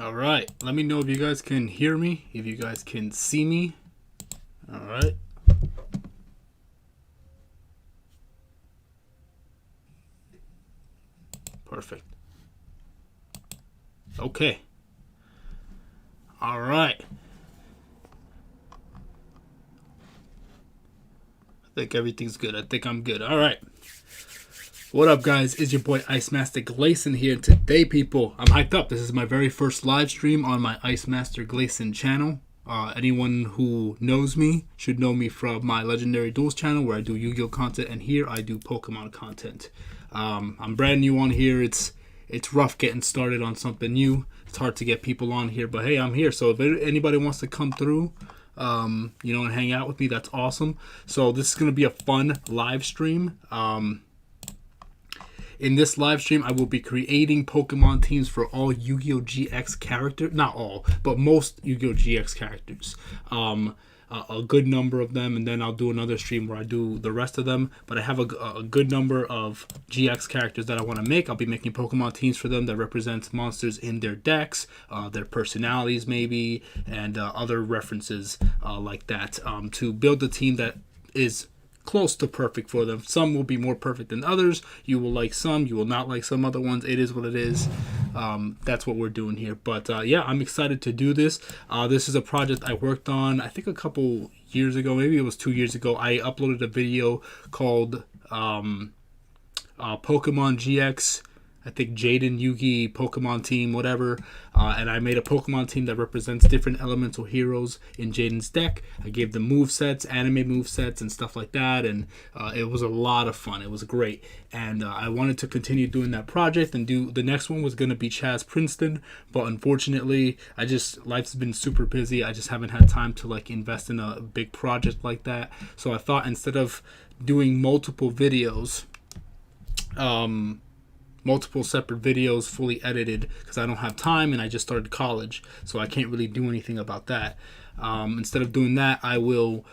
All right, let me know if you guys can hear me, if you guys can see me. All right. Perfect. Okay. All right. I think everything's good. I think I'm good. All right. What up, guys? It's your boy Ice Master Glacen here. Today, people, I'm hyped up. This is my very first live stream on my Ice Master Glacen channel. Anyone who knows me should know me from my Legendary Duels channel, where I do Yu-Gi-Oh content, and here I do Pokemon content. I'm brand new on here. It's rough getting started on something new. It's hard to get people on here, but hey, I'm here. So if anybody wants to come through, and hang out with me, that's awesome. So this is gonna be a fun live stream. In this live stream, I will be creating Pokemon teams for all Yu-Gi-Oh! GX characters. Not all, but most Yu-Gi-Oh! GX characters. A good number of them, and then I'll do another stream where I do the rest of them. But I have a good number of GX characters that I want to make. I'll be making Pokemon teams for them that represent monsters in their decks, their personalities maybe, and other references like that to build a team that is close to perfect for them. Some will be more perfect than others. You will like some, you will not like some other ones. It is what it is. That's what we're doing here. But yeah, I'm excited to do this. This is a project I worked on, I think a couple years ago, maybe it was 2 years ago. I uploaded a video called Pokemon GX, I think Jaden, Yugi, Pokemon team, whatever. And I made a Pokemon team that represents different elemental heroes in Jaden's deck. I gave them movesets, anime movesets, and stuff like that. And it was a lot of fun. It was great. And I wanted to continue doing that project and do the next one was going to be Chaz Princeton. But unfortunately, life's been super busy. I just haven't had time to invest in a big project like that. So I thought instead of doing multiple videos, multiple separate videos fully edited, because I don't have time and I just started college, so I can't really do anything about that. Instead of doing that, I will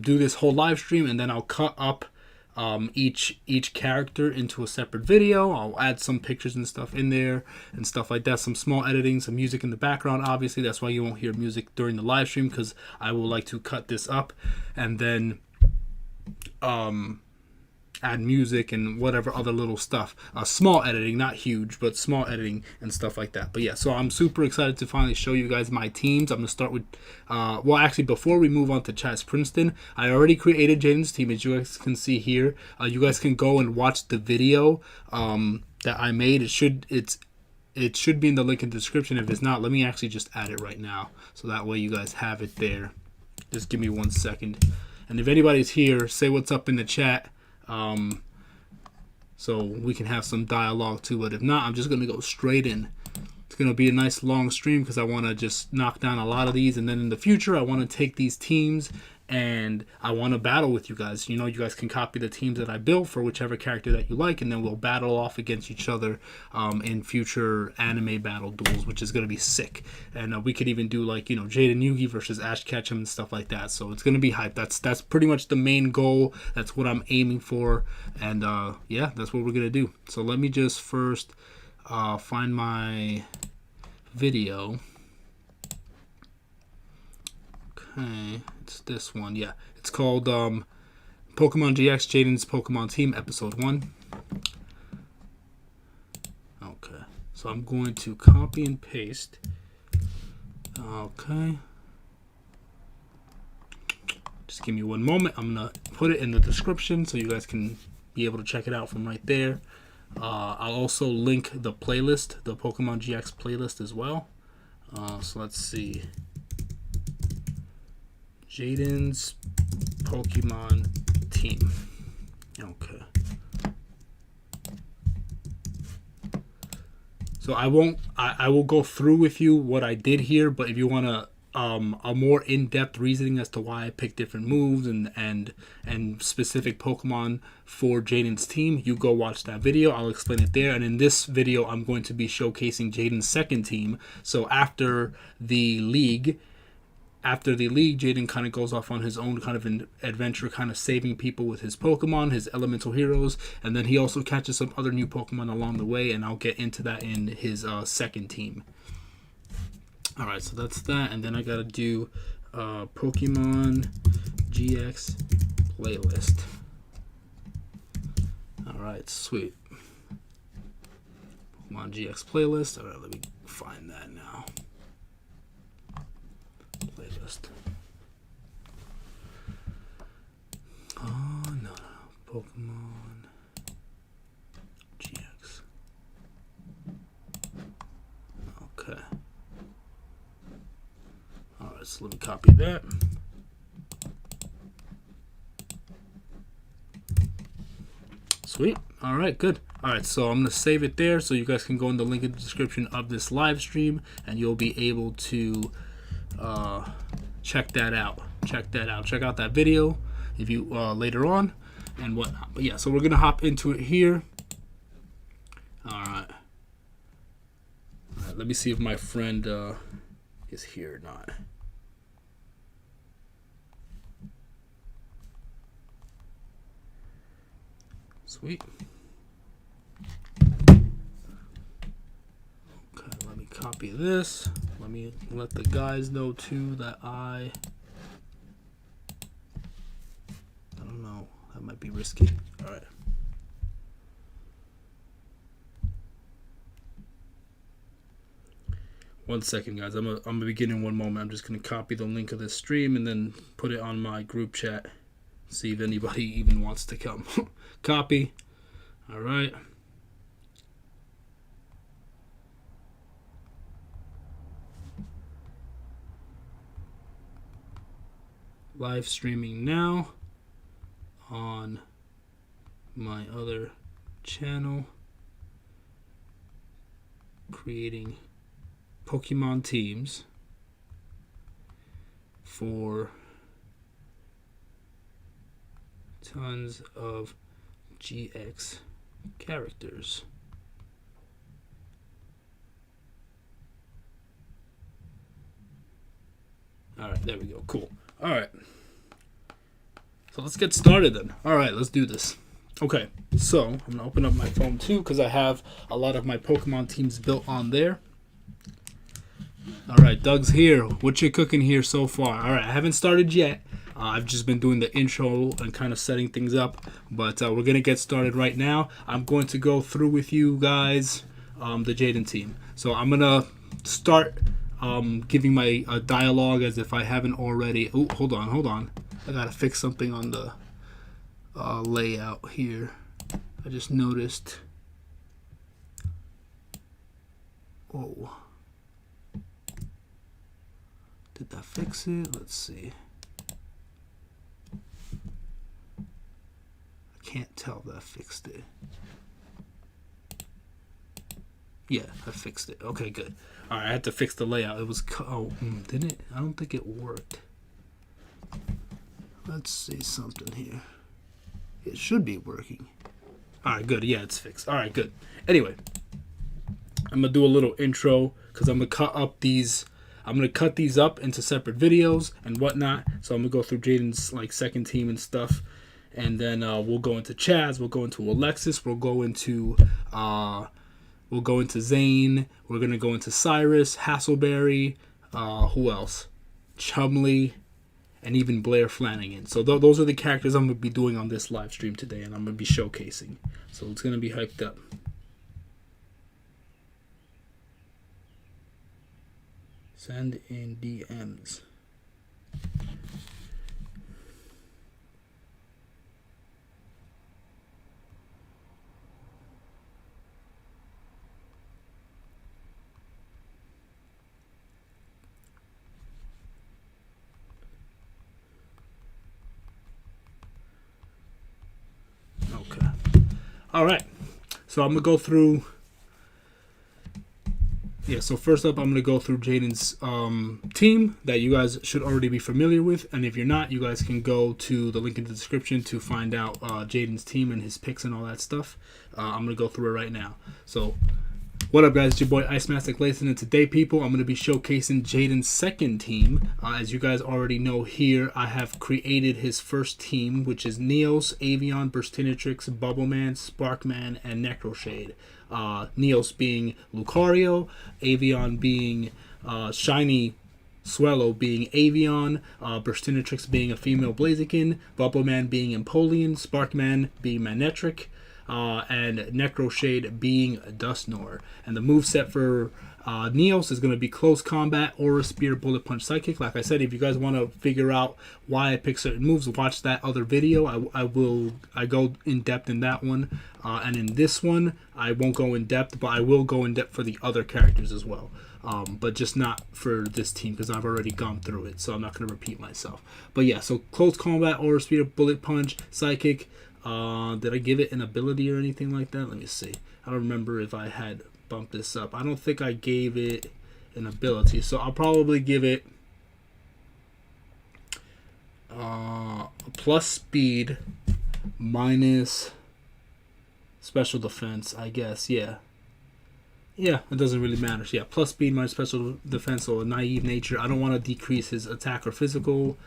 do this whole live stream, and then I'll cut up each character into a separate video. I'll add some pictures and stuff in there and stuff like that, some small editing, some music in the background. Obviously, that's why you won't hear music during the live stream, because I will like to cut this up and then add music and whatever other little stuff, small editing, not huge, but small editing and stuff like that. But yeah, so I'm super excited to finally show you guys my teams. I'm gonna start with well, actually, before we move on to Chaz Princeton, I already created Jaden's team, as you guys can see here. You guys can go and watch the video that I made. It should be in the link in the description. If it's not, let me actually just add it right now, so that way you guys have it there. Just give me 1 second, and if anybody's here, say what's up in the chat, so we can have some dialogue too. But if not, I'm just gonna go straight in. It's gonna be a nice long stream because I want to just knock down a lot of these, and then in the future I want to take these teams and I want to battle with you guys. You guys can copy the teams that I built for whichever character that you like, and then we'll battle off against each other in future anime battle duels, which is going to be sick. And we could even do Jaden Yugi versus Ash Ketchum and stuff like that. So it's going to be hype. That's pretty much the main goal. That's what I'm aiming for. And yeah, that's what we're going to do. So let me just first find my video. Okay, it's this one. Yeah, it's called Pokemon GX Jaden's Pokemon Team Episode 1. Okay, so I'm going to copy and paste. Okay, just give me 1 moment. I'm gonna put it in the description so you guys can be able to check it out from right there. I'll also link the playlist, the Pokemon GX playlist as well. So let's see. Jaden's Pokemon team. Okay. So I will go through with you what I did here, but if you want a more in-depth reasoning as to why I picked different moves and specific Pokemon for Jaden's team, you go watch that video. I'll explain it there. And in this video, I'm going to be showcasing Jaden's second team. So after the league, Jaden kind of goes off on his own kind of an adventure, kind of saving people with his Pokemon, his elemental heroes, and then he also catches some other new Pokemon along the way, and I'll get into that in his second team. All right, so that's that, and then I gotta do Pokemon GX playlist. All right, sweet. Pokemon GX playlist. All right, let me find that now. Playlist. Oh no, Pokemon GX. Okay. All right, so let me copy that. Sweet. All right, good. All right, so I'm going to save it there so you guys can go in the link in the description of this live stream and you'll be able to check that out. Check out that video if you later on and whatnot. But yeah, so we're going to hop into it here. All right. All right, let me see if my friend is here or not. Sweet. Okay, let me copy this. Let me let the guys know too that I don't know. That might be risky. All right. One second, guys. I'm gonna begin in one moment. I'm just gonna copy the link of this stream and then put it on my group chat. See if anybody even wants to come. Copy. All right. Live streaming now on my other channel. Creating Pokemon teams for tons of GX characters. All right, there we go. Cool. All right. So let's get started then. All right, let's do this. Okay, so I'm going to open up my phone too because I have a lot of my Pokemon teams built on there. All right, Doug's here. What you cooking here so far? All right, I haven't started yet. I've just been doing the intro and kind of setting things up, but we're going to get started right now. I'm going to go through with you guys the Jaden team. So I'm going to start giving my dialogue as if I haven't already. Oh, hold on. I got to fix something on the layout here. I just noticed. Oh. Did that fix it? Let's see. Can't tell that I fixed it. Yeah, I fixed it. Okay, good. All right, I had to fix the layout. It was didn't it? I don't think it worked. Let's see something here. It should be working. All right, good. Yeah, it's fixed. All right, good. Anyway, I'm gonna do a little intro because I'm gonna cut up these. I'm gonna cut these up into separate videos and whatnot. So I'm gonna go through Jaden's like second team and stuff. And then we'll go into Chaz, we'll go into Alexis, we'll go into Zane, we're gonna go into Cyrus, Hasselberry, who else? Chumley, and even Blair Flanagan. So those are the characters I'm gonna be doing on this live stream today, and I'm gonna be showcasing. So it's gonna be hyped up. Send in DMs. Okay. All right. So I'm going to go through. Yeah, so first up, I'm going to go through Jaden's team that you guys should already be familiar with. And if you're not, you guys can go to the link in the description to find out Jaden's team and his picks and all that stuff. I'm going to go through it right now. So What up, guys? It's your boy Ice Master Glacen, and today, people, I'm going to be showcasing Jaden's second team. As you guys already know here, I have created his first team, which is Neos, Avion, Burstinatrix, Bubbleman, Sparkman, and Necroshade. Neos being Lucario, Avion being Shiny Swellow being Avion, Burstinatrix being a female Blaziken, Bubbleman being Empoleon, Sparkman being Manectric, and Necroshade being Dusknoir. And the moveset for Neos is going to be Close Combat, Aura Spear, Bullet Punch, Psychic. Like I said, if you guys want to figure out why I pick certain moves, watch that other video. I go in depth in that one, and in this one I won't go in depth, but I will go in depth for the other characters as well. But just not for this team because I've already gone through it, so I'm not going to repeat myself. But yeah, so Close Combat, Aura Spear, Bullet Punch, Psychic. Did I give it an ability or anything like that? Let me see. I don't remember if I had bumped this up. I don't think I gave it an ability, so I'll probably give it plus speed minus special defense, I guess. Yeah, it doesn't really matter. So yeah, plus speed minus special defense, so a naive nature. I don't want to decrease his attack or physical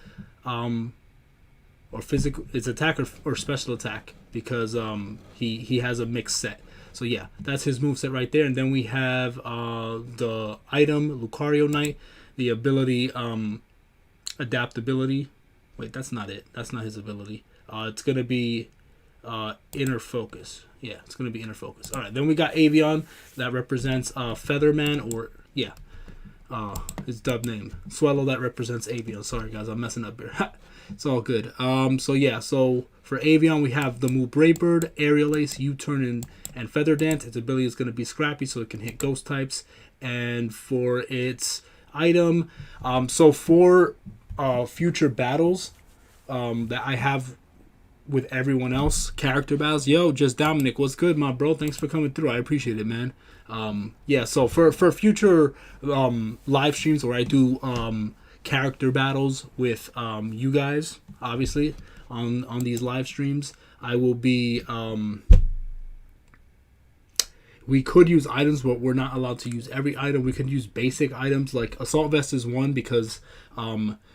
it's attack or special attack because he has a mixed set. So yeah, that's his moveset right there. And then we have the item Lucario Knight, the ability adaptability. Wait, that's not it. That's not his ability. It's gonna be inner focus. Yeah, it's gonna be inner focus. All right, then we got Avion that represents Featherman, or yeah, his dub name. Swellow that represents Avion. Sorry guys, I'm messing up here. It's all good. So yeah, so for Avion we have the move Brave Bird, Aerial Ace, U-Turn, and Feather Dance. Its ability is going to be Scrappy, so it can hit ghost types. And for its item, so for future battles that I have with everyone else, character battles. Yo, just Dominic, what's good, my bro? Thanks for coming through. I appreciate it, man. Yeah, so for future live streams where I do character battles with you guys, obviously on these live streams, I will be we could use items, but we're not allowed to use every item. We could use basic items, like Assault Vest is one, because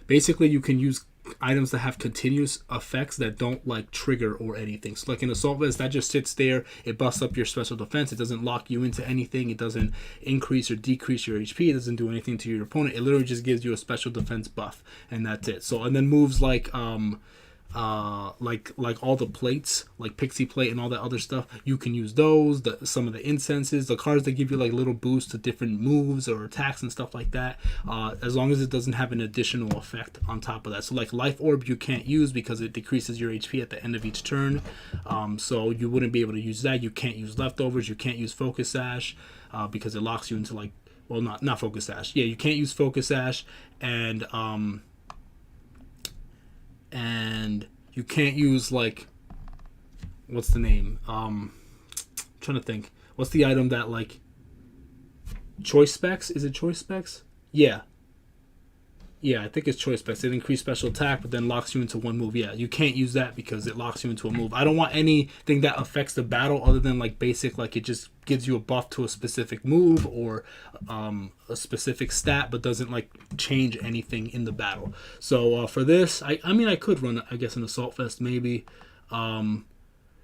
basically you can use items that have continuous effects that don't like trigger or anything. So like an Assault Vest, that just sits there, it busts up your special defense, it doesn't lock you into anything, it doesn't increase or decrease your HP, it doesn't do anything to your opponent, it literally just gives you a special defense buff, and that's it. So, and then moves like all the plates, like Pixie Plate and all that other stuff, you can use those. Some of the incenses, the cards that give you like little boosts to different moves or attacks and stuff like that, as long as it doesn't have an additional effect on top of that. So like Life Orb you can't use because it decreases your HP at the end of each turn, so you wouldn't be able to use that. You can't use Leftovers, you can't use Focus Sash because it locks you into like, well, not Focus Sash. Yeah, you can't use Focus Sash, and you can't use like, what's the name? I'm trying to think. What's the item that like Choice Specs? Is it Choice Specs? Yeah, I think it's Choice Specs. It increases special attack, but then locks you into one move. Yeah, you can't use that because it locks you into a move. I don't want anything that affects the battle other than like basic, like it just gives you a buff to a specific move or a specific stat, but doesn't like change anything in the battle. So for this, I mean, I could run, I guess, an Assault Vest maybe.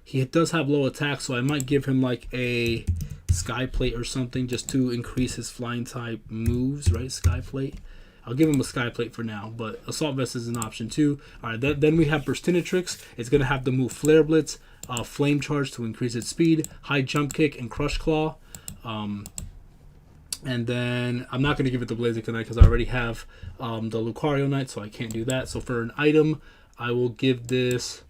He does have low attack, so I might give him like a Sky Plate or something just to increase his flying type moves, right? Sky Plate. I'll give him a Sky Plate for now, but Assault Vest is an option too. All right, then we have Burstinatrix. It's going to have the move Flare Blitz, Flame Charge to increase its speed, High Jump Kick, and Crush Claw. And then I'm not going to give it the Blaziken Knight because I already have the Lucario Knight, so I can't do that. So for an item, I will give this...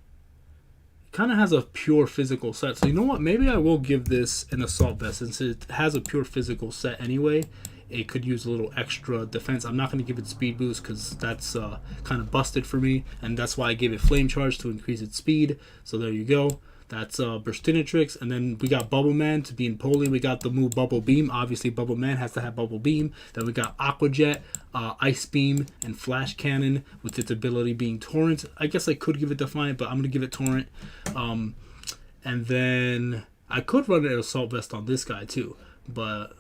kind of has a pure physical set. So you know what? Maybe I will give this an Assault Vest since it has a pure physical set anyway. It could use a little extra defense. I'm not going to give it speed boost because that's kind of busted for me, and that's why I gave it Flame Charge to increase its speed. So there you go. That's Burstinatrix. And then we got Bubble Man to be in Poli. We got the move Bubble Beam. Obviously, Bubble Man has to have Bubble Beam. Then we got Aqua Jet, Ice Beam, and Flash Cannon with its ability being Torrent. I guess I could give it Defiant, but I'm going to give it Torrent. And then I could run an Assault Vest on this guy too. but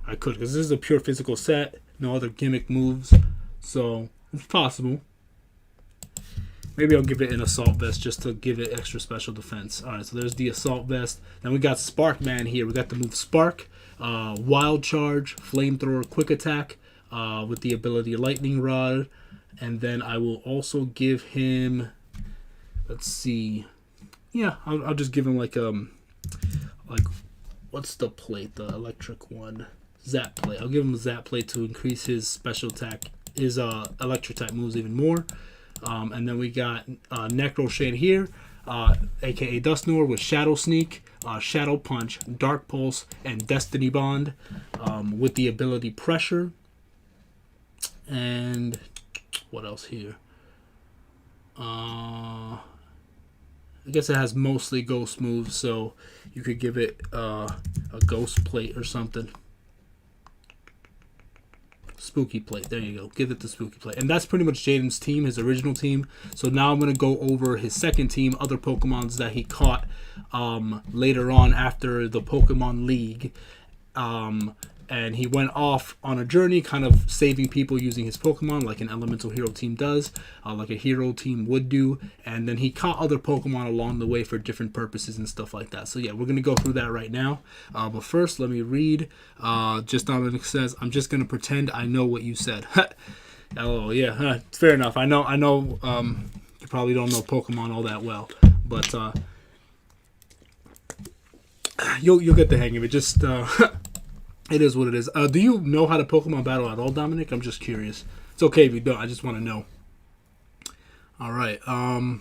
I could, because this is a pure physical set, no other gimmick moves, so it's possible. Maybe I'll give it an assault vest just to give it extra special defense. All right, so there's the assault vest. Then we got Spark Man here. We got the move Spark, Wild Charge, Flamethrower, Quick Attack with the ability Lightning Rod. And then I will also give him, let's see, yeah, I'll just give him like what's the plate, the electric one? Zap plate. I'll give him a Zap plate to increase his special attack, his electric type moves even more. And then we got Necro Shade here, aka Dustnoir, with Shadow Sneak, Shadow Punch, Dark Pulse, and Destiny Bond with the ability Pressure. And what else here? I guess it has mostly ghost moves, so you could give it a ghost plate or something. Spooky plate. There you go. Give it the spooky plate. And that's pretty much Jaden's team, his original team. So now I'm going to go over his second team, other Pokemons that he caught later on after the Pokemon League. And he went off on a journey, kind of saving people using his Pokemon, like an Elemental Hero team does, like a Hero team would do. And then he caught other Pokemon along the way for different purposes and stuff like that. So yeah, we're going to go through that right now. But first, let me read. Just Dominic says, I'm just going to pretend I know what you said. Oh, yeah, fair enough. I know. You probably don't know Pokemon all that well. But you'll get the hang of it. Just... It is what it is. Do you know how to Pokemon battle at all, Dominic? I'm just curious. It's okay if you don't. I just want to know. All right. All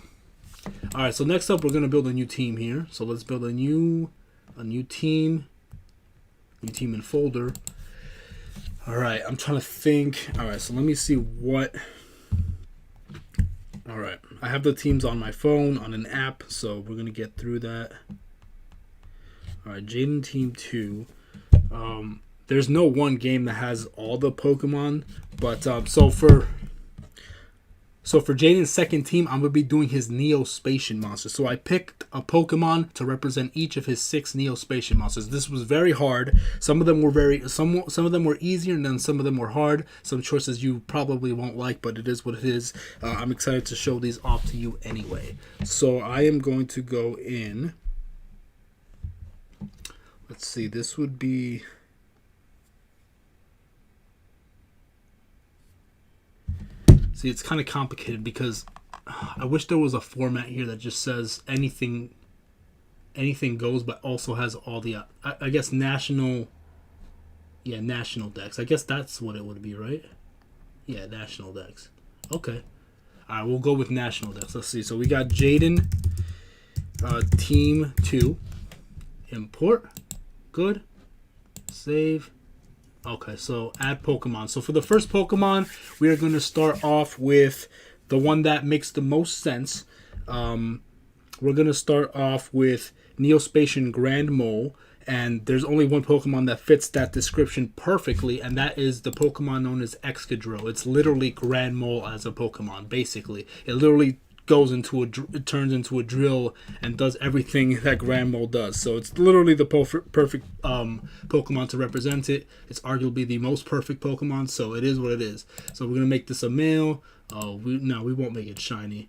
right. So next up, we're gonna build a new team here. So let's build a new team. New team and folder. All right. I'm trying to think. All right. So let me see what. All right. I have the teams on my phone on an app, so we're gonna get through that. All right. Jaden Team 2. There's no one game that has all the Pokemon, but so for Jaden's second team, I'm gonna be doing his Neospatian monsters. So I picked a Pokemon to represent each of his 6 Neospatian monsters. This was very hard. Some of them were some of them were easier, and then some of them were hard. Some choices you probably won't like, but it is what it is. I'm excited to show these off to you anyway. So I am going to go in. Let's see, this would be... See, it's kind of complicated because I wish there was a format here that just says anything goes, but also has all the, I guess, national decks. I guess that's what it would be, right? Yeah, national decks. Okay. All right, we'll go with national decks. Let's see. So we got Jaden, Team 2, import. Good. Save. Okay, so add Pokemon. So for the first Pokemon, we are going to start off with the one that makes the most sense. We're going to start off with Neospatian Grand Mole. And there's only one Pokemon that fits that description perfectly, and that is the Pokemon known as Excadrill. It's literally Grand Mole as a Pokemon, basically. It literally it turns into a drill and does everything that Grand Mole does. So it's literally the perfect Pokemon to represent it. It's arguably the most perfect Pokemon, so it is what it is. So we're gonna make this a male. We won't make it shiny.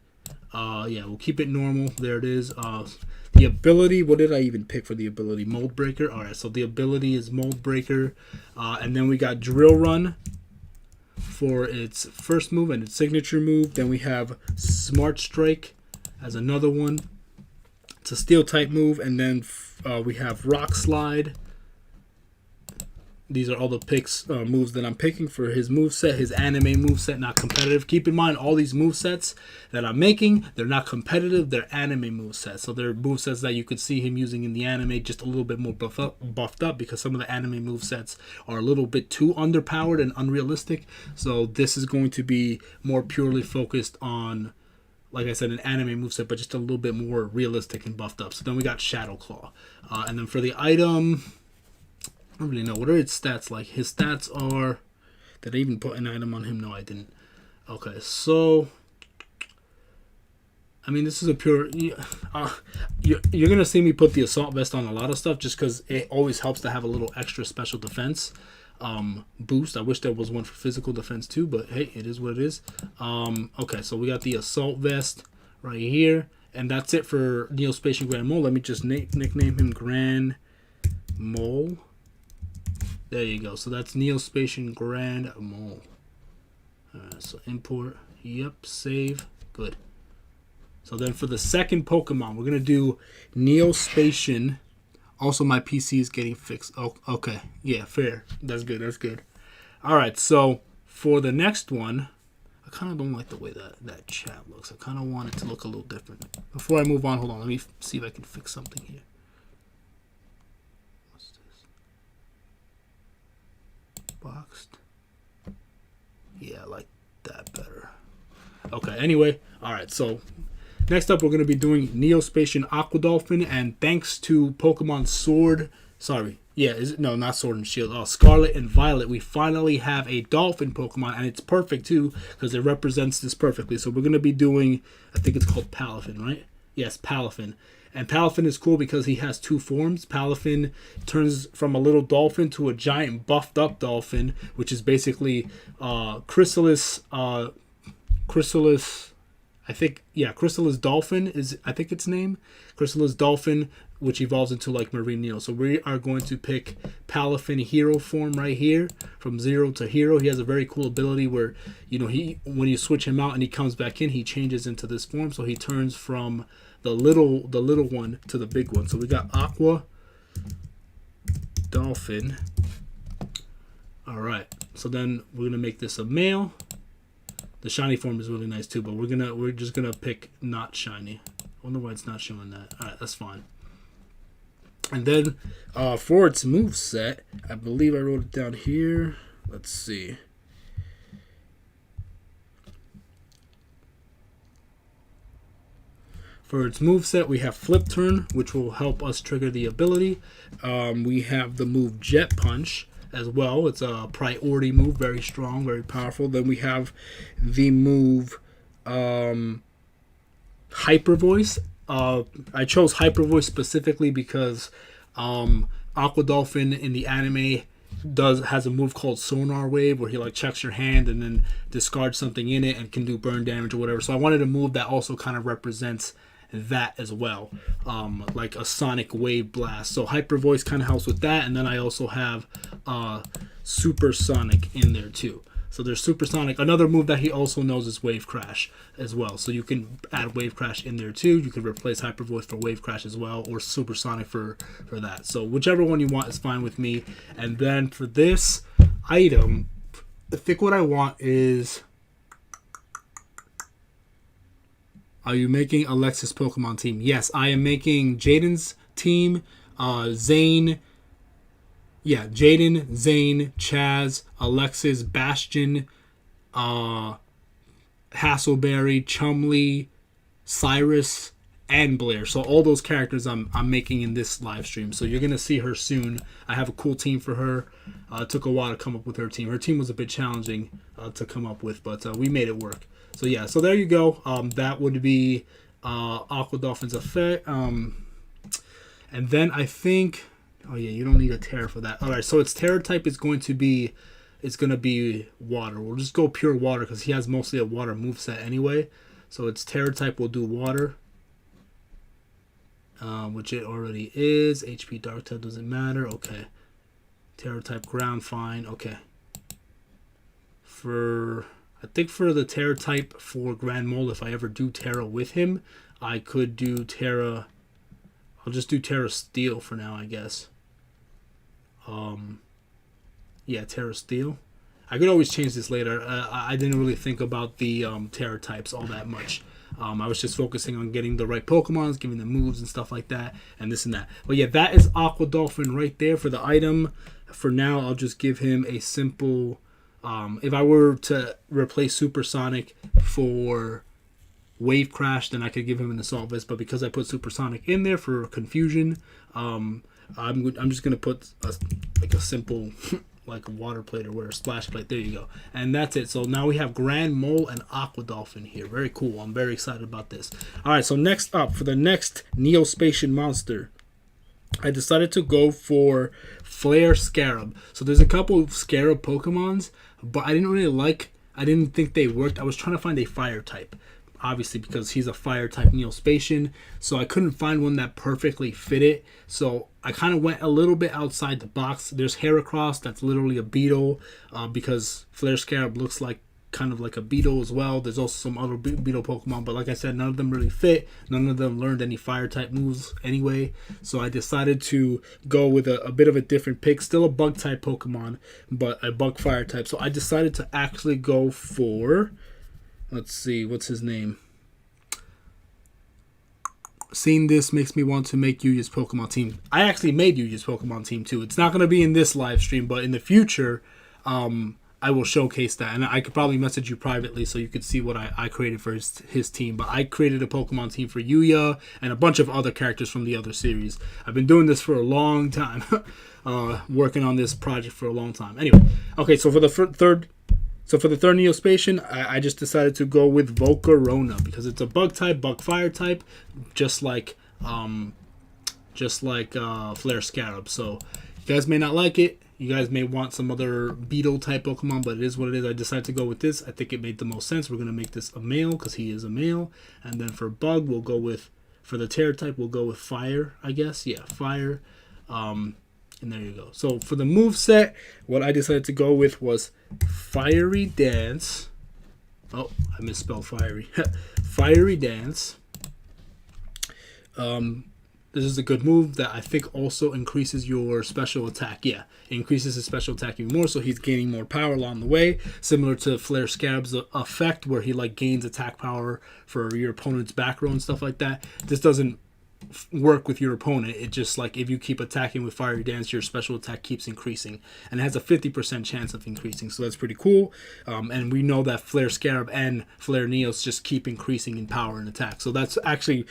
Yeah, we'll keep it normal. There it is. The ability, what did I even pick for the ability? Mold Breaker. All right, so the ability is Mold Breaker, and then we got Drill Run for its first move and its signature move. Then we have Smart Strike as another one. It's a steel type move. And then we have Rock Slide. These are all the moves that I'm picking for his moveset, his anime moveset, not competitive. Keep in mind, all these movesets that I'm making, they're not competitive, they're anime movesets. So they're movesets that you could see him using in the anime, just a little bit more buffed up, because some of the anime movesets are a little bit too underpowered and unrealistic. So this is going to be more purely focused on, like I said, an anime moveset, but just a little bit more realistic and buffed up. So then we got Shadow Claw. And then for the item... I don't really know. What are its stats like? His stats are... Did I even put an item on him? No, I didn't. Okay, so... I mean, this is a pure. You're gonna see me put the assault vest on a lot of stuff just because it always helps to have a little extra special defense boost. I wish there was one for physical defense too, but hey, it is what it is. Okay, so we got the assault vest right here, and that's it for Neospatian Grand Mole. Let me just nickname him Grand Mole. There you go. So that's Neospatian Grand Mole. Alright, so import. Yep, save. Good. So then for the second Pokemon, we're going to do Neospatian. Also, my PC is getting fixed. Oh, okay. Yeah, fair. That's good. That's good. Alright, so for the next one, I kind of don't like the way that chat looks. I kind of want it to look a little different. Before I move on, hold on. Let me see if I can fix something here. What's this? Boxed. Yeah, I like that better. Okay, anyway. Alright, so next up we're going to be doing Neospatian Aqua Dolphin, and thanks to Pokemon Sword, not Sword and Shield, Scarlet and Violet, we finally have a Dolphin Pokemon, and it's perfect too, because it represents this perfectly. So we're going to be doing, I think it's called Palafin, right? Yes, Palafin. And Palafin is cool because he has two forms. Palafin turns from a little dolphin to a giant buffed up dolphin, which is basically Chrysalis, Chrysalis Dolphin is, I think its name. Chrysalis Dolphin, which evolves into like Marine Neo. So we are going to pick Palafin Hero form right here, from 0 to Hero. He has a very cool ability where, when you switch him out and he comes back in, he changes into this form. So he turns from the little one to the big one. So we got Aqua Dolphin. All right. So then we're gonna make this a male. The shiny form is really nice too, but we're just gonna pick not shiny. I wonder why it's not showing that. All right, that's fine. And then for its move set, I believe I wrote it down here. Let's see. For its moveset, we have Flip Turn, which will help us trigger the ability. We have the move Jet Punch as well. It's a priority move, very strong, very powerful. Then we have the move Hyper Voice. I chose Hyper Voice specifically because Aqua Dolphin in the anime has a move called Sonar Wave, where he like checks your hand and then discards something in it and can do burn damage or whatever. So I wanted a move that also kind of represents that as well, like a sonic wave blast. So Hyper Voice kind of helps with that, and then I also have Supersonic in there too. So there's Supersonic. Another move that he also knows is Wave Crash as well. So you can add Wave Crash in there too. You can replace Hyper Voice for Wave Crash as well, or Supersonic for that. So whichever one you want is fine with me. And then for this item, I think what I want is, are you making Alexis Pokemon team? Yes, I am making Jaden's team. Jaden, Zane, Chaz, Alexis, Bastion, Hasselberry, Chumley, Cyrus, and Blair. So all those characters I'm making in this live stream. So you're going to see her soon. I have a cool team for her. It took a while to come up with her team. Her team was a bit challenging to come up with, but we made it work. So yeah, so there you go. That would be Aqua Dolphin's effect. And then I think, oh yeah, you don't need a Terra for that. All right, so its Terra type is going to be water. We'll just go pure water because he has mostly a water moveset anyway. So its Terra type will do water, which it already is. HP Dark type doesn't matter. Okay. Terra type ground, fine. Okay. I think for the Terra type for Grand Mole, if I ever do Terra with him, I could do Terra. I'll just do Terra Steel for now, I guess. Yeah, Terra Steel. I could always change this later. I didn't really think about the Terra types all that much. I was just focusing on getting the right Pokemons, giving them moves and stuff like that, and this and that. But yeah, that is Aqua Dolphin right there for the item. For now, I'll just give him a simple... if I were to replace Supersonic for Wave Crash, then I could give him an Assault Vest. But because I put Supersonic in there for confusion, I'm just gonna put a simple like a water plate or whatever, splash plate. There you go. And that's it. So now we have Grand Mole and Aqua Dolphin here. Very cool. I'm very excited about this. All right, so next up, for the next Neospatian monster, I decided to go for Flare Scarab. So there's a couple of Scarab Pokemons, but I didn't think they worked. I was trying to find a fire type, obviously, because he's a fire type Neospatian. So I couldn't find one that perfectly fit it. So I kind of went a little bit outside the box. There's Heracross, that's literally a beetle, because Flare Scarab looks like kind of like a beetle as well. There's also some other beetle Pokemon, but like I said, none of them really fit. None of them learned any fire type moves anyway. So I decided to go with a bit of a different pick. Still a bug type Pokemon, but a bug fire type. So I decided to actually go for, let's see, what's his name? Seeing this makes me want to make Yugioh's Pokemon team. I actually made Yugioh's Pokemon team too. It's not going to be in this live stream, but in the future, I will showcase that, and I could probably message you privately so you could see what I created for his team. But I created a Pokemon team for Yugioh and a bunch of other characters from the other series. I've been doing this for a long time, working on this project for a long time. Anyway, okay, so for the third Neospatian, I just decided to go with Volcarona because it's a bug type, bug fire type, just like Flare Scarab. So you guys may not like it. You guys may want some other beetle type Pokemon, but it is what it is. I decided to go with this. I think it made the most sense. We're going to make this a male because he is a male. And then for bug, we'll go with, for the terror type, we'll go with fire, I guess. Yeah, fire. And there you go. So for the move set, what I decided to go with was Fiery Dance. Oh, I misspelled fiery. Fiery Dance. This is a good move that I think also increases your special attack. Yeah, it increases his special attack even more, so he's gaining more power along the way. Similar to Flare Scarab's effect, where he like gains attack power for your opponent's back row and stuff like that. This doesn't work with your opponent. It just like if you keep attacking with Fiery Dance, your special attack keeps increasing, and it has a 50% chance of increasing. So that's pretty cool. And we know that Flare Scarab and Flare Neos just keep increasing in power and attack. So that's actually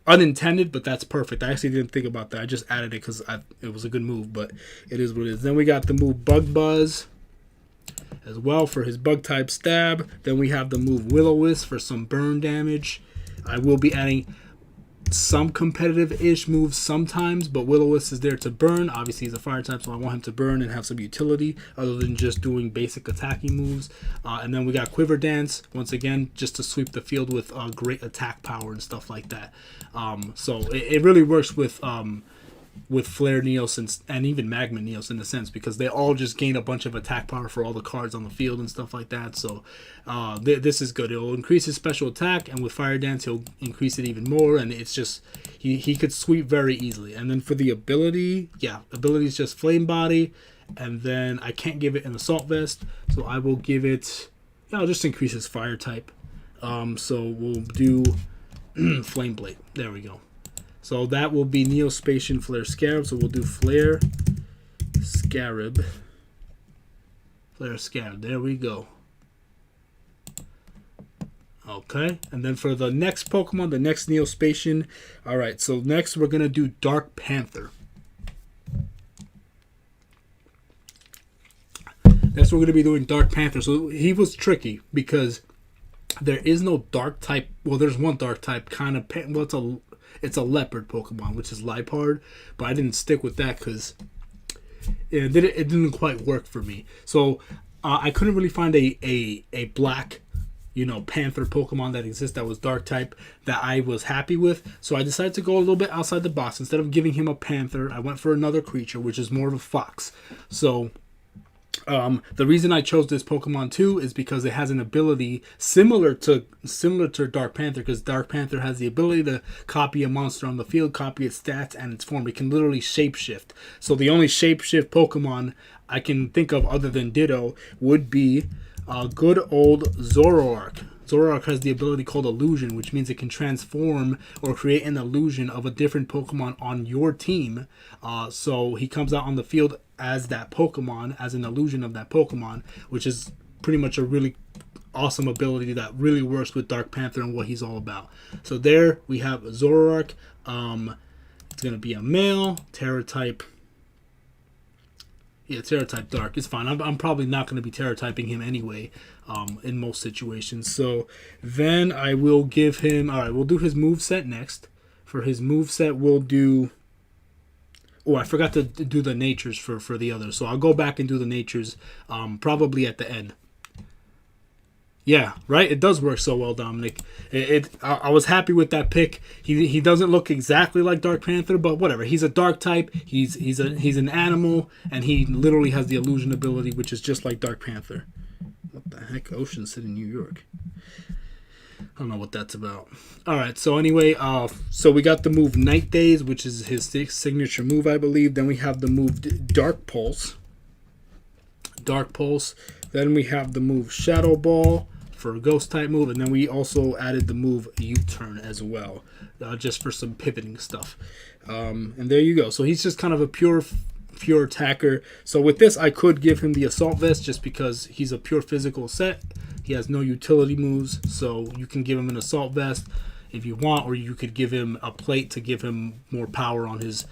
unintended, but that's perfect. I actually didn't think about that. I just added it because it was a good move, but it is what it is. Then we got the move Bug Buzz as well for his bug type stab. Then we have the move Will-O-Wisp for some burn damage. I will be adding some competitive-ish moves sometimes, but Will-O-Wisp is there to burn. Obviously, he's a fire type, so I want him to burn and have some utility other than just doing basic attacking moves. And then we got Quiver Dance, once again, just to sweep the field with great attack power and stuff like that. So it really works with Flare Neos and even Magma Neos in a sense, because they all just gain a bunch of attack power for all the cards on the field and stuff like that. So this is good. It will increase his special attack, and with Fire Dance he'll increase it even more, and it's just he could sweep very easily. And then for the ability, ability is just Flame Body, and then I can't give it an Assault Vest, so I will give it, I'll just increase his fire type. So we'll do Flame Blade. There we go. So that will be Neospatian Flare Scarab. So we'll do Flare Scarab. Flare Scarab. There we go. Okay. And then for the next Pokemon, the next Neospatian. Alright, so next we're going to do Dark Panther. Next we're going to be doing Dark Panther. So he was tricky because there is no dark type. Well, there's one dark type kind of. Well, it's a leopard Pokemon, which is Liepard, but I didn't stick with that because it didn't quite work for me. So I couldn't really find a black, Panther Pokemon that exists that was dark type that I was happy with. So I decided to go a little bit outside the box. Instead of giving him a Panther, I went for another creature, which is more of a fox. So the reason I chose this Pokemon too is because it has an ability similar to Dark Panther, because Dark Panther has the ability to copy a monster on the field, copy its stats and its form. It can literally shapeshift. So the only shapeshift Pokemon I can think of other than Ditto would be good old Zoroark. Zoroark has the ability called Illusion, which means it can transform or create an illusion of a different Pokemon on your team. So he comes out on the field as that Pokemon, as an illusion of that Pokemon, which is pretty much a really awesome ability that really works with Dark Panther and what he's all about. So there we have Zoroark. It's going to be a male, Terra type. Yeah, Terra type Dark. It's fine. I'm probably not going to be Terra typing him anyway in most situations. So then I will give him... All right, we'll do his move set next. For his move set, we'll do... Oh, I forgot to do the natures for the others. So I'll go back and do the natures probably at the end. Yeah, right? It does work so well, Dominic. I was happy with that pick. He doesn't look exactly like Dark Panther, but whatever. He's a dark type. He's an animal, and he literally has the illusion ability, which is just like Dark Panther. What the heck? Ocean City, New York. I don't know what that's about. All right, so anyway, so we got the move Night Days, which is his signature move, I believe. Then we have the move Dark Pulse. Dark Pulse. Then we have the move Shadow Ball for a ghost type move, and then we also added the move U-Turn as well, just for some pivoting stuff. And there you go. So he's just kind of a pure attacker. So with this, I could give him the Assault Vest just because he's a pure physical set. He has no utility moves, so you can give him an Assault Vest if you want, or you could give him a plate to give him more power on his,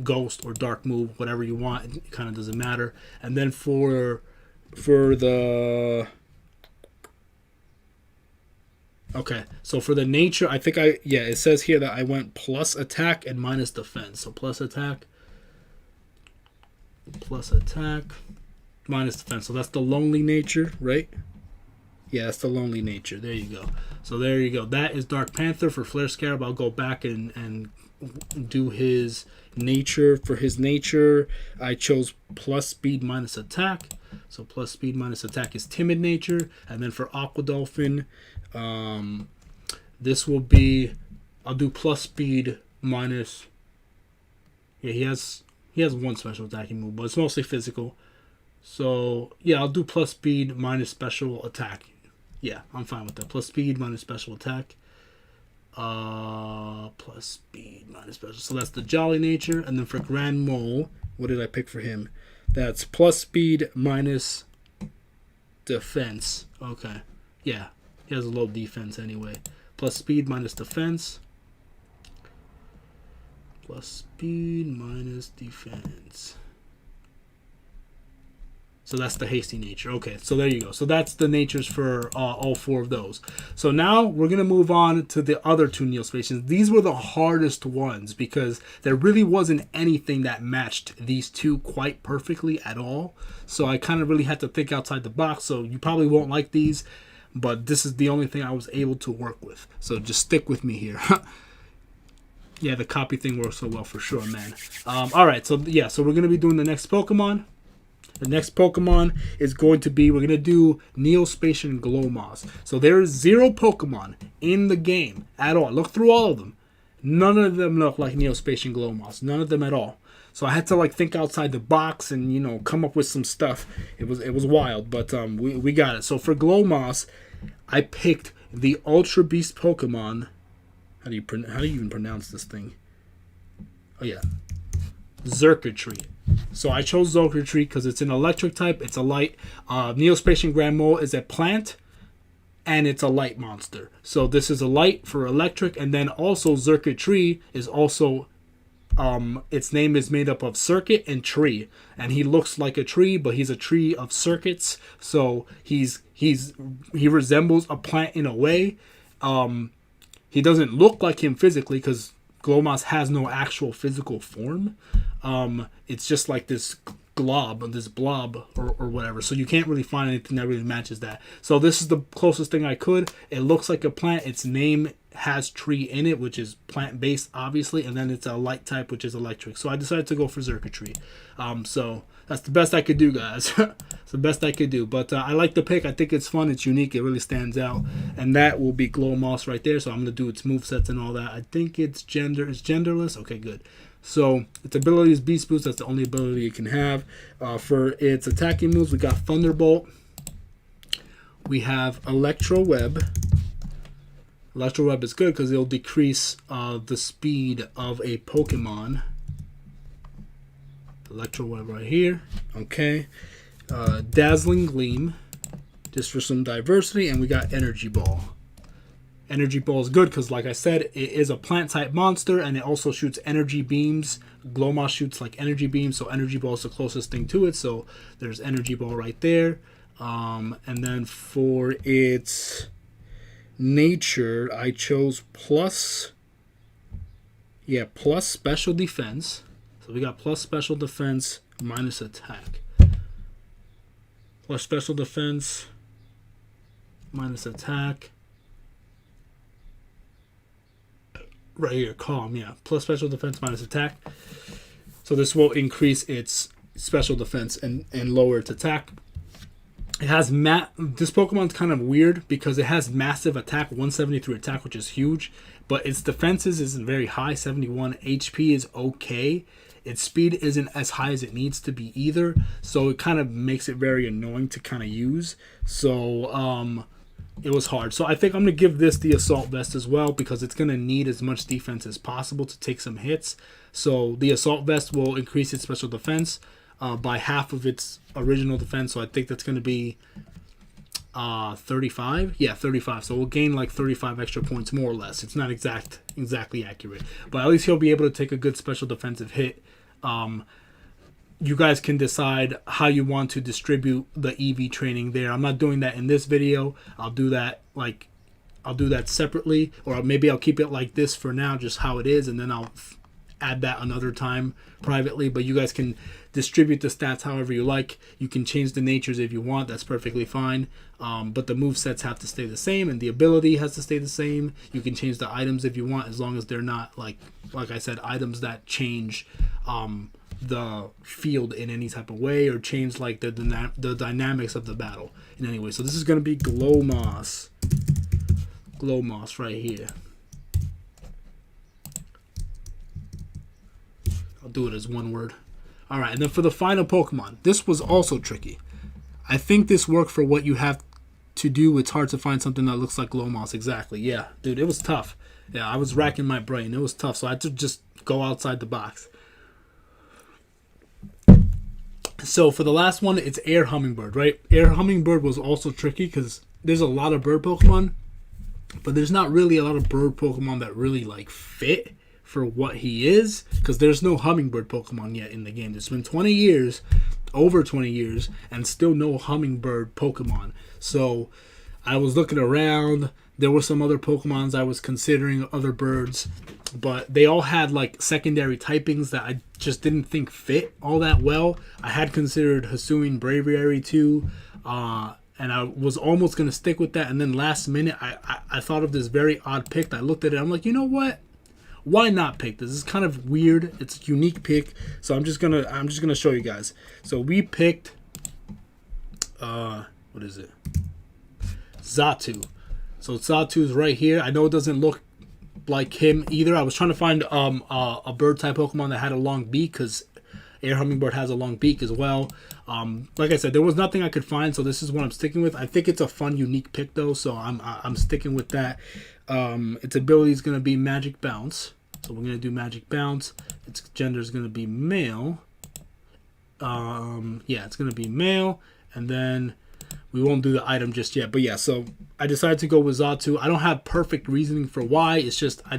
ghost or dark move, whatever you want. It kind of doesn't matter. And then for the... Okay, so for the nature, I think it says here that I went plus attack and minus defense. So plus attack, minus defense. So that's the lonely nature, right? Yeah, that's the lonely nature. There you go. So there you go. That is Dark Panther. For Flare Scarab, I'll go back and do his nature. For his nature, I chose plus speed minus attack. So plus speed minus attack is timid nature. And then for Aqua Dolphin, this will be, I'll do plus speed minus, yeah, he has one special attacking move, but it's mostly physical. So yeah, I'll do plus speed minus special attack. Yeah, I'm fine with that. Plus speed minus special attack. Plus speed minus special. So that's the Jolly nature. And then for Grand Mole, what did I pick for him? That's plus speed minus defense. Okay. Yeah. He has a low defense anyway. Plus speed minus defense. Plus speed minus defense. So that's the hasty nature. Okay, so there you go. So that's the natures for all four of those. So now we're going to move on to the other two Neospacians. These were the hardest ones because there really wasn't anything that matched these two quite perfectly at all. So I kind of really had to think outside the box. So you probably won't like these, but this is the only thing I was able to work with. So just stick with me here. Yeah, the copy thing works so well for sure, man. All right, so yeah, so we're going to be doing the next Pokemon. The next Pokemon is going to be, we're going to do Neospacian Glowmoss. So there is 0 Pokemon in the game at all. Look through all of them. None of them look like Neospacian Glowmoss. None of them at all. So I had to think outside the box and, come up with some stuff. It was wild, but we got it. So for Glowmoss, I picked the Ultra Beast Pokemon. How do you even pronounce this thing? Oh yeah, Xurkitree. So I chose Xurkitree because it's an electric type. It's a light. Neospacian Grand Mole is a plant, and it's a light monster. So this is a light for electric, and then also Xurkitree is also, its name is made up of circuit and tree, and he looks like a tree, but he's a tree of circuits. So he resembles a plant in a way. He doesn't look like him physically because Glowmoss has no actual physical form. It's just like this blob or whatever. So you can't really find anything that really matches that. So this is the closest thing I could. It looks like a plant. Its name has tree in it, which is plant-based, obviously. And then it's a light type, which is electric. So I decided to go for Xurkitree. So that's the best I could do, guys. It's the best I could do. But I like the pick. I think it's fun. It's unique. It really stands out. And that will be Glowmoss right there. So I'm going to do its movesets and all that. I think it's genderless. Okay, good. So its ability is Beast Boost. That's the only ability it can have. For its attacking moves, we got Thunderbolt. We have Electro Web. Electro Web is good because it'll decrease the speed of a Pokemon. Electro Web right here. Okay. Dazzling Gleam, just for some diversity. And we got Energy Ball. Energy Ball is good because, like I said, it is a plant-type monster, and it also shoots energy beams. Glowmoss shoots like energy beams, so Energy Ball is the closest thing to it. So there's Energy Ball right there. And then for its nature, I chose plus special defense. So we got plus special defense minus attack. Plus special defense minus attack. Right here, calm, yeah. Plus special defense minus attack. So this will increase its special defense and lower its attack. It has this Pokemon's kind of weird because it has massive attack, 173 attack, which is huge, but its defenses isn't very high, 71. HP is okay. Its speed isn't as high as it needs to be either, so it kind of makes it very annoying to kind of use. So it was hard. So I think I'm going to give this the Assault Vest as well because it's going to need as much defense as possible to take some hits. So the Assault Vest will increase its special defense by half of its original defense. So I think that's going to be 35. Yeah, 35. So we'll gain like 35 extra points more or less. It's not exactly accurate. But at least he'll be able to take a good special defensive hit. You guys can decide how you want to distribute the EV training there. I'm not doing that in this video. I'll do that separately, or maybe I'll keep it like this for now, just how it is, and then I'll add that another time privately. But you guys can distribute the stats however you like. You can change the natures if you want. That's perfectly fine. But the movesets have to stay the same, and the ability has to stay the same. You can change the items if you want, as long as they're not like I said, items that change the field in any type of way, or change like the dynamics of the battle in any way. So this is going to be Glowmoss right here. I'll do it as one word. All right, and then for the final Pokemon, this was also tricky. I think this worked for what you have to do. It's hard to find something that looks like Glowmoss exactly. Yeah, dude, it was tough. Yeah, I was racking my brain. It was tough, so I had to just go outside the box. So for the last one, it's Air Hummingbird, right? Air Hummingbird was also tricky because there's a lot of bird Pokemon, but there's not really a lot of bird Pokemon that really like fit for what he is, because there's no hummingbird Pokemon yet in the game. It's been 20 years, over 20 years, and still no hummingbird Pokemon. So I was looking around. There were some other Pokemons I was considering, other birds, but they all had like secondary typings that I just didn't think fit all that well. I had considered Hisuian Braviary too, and I was almost going to stick with that. And then last minute, I thought of this very odd pick. I looked at it. I'm like, you know what? Why not pick this? This is kind of weird. It's a unique pick. So I'm just gonna show you guys. So we picked what is it? Xatu. So Xatu's right here. I know it doesn't look like him either. I was trying to find a bird type Pokemon that had a long beak, because Air Hummingbird has a long beak as well. Like I said, there was nothing I could find, so this is what I'm sticking with. I think it's a fun, unique pick though, so I'm sticking with that. Its ability is going to be Magic Bounce, so we're going to do Magic Bounce. Its gender is going to be male. Yeah, it's going to be male, and then we won't do the item just yet. But yeah, so I decided to go with Xatu. I don't have perfect reasoning for why. It's just I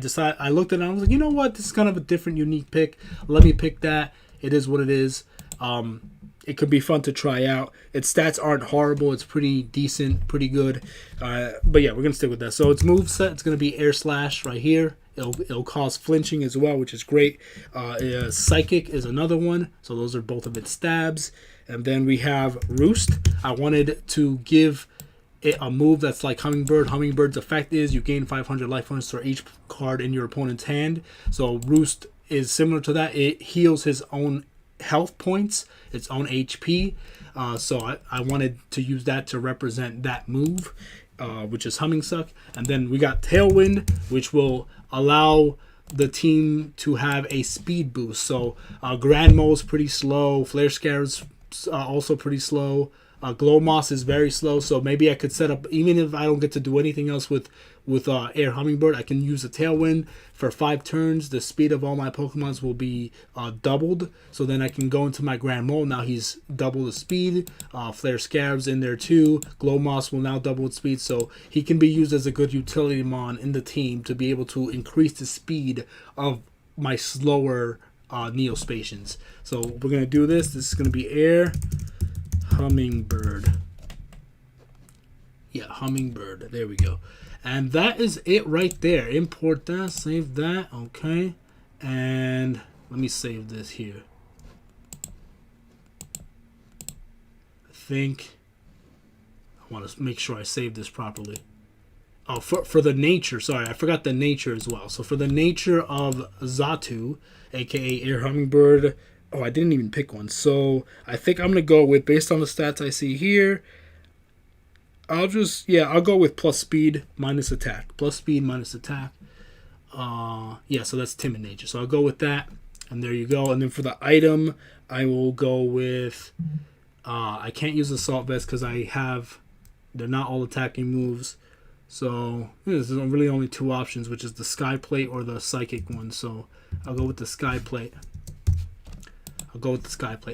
looked at it and I was like, you know what? This is kind of a different, unique pick. Let me pick that. It is what it is. It could be fun to try out. Its stats aren't horrible. It's pretty decent, pretty good. But yeah, we're going to stick with that. So its moveset, it's going to be Air Slash right here. It'll cause flinching as well, which is great. Psychic is another one. So those are both of its stabs. And then we have Roost. I wanted to give it a move that's like Hummingbird. Hummingbird's effect is you gain 500 life points for each card in your opponent's hand. So Roost is similar to that. It heals his own health points, its own HP. So I wanted to use that to represent that move, which is Hummingsuck. And then we got Tailwind, which will allow the team to have a speed boost. So Granmole's pretty slow. Flare Scare's also pretty slow. Glow Moss is very slow, so maybe I could set up, even if I don't get to do anything else with Air Hummingbird, I can use a Tailwind for 5 turns. The speed of all my Pokemons will be doubled, so then I can go into my Grand Mole. Now he's double the speed. Flare Scarab's in there too. Glow Moss will now double its speed, so he can be used as a good utility mon in the team to be able to increase the speed of my slower Neospatians. So we're going to do this. This is going to be Air Hummingbird. Yeah, Hummingbird. There we go. And that is it right there. Import that, save that, okay. And let me save this here. I think I want to make sure I save this properly. Oh, for the nature, sorry, I forgot the nature as well. So for the nature of Xatu, aka Air Hummingbird, oh, I didn't even pick one. So I think I'm going to go with, based on the stats I see here, I'll go with plus speed minus attack. Plus speed minus attack. Yeah, so that's timid nature. So I'll go with that. And there you go. And then for the item, I will go with, I can't use Assault Vest because they're not all attacking moves. So there's really only 2 options, which is the Sky Plate or the Psychic one. So I'll go with the Sky Plate.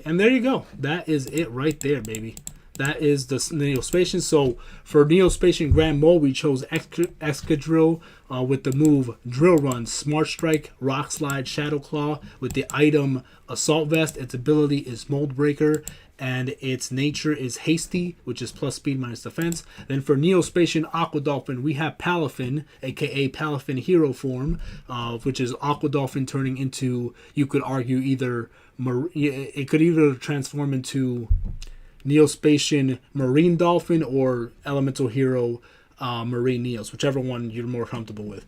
And there you go. That is it right there, baby. That is the Neospatian. So for Neospatian Grand Mole, we chose Excadrill with the move Drill Run, Smart Strike, Rock Slide, Shadow Claw. With the item Assault Vest, its ability is Mold Breaker, and its nature is Hasty, which is plus speed minus defense. Then for Neospatian Aqua Dolphin, we have Palafin, aka Palafin Hero form, which is Aqua Dolphin turning into, you could argue, it could either transform into Neospatian Marine Dolphin or Elemental Hero Marine Neos, whichever one you're more comfortable with.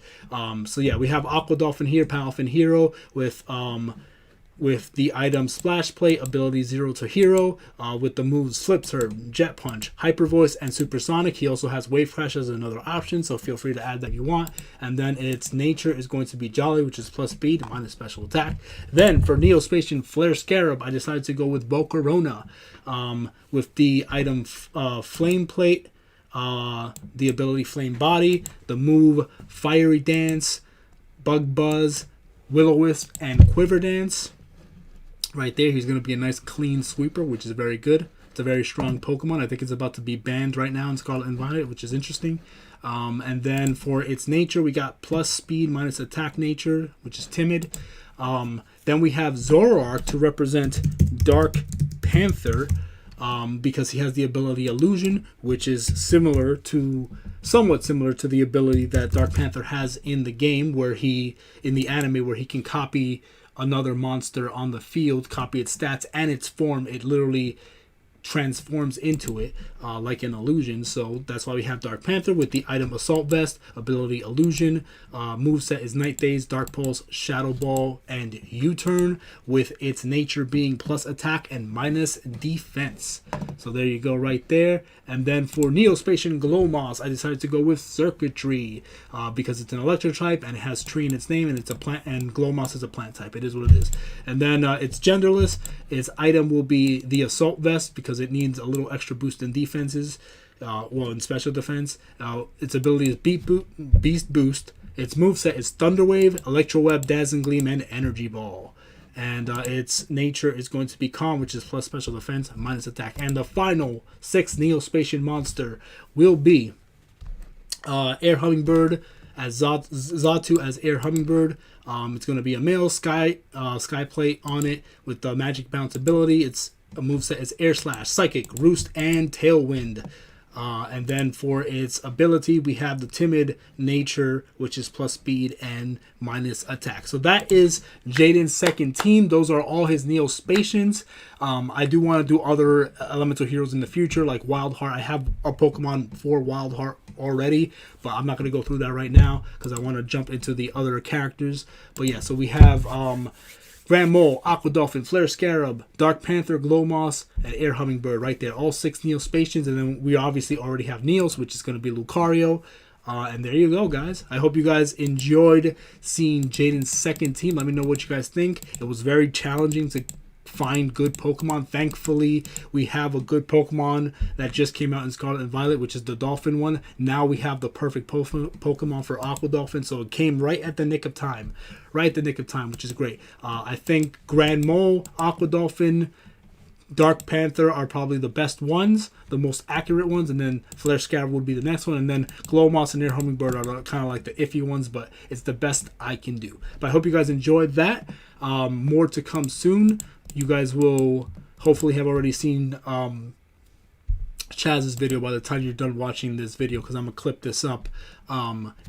So yeah, we have Aqua Dolphin here, Palafin Hero, with the item Splash Plate, ability 0 to Hero, with the moves Flip Turn, Jet Punch, Hyper Voice, and Supersonic. He also has Wave Crash as another option, so feel free to add that if you want. And then its nature is going to be Jolly, which is plus speed minus special attack. Then for Neospatian Flare Scarab, I decided to go with Volcarona, with the item Flame Plate, the ability Flame Body, the move Fiery Dance, Bug Buzz, Will-O-Wisp, and Quiver Dance. Right there, he's going to be a nice clean sweeper, which is very good. It's a very strong Pokemon. I think it's about to be banned right now in Scarlet and Violet, which is interesting. And then for its nature, we got plus speed minus attack nature, which is timid. Then we have Zoroark to represent Dark Panther, because he has the ability Illusion, which is somewhat similar to the ability that Dark Panther has in the game, in the anime, where he can copy another monster on the field, copy its stats and its form. It literally transforms into it, like an illusion. So that's why we have Dark Panther with the item Assault Vest, ability Illusion. Moveset is Night Daze, Dark Pulse, Shadow Ball, and U-Turn, with its nature being plus attack and minus defense. So there you go right there. And then for Neospatian Glow Moss, I decided to go with Circuitry, because it's an electric type and it has tree in its name, and it's a plant, and Glow Moss is a plant type. It is what it is. And then it's genderless. Its item will be the Assault Vest, because it needs a little extra boost in defenses, in special defense. Its ability is Beast Boost. Its moveset is Thunder Wave, Electro Web, Dazzling Gleam, and Energy Ball. And its nature is going to be Calm, which is plus special defense, minus attack. And the final 6th Neospatian monster will be Air Hummingbird, as Xatu as Air Hummingbird. It's going to be a male Sky Plate on it with the Magic Bounce ability. Its moveset is Air Slash, Psychic, Roost, and Tailwind. And then for its ability, we have the Timid nature, which is plus speed and minus attack. So that is Jaden's second team. Those are all his Neospatians. I do want to do other elemental heroes in the future, like Wild Heart. I have a Pokemon for Wild Heart already, but I'm not going to go through that right now because I want to jump into the other characters. But yeah, so we have Grand Mole, Aqua Dolphin, Flare Scarab, Dark Panther, Glow Moss, and Air Hummingbird right there. All 6 Neospatians, and then we obviously already have Neos, which is going to be Lucario. And there you go, guys. I hope you guys enjoyed seeing Jaden's second team. Let me know what you guys think. It was very challenging to find good Pokemon. Thankfully, we have a good Pokemon that just came out in Scarlet and Violet, which is the Dolphin one. Now we have the perfect Pokemon for Aqua Dolphin, so it came right at the nick of time. Right at the nick of time, which is great. I think Grand Mole, Aqua Dolphin, Dark Panther are probably the best ones, the most accurate ones, and then Flare Scarab would be the next one, and then Glow Moss and Air Hummingbird are kind of like the iffy ones, but it's the best I can do. But I hope you guys enjoyed that. More to come soon. You guys will hopefully have already seen Chaz's video by the time you're done watching this video, because I'm going to clip this up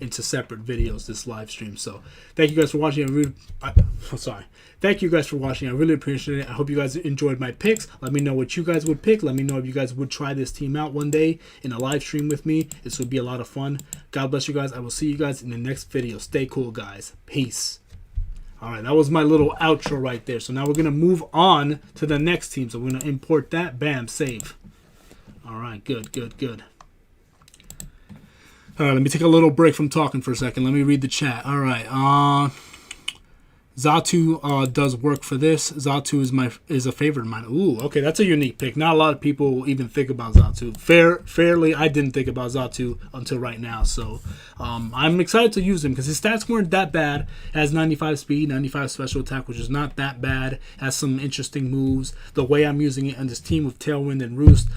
into separate videos, this live stream. So thank you guys for watching. Thank you guys for watching. I really appreciate it. I hope you guys enjoyed my picks. Let me know what you guys would pick. Let me know if you guys would try this team out one day in a live stream with me. This would be a lot of fun. God bless you guys. I will see you guys in the next video. Stay cool, guys. Peace. All right, that was my little outro right there. So now we're going to move on to the next team. So we're going to import that. Bam, save. All right, good. All right, let me take a little break from talking for a second. Let me read the chat. All right, Xatu does work for this. Xatu is a favorite of mine. Ooh, okay, that's a unique pick. Not a lot of people even think about Xatu. Fairly, I didn't think about Xatu until right now. So I'm excited to use him because his stats weren't that bad. Has 95 speed, 95 special attack, which is not that bad. Has some interesting moves. The way I'm using it on this team with Tailwind and Roost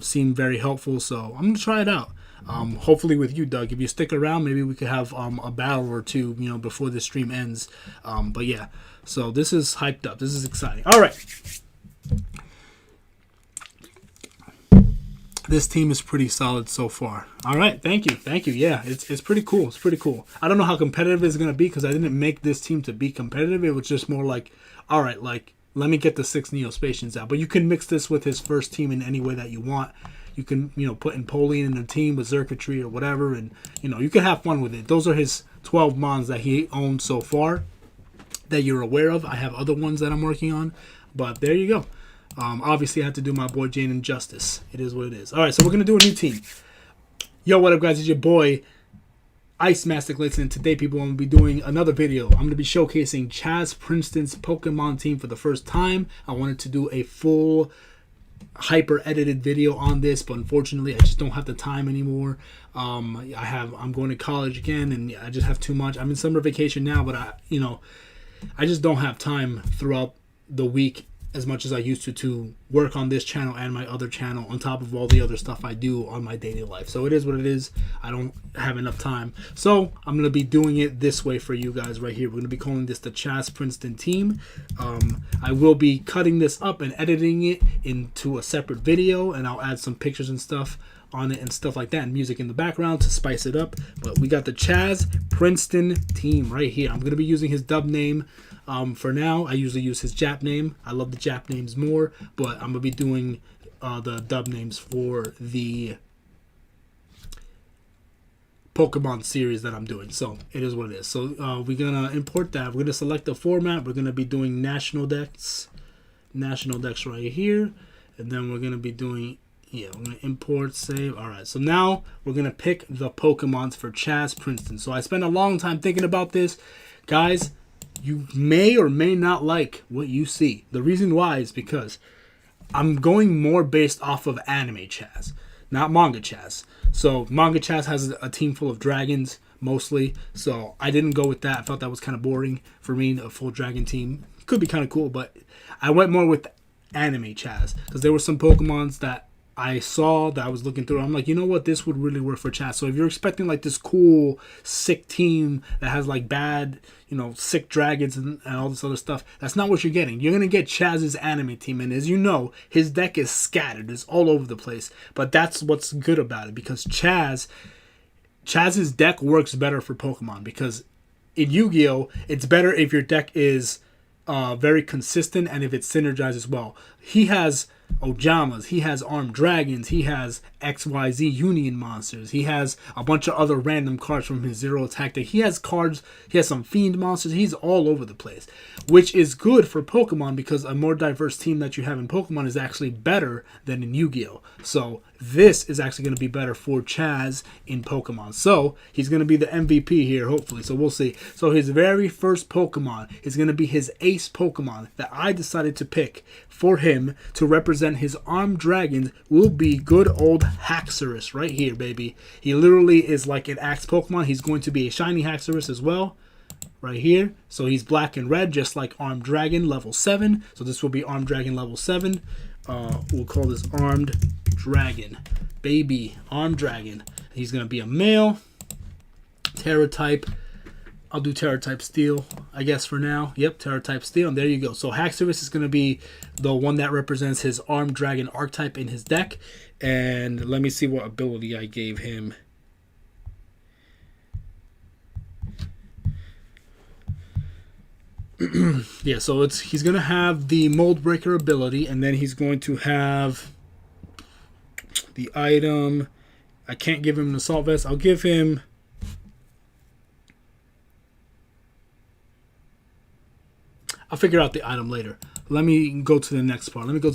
seemed very helpful. So I'm gonna try it out. Hopefully with you, Doug. If you stick around, maybe we could have a battle or two, before the stream ends. But yeah, so this is hyped up. This is exciting. All right. This team is pretty solid so far. All right, thank you. Yeah, it's pretty cool. It's pretty cool. I don't know how competitive it's gonna be because I didn't make this team to be competitive. It was just more like, all right, like let me get the 6 Neospacians out. But you can mix this with his first team in any way that you want. You can, put Napoleon in a team with Circuitry or whatever, and, you can have fun with it. Those are his 12 mons that he owns so far that you're aware of. I have other ones that I'm working on, but there you go. Obviously, I have to do my boy Jaden justice. It is what it is. All right, so we're going to do a new team. Yo, what up, guys? It's your boy, Ice Master Glacen. Today, people, I'm going to be doing another video. I'm going to be showcasing Chaz Princeton's Pokemon team for the first time. I wanted to do a full hyper edited video on this, but unfortunately I just don't have the time anymore. I'm going to college again, and I just have too much. I'm in summer vacation now, but I just don't have time throughout the week as much as I used to work on this channel and my other channel on top of all the other stuff I do on my daily life. So it is what it is. I don't have enough time. So I'm going to be doing it this way for you guys right here. We're going to be calling this the Chaz Princeton team. I will be cutting this up and editing it into a separate video, and I'll add some pictures and stuff on it and stuff like that, and music in the background to spice it up. But we got the Chaz Princeton team right here. I'm going to be using his dub name. For now, I usually use his Jap name. I love the Jap names more, but I'm going to be doing the dub names for the Pokemon series that I'm doing. So it is what it is. So we're going to import that. We're going to select the format. We're going to be doing National Dex right here. And then we're going to be doing, we're going to import, save. All right, so now we're going to pick the Pokemons for Chaz Princeton. So I spent a long time thinking about this. Guys, you may or may not like what you see. The reason why is because I'm going more based off of anime Chaz, not manga Chaz. So manga Chaz has a team full of dragons mostly, so I didn't go with that. I thought that was kind of boring for me, a full dragon team. Could be kind of cool, but I went more with anime Chaz because there were some Pokemons that I saw that I was looking through. I'm like, you know what, this would really work for Chaz. So if you're expecting like this cool, sick team that has like bad, sick dragons and all this other stuff, that's not what you're getting. You're going to get Chaz's anime team. And as you know, his deck is scattered. It's all over the place. But that's what's good about it, because Chaz's deck works better for Pokemon, because in Yu-Gi-Oh, it's better if your deck is very consistent and if it synergizes well. He has Ojamas, he has armed dragons, he has XYZ union monsters, he has a bunch of other random cards from his zero attack deck. He has cards, he has some fiend monsters, he's all over the place, which is good for Pokemon because a more diverse team that you have in Pokemon is actually better than in Yu-Gi-Oh! So this is actually going to be better for Chaz in Pokemon. So he's going to be the MVP here, hopefully. So we'll see. So his very first Pokemon is going to be his ace Pokemon that I decided to pick for him to represent his armed dragons will be good old Haxorus right here, baby. He literally is like an axe Pokemon. He's going to be a shiny Haxorus as well. Right here. So he's black and red, just like Armed Dragon level 7. So this will be Armed Dragon level 7. We'll call this Armed Dragon. Baby Armed Dragon. He's going to be a male. Terra type. I'll do Terra type Steel, I guess, for now. Yep, Terra type Steel. And there you go. So Haxorus is going to be the one that represents his Armed Dragon archetype in his deck. And let me see what ability I gave him. Yeah, so he's going to have the Mold Breaker ability, and then he's going to have the item. I can't give him an Assault Vest. I'll give him... I'll figure out the item later. Let me go to the next part. Let me do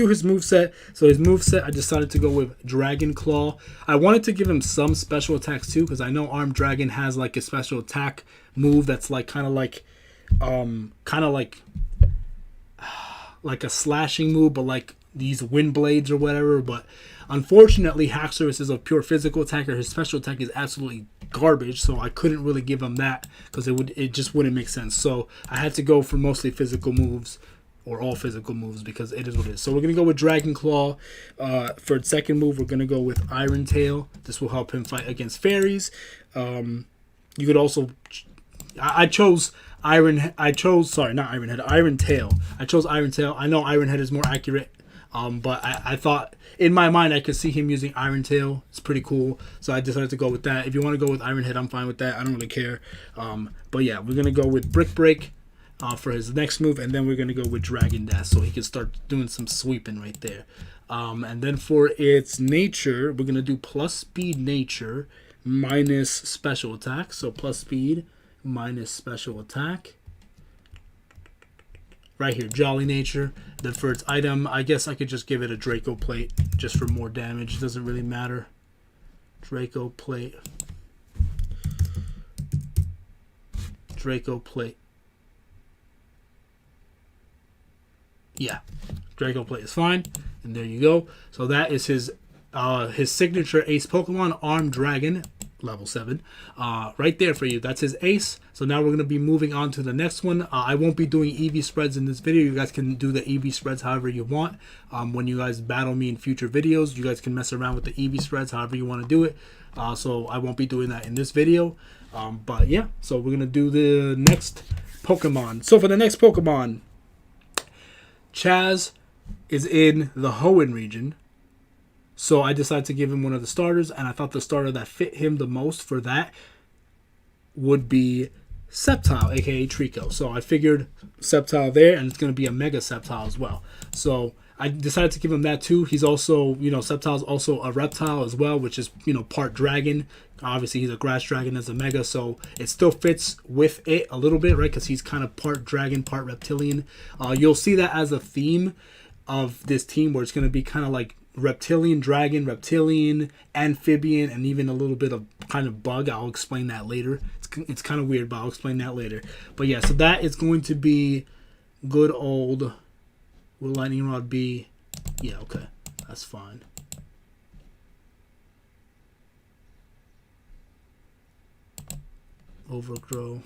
his moveset. So his moveset, I decided to go with Dragon Claw. I wanted to give him some special attacks too, because I know Armed Dragon has like a special attack move that's like kind of like a slashing move, but like these wind blades or whatever. But unfortunately, Haxorus is a pure physical attacker. His special attack is absolutely garbage, so I couldn't really give him that because it just wouldn't make sense. So I had to go for mostly physical moves, or all physical moves, because it is what it is. So we're gonna go with Dragon Claw. For its second move, we're gonna go with Iron Tail. This will help him fight against fairies. You could also, I chose Iron Tail. I chose Iron Tail. I know Iron Head is more accurate, but I thought in my mind I could see him using Iron Tail. It's pretty cool, so I decided to go with that. If you want to go with Iron Head, I'm fine with that. I don't really care. But yeah, we're gonna go with Brick Break for his next move, and then we're gonna go with Dragon Dash, so he can start doing some sweeping right there. And then for its nature, we're gonna do plus speed nature minus special attack. So plus speed minus special attack. Right here, Jolly Nature. Then for its item, I guess I could just give it a Draco Plate just for more damage. It doesn't really matter. Draco Plate. Draco Plate. Yeah, Draco Plate is fine. And there you go. So that is his signature ace Pokemon, Armed Dragon, level 7. Right there for you. That's his ace. So now we're going to be moving on to the next one. I won't be doing EV spreads in this video. You guys can do the EV spreads however you want. When you guys battle me in future videos, you guys can mess around with the EV spreads however you want to do it. So I won't be doing that in this video. But yeah, so we're going to do the next Pokemon. So for the next Pokemon, Chaz is in the Hoenn region. So I decided to give him one of the starters, and I thought the starter that fit him the most for that would be Sceptile, aka Trico. So I figured Sceptile there, and it's going to be a Mega Sceptile as well. So I decided to give him that too. He's also, Sceptile's also a reptile as well, which is, part dragon. Obviously, he's a grass dragon as a Mega, so it still fits with it a little bit, right? Because he's kind of part dragon, part reptilian. You'll see that as a theme of this team, where it's going to be kind of like reptilian, dragon, reptilian, amphibian, and even a little bit of kind of bug. I'll explain that later. It's kind of weird, but I'll explain that later. But yeah, so that is going to be good old... Will Lightning Rod be... Yeah, okay. That's fine. Overgrow.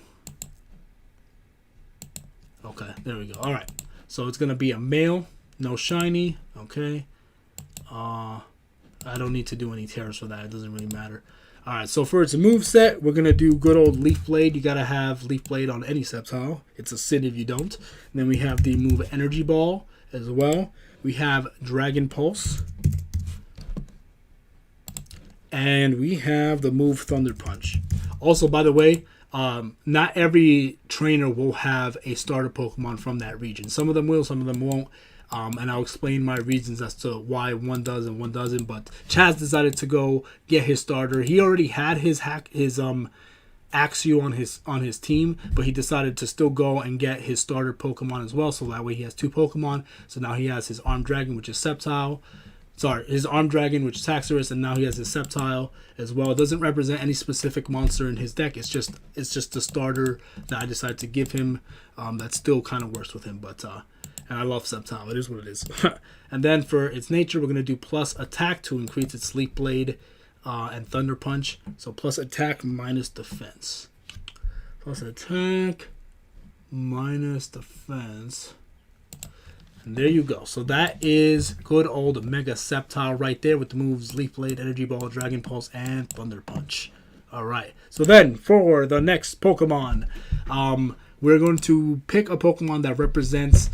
Okay, there we go. Alright. So it's going to be a male. No shiny. Okay. I don't need to do any tears for that. It doesn't really matter. Alright, so for its moveset, we're going to do good old Leaf Blade. You got to have Leaf Blade on any Sceptile. It's a sin if you don't. And then we have the move Energy Ball as well. We have Dragon Pulse. And we have the move Thunder Punch. Also, by the way, not every trainer will have a starter Pokemon from that region. Some of them will, some of them won't. And I'll explain my reasons as to why one does and one doesn't. But Chaz decided to go get his starter. He already had his Axew on his team, but he decided to still go and get his starter Pokemon as well. So that way he has two Pokemon. So now he has his Armed Dragon, which is Sceptile. Sorry, his Arm Dragon, which is Haxorus, and now he has his Sceptile as well. It doesn't represent any specific monster in his deck. It's just the starter that I decided to give him. That still kind of works with him, but and I love Sceptile. It is what it is. And then for its nature, we're gonna do plus attack to increase its Sleep Blade and Thunder Punch. So plus attack minus defense. Plus attack minus defense. And there you go. So that is good old Mega Sceptile right there with the moves Leaf Blade, Energy Ball, Dragon Pulse, and Thunder Punch. All right. So then for the next Pokemon, we're going to pick a Pokemon that represents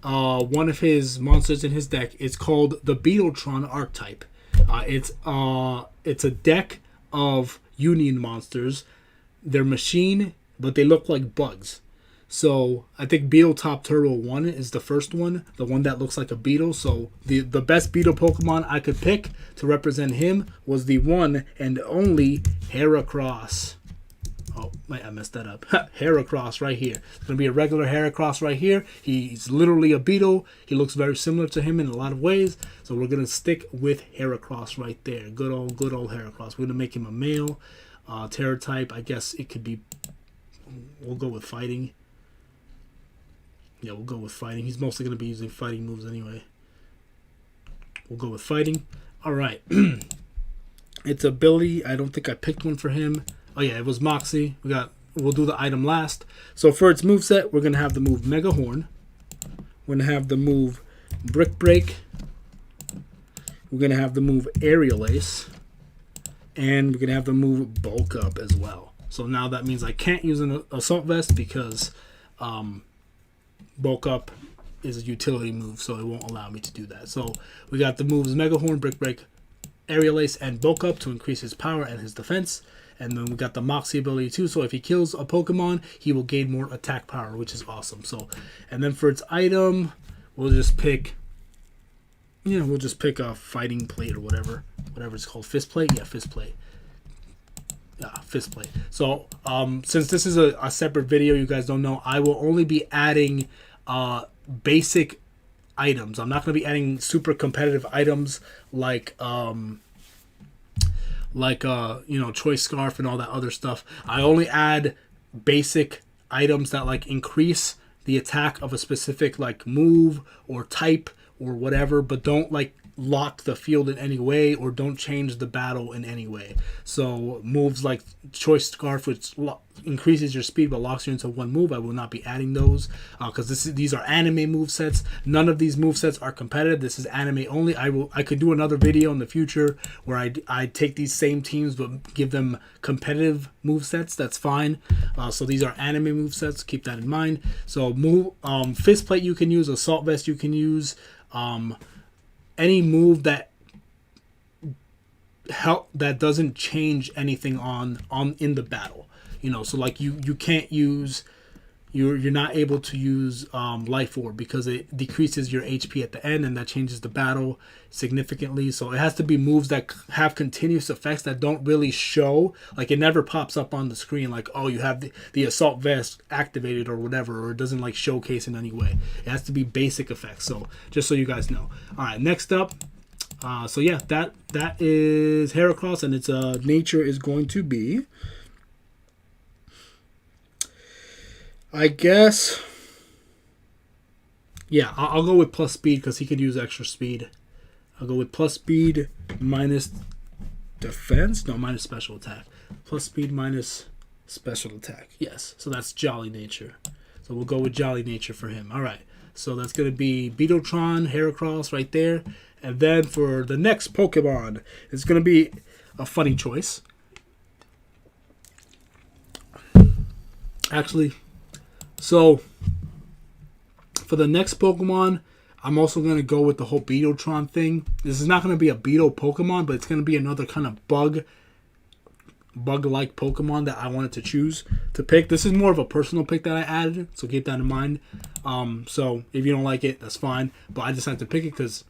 one of his monsters in his deck. It's called the Beetletron archetype. It's a deck of Union monsters. They're machine, but they look like bugs. So I think Beetletop Turbo 1 is the first one, the one that looks like a beetle. So the best beetle Pokemon I could pick to represent him was the one and only Heracross. Oh, I messed that up. Heracross right here. It's going to be a regular Heracross right here. He's literally a beetle. He looks very similar to him in a lot of ways. So we're going to stick with Heracross right there. Good old Heracross. We're going to make him a male. Terror type, I guess it could be... We'll go with fighting. Yeah, we'll go with fighting. He's mostly going to be using fighting moves anyway. We'll go with fighting. All right. Its ability, I don't think I picked one for him. Oh, yeah, it was Moxie. We'll do the item last. So for its moveset, we're going to have the move Mega Horn. We're going to have the move Brick Break. We're going to have the move Aerial Ace. And we're going to have the move Bulk Up as well. So now that means I can't use an Assault Vest because... Bulk Up is a utility move, so it won't allow me to do that. So we got the moves Mega Horn, Brick Break, Aerial Ace, and Bulk Up to increase his power and his defense. And then we got the Moxie ability too. So if he kills a Pokemon, he will gain more attack power, which is awesome. So, and then for its item, we'll just pick a Fighting Plate or whatever it's called. Fist Plate, yeah, Fist Plate. Fist Plate. So since this is a separate video, you guys don't know, I will only be adding basic items. I'm not going to be adding super competitive items like Choice Scarf and all that other stuff. I only add basic items that like increase the attack of a specific like move or type or whatever, but don't like lock the field in any way or don't change the battle in any way. So moves like Choice Scarf, which increases your speed but locks you into one move, I will not be adding those because these are anime move sets. None of these move sets are competitive. This is anime only. I could do another video in the future where I take these same teams but give them competitive move sets. That's fine. So these are anime move sets. Keep that in mind. So Fist Plate you can use, Assault Vest you can use. Any move that doesn't change anything on in the battle, so like you can't use, you're not able to use Life Orb because it decreases your HP at the end and that changes the battle significantly. So it has to be moves that have continuous effects that don't really show, like it never pops up on the screen like, oh, you have the Assault Vest activated or whatever, or it doesn't like showcase in any way. It has to be basic effects. So just so you guys know. All right, next up, so yeah, that is Heracross, and its nature is going to be, I guess, yeah, I'll go with plus speed because he could use extra speed. I'll go with plus speed minus defense. No, minus special attack. Plus speed minus special attack. Yes, so that's Jolly Nature. So we'll go with Jolly Nature for him. All right, so that's going to be Beetletron, Heracross right there. And then for the next Pokemon, it's going to be a funny choice. Actually, so for the next Pokemon, I'm also going to go with the whole Beetletron thing. This is not going to be a Beetle Pokemon, but it's going to be another kind of bug-like Pokemon that I wanted to choose to pick. This is more of a personal pick that I added, so keep that in mind. So if you don't like it, that's fine. But I decided to pick it because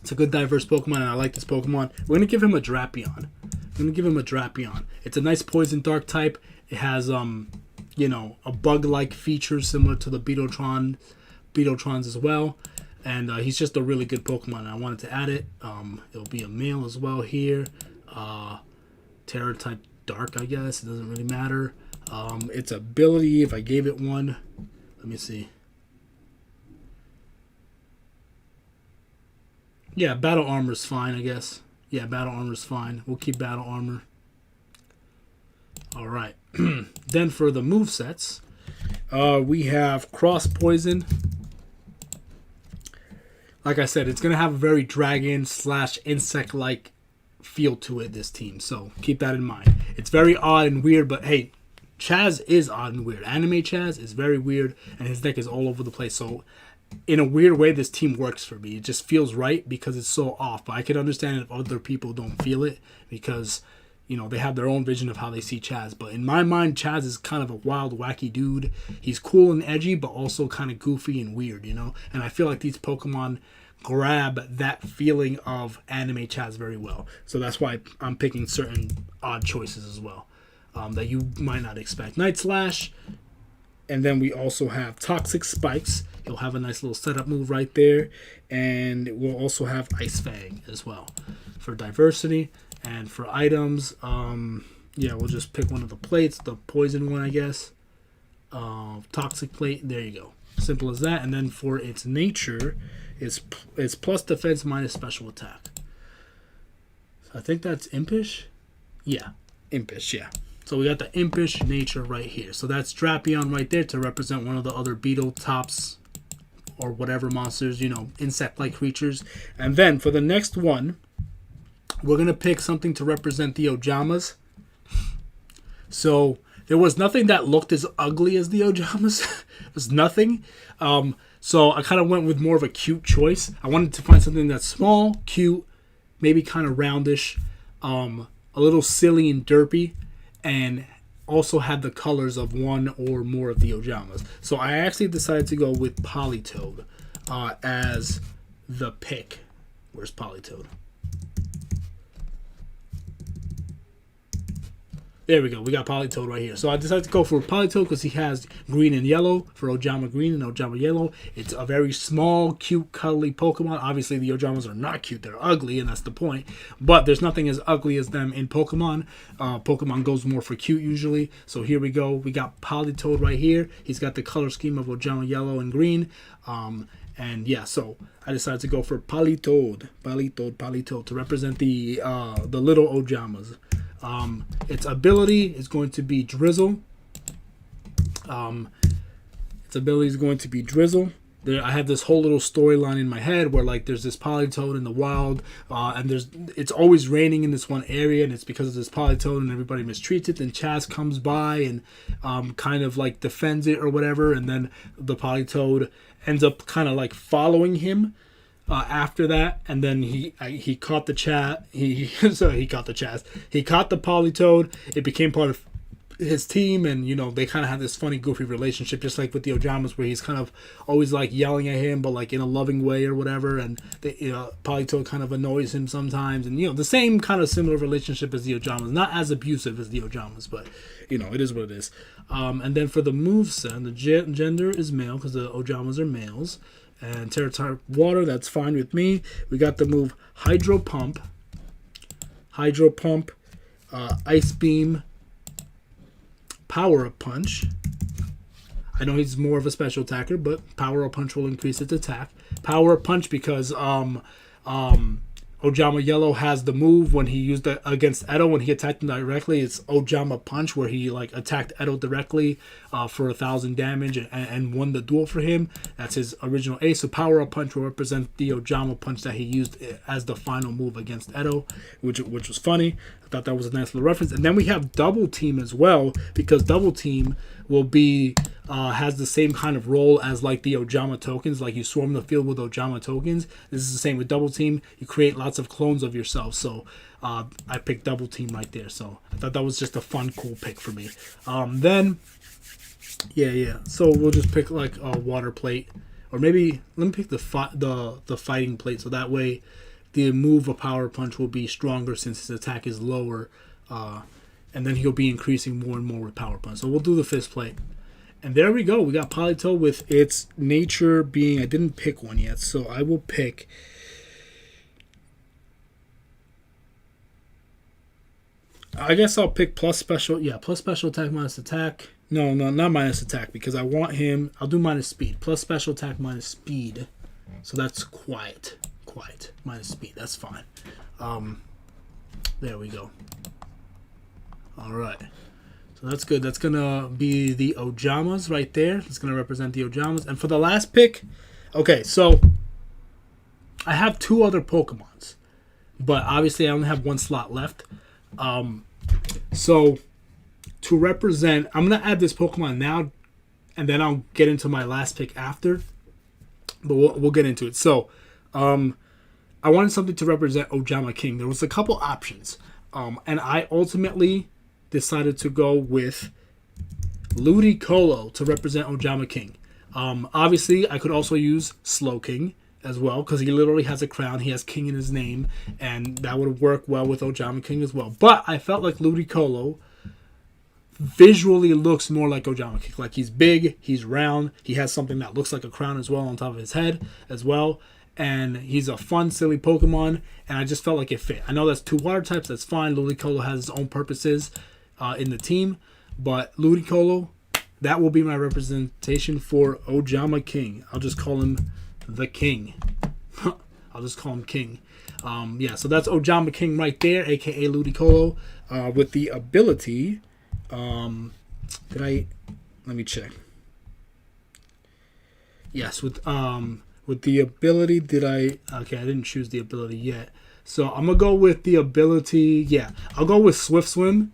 it's a good diverse Pokemon, and I like this Pokemon. We're going to give him a Drapion. It's a nice Poison Dark type. It has, a bug-like feature similar to the Beetletrons as well. And he's just a really good Pokemon, and I wanted to add it. It'll be a male as well here. Terra type Dark, I guess. It doesn't really matter. Its ability, if I gave it one, let me see. Yeah, Battle Armor's fine, I guess. Yeah, Battle Armor's fine. We'll keep Battle Armor. Alright. Then for the movesets, we have Cross Poison. Like I said, it's going to have a very dragon / insect-like feel to it, this team. So keep that in mind. It's very odd and weird, but hey, Chaz is odd and weird. Anime Chaz is very weird, and his deck is all over the place. So in a weird way, this team works for me. It just feels right because it's so off. But I can understand if other people don't feel it because, you know, they have their own vision of how they see Chaz. But in my mind, Chaz is kind of a wild, wacky dude. He's cool and edgy, but also kind of goofy and weird, you know? And I feel like these Pokemon grab that feeling of anime Chaz very well. So that's why I'm picking certain odd choices as well that you might not expect. Night Slash. And then we also have Toxic Spikes. He'll have a nice little setup move right there. And we'll also have Ice Fang as well for diversity. And for items, yeah, we'll just pick one of the plates. The poison one, I guess. Toxic Plate. There you go. Simple as that. And then for its nature, it's plus defense minus special attack. I think that's Impish. Yeah, Impish, yeah. So we got the Impish nature right here. So that's Drapion right there to represent one of the other beetle tops or whatever monsters, you know, insect-like creatures. And then for the next one, we're going to pick something to represent the Ojamas. So there was nothing that looked as ugly as the Ojamas. It was nothing. So I kind of went with more of a cute choice. I wanted to find something that's small, cute, maybe kind of roundish, a little silly and derpy, and also had the colors of one or more of the Ojamas. So I actually decided to go with Politoed as the pick. Where's Politoed? There we go. We got Politoed right here. So I decided to go for Politoed because he has green and yellow for Ojama Green and Ojama Yellow. It's a very small, cute, cuddly Pokemon. Obviously, the Ojamas are not cute. They're ugly, and that's the point. But there's nothing as ugly as them in Pokemon. Pokemon goes more for cute usually. So here we go. We got Politoed right here. He's got the color scheme of Ojama Yellow and Green. And yeah, so I decided to go for Politoed to represent the little Ojamas. Its ability is going to be Drizzle. I have this whole little storyline in my head where like there's this Politoed in the wild, and it's always raining in this one area, and it's because of this Politoed, and everybody mistreats it. Then Chaz comes by and kind of like defends it or whatever, and then the Politoed ends up kind of like following him. After that, and then he caught the chat. He caught the Chaz. He caught the Politoed. It became part of his team, and you know they kind of had this funny, goofy relationship, just like with the Ojamas, where he's kind of always like yelling at him, but like in a loving way or whatever. And Politoed kind of annoys him sometimes, and you know the same kind of similar relationship as the Ojamas, not as abusive as the Ojamas, but you know it is what it is. And then for the moveset, the gender is male because the Ojamas are males. And Terra type water, that's fine with me. We got the move Hydro Pump, Ice Beam, Power Up Punch. I know he's more of a special attacker, but Power Up Punch will increase its attack. Power Up Punch because Ojama Yellow has the move when he used it against Edo. When he attacked him directly, it's Ojama Punch, where he like attacked Edo directly for 1,000 damage and won the duel for him. That's his original ace. So Power Up Punch will represent the Ojama Punch that he used as the final move against Edo, which was funny. I thought that was a nice little reference. And then we have Double Team as well, because Double Team will be has the same kind of role as like the Ojama tokens. Like you swarm the field with Ojama tokens. This is the same with Double Team. You create lots of clones of yourself. So I picked Double Team right there. So I thought that was just a fun, cool pick for me. Then yeah. So we'll just pick like a water plate, or maybe let me pick the fighting plate. So that way the move of Power Punch will be stronger since his attack is lower. And then he'll be increasing more and more with Power Punch. So we'll do the fist plate. And there we go. We got Politoed with its nature being... I didn't pick one yet, so I will pick... I guess I'll pick plus special. Yeah, plus special attack minus attack. No, not minus attack because I want him. I'll do minus speed. Plus special attack minus speed. So that's quiet. Quiet. Minus speed. That's fine. There we go. Alright. So that's good. That's going to be the Ojamas right there. It's going to represent the Ojamas. And for the last pick, okay, so I have 2 other Pokemons. But obviously I only have 1 slot left. So to represent, I'm going to add this Pokemon now, and then I'll get into my last pick after, but we'll get into it. So, I wanted something to represent Ojama King. There was a couple options, and I ultimately decided to go with Ludicolo to represent Ojama King. Obviously, I could also use Slowking as well, because he literally has a crown. He has King in his name, and that would work well with Ojama King as well. But I felt like Ludicolo visually looks more like Ojama King. Like, he's big, he's round, he has something that looks like a crown as well on top of his head as well, and he's a fun, silly Pokemon, and I just felt like it fit. I know that's 2 water types, that's fine. Ludicolo has its own purposes in the team, but Ludicolo, that will be my representation for Ojama King. I'll just call him the King. I'll just call him King. Yeah, so that's Ojama King right there, aka Ludicolo, with the ability. Let me check. Yes, with the ability, okay, I didn't choose the ability yet. So I'm gonna go with the ability. Yeah, I'll go with Swift Swim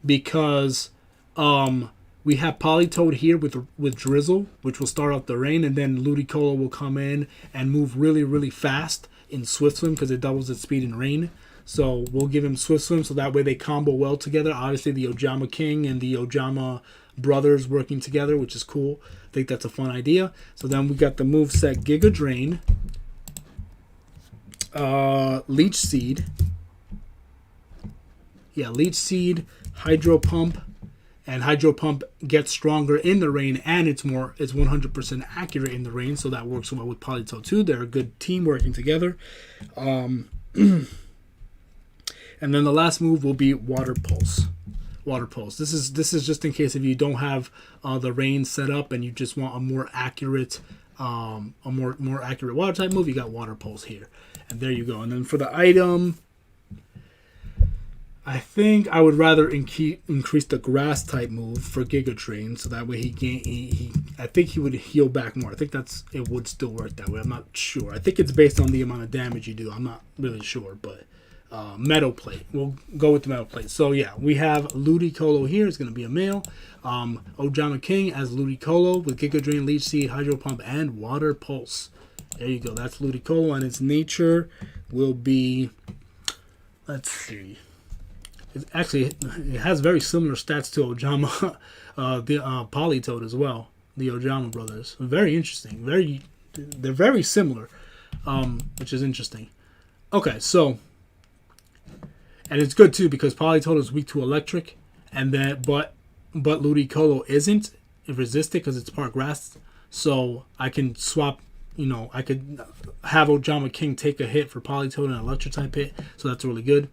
because we have Politoed here with Drizzle, which will start out the rain, and then Ludicolo will come in and move really, really fast in Swift Swim because it doubles its speed in rain. So we'll give him Swift Swim so that way they combo well together. Obviously, the Ojama King and the Ojama brothers working together, which is cool. I think that's a fun idea. So then we got the moveset Giga Drain, Leech Seed. Yeah, Leech Seed, Hydro Pump. And Hydro Pump gets stronger in the rain, and it's 100% accurate in the rain, so that works well with Politoed too. They're a good team working together. And then the last move will be Water Pulse. Water Pulse. This is just in case if you don't have the rain set up and you just want a more accurate water type move. You got Water Pulse here, and there you go. And then for the item, I think I would rather increase the grass type move for Giga Drain, so that way I think he would heal back more. I think it would still work that way. I'm not sure. I think it's based on the amount of damage you do. I'm not really sure, but Metal Plate. We'll go with the Metal Plate. So yeah, we have Ludicolo here. It's going to be a male. Ojama King as Ludicolo with Giga Drain, Leech Seed, Hydro Pump, and Water Pulse. There you go. That's Ludicolo, and its nature will be, let's see. It has very similar stats to Ojama, the Politoed as well, the Ojama brothers. Very interesting. They're very similar, which is interesting. Okay, so, and it's good too because Politoed is weak to electric, and then but Ludicolo isn't resistant because it's part grass. So I can swap. I could have Ojama King take a hit for Politoed and electric type hit, so that's really good.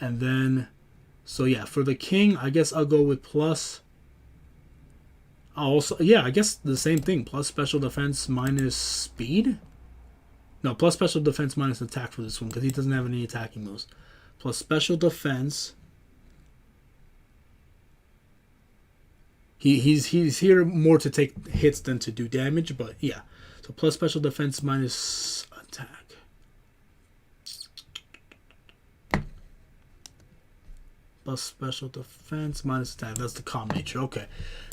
And then. So yeah, for the King, I guess I'll go with plus. I guess the same thing. Plus special defense minus speed. No, plus special defense minus attack for this one because he doesn't have any attacking moves. Plus special defense. He's here more to take hits than to do damage, but yeah. So plus special defense minus attack. Plus special defense minus attack. That's the calm nature. Okay.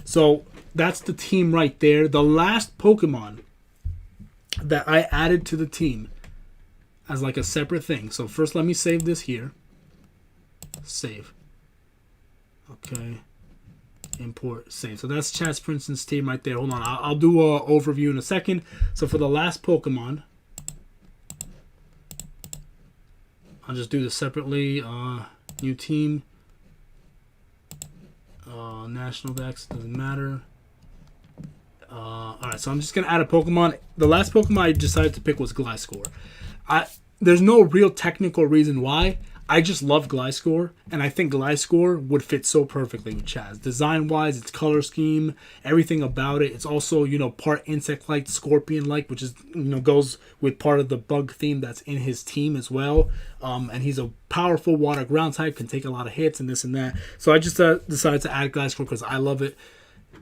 So that's the team right there. The last Pokemon that I added to the team as like a separate thing. So first let me save this here. Save. Okay. Import. Save. So that's Chaz Princeton's team right there. Hold on. I'll do an overview in a second. So for the last Pokemon, I'll just do this separately. New team. National Dex, doesn't matter. All right, so I'm just gonna add a Pokemon. The last Pokemon I decided to pick was Gliscor. There's no real technical reason why. I just love Gliscor, and I think Gliscor would fit so perfectly with Chaz. Design-wise, its color scheme, everything about it. It's also, part insect-like, scorpion-like, which is, goes with part of the bug theme that's in his team as well. And he's a powerful water ground type, can take a lot of hits and this and that. So I just decided to add Gliscor because I love it.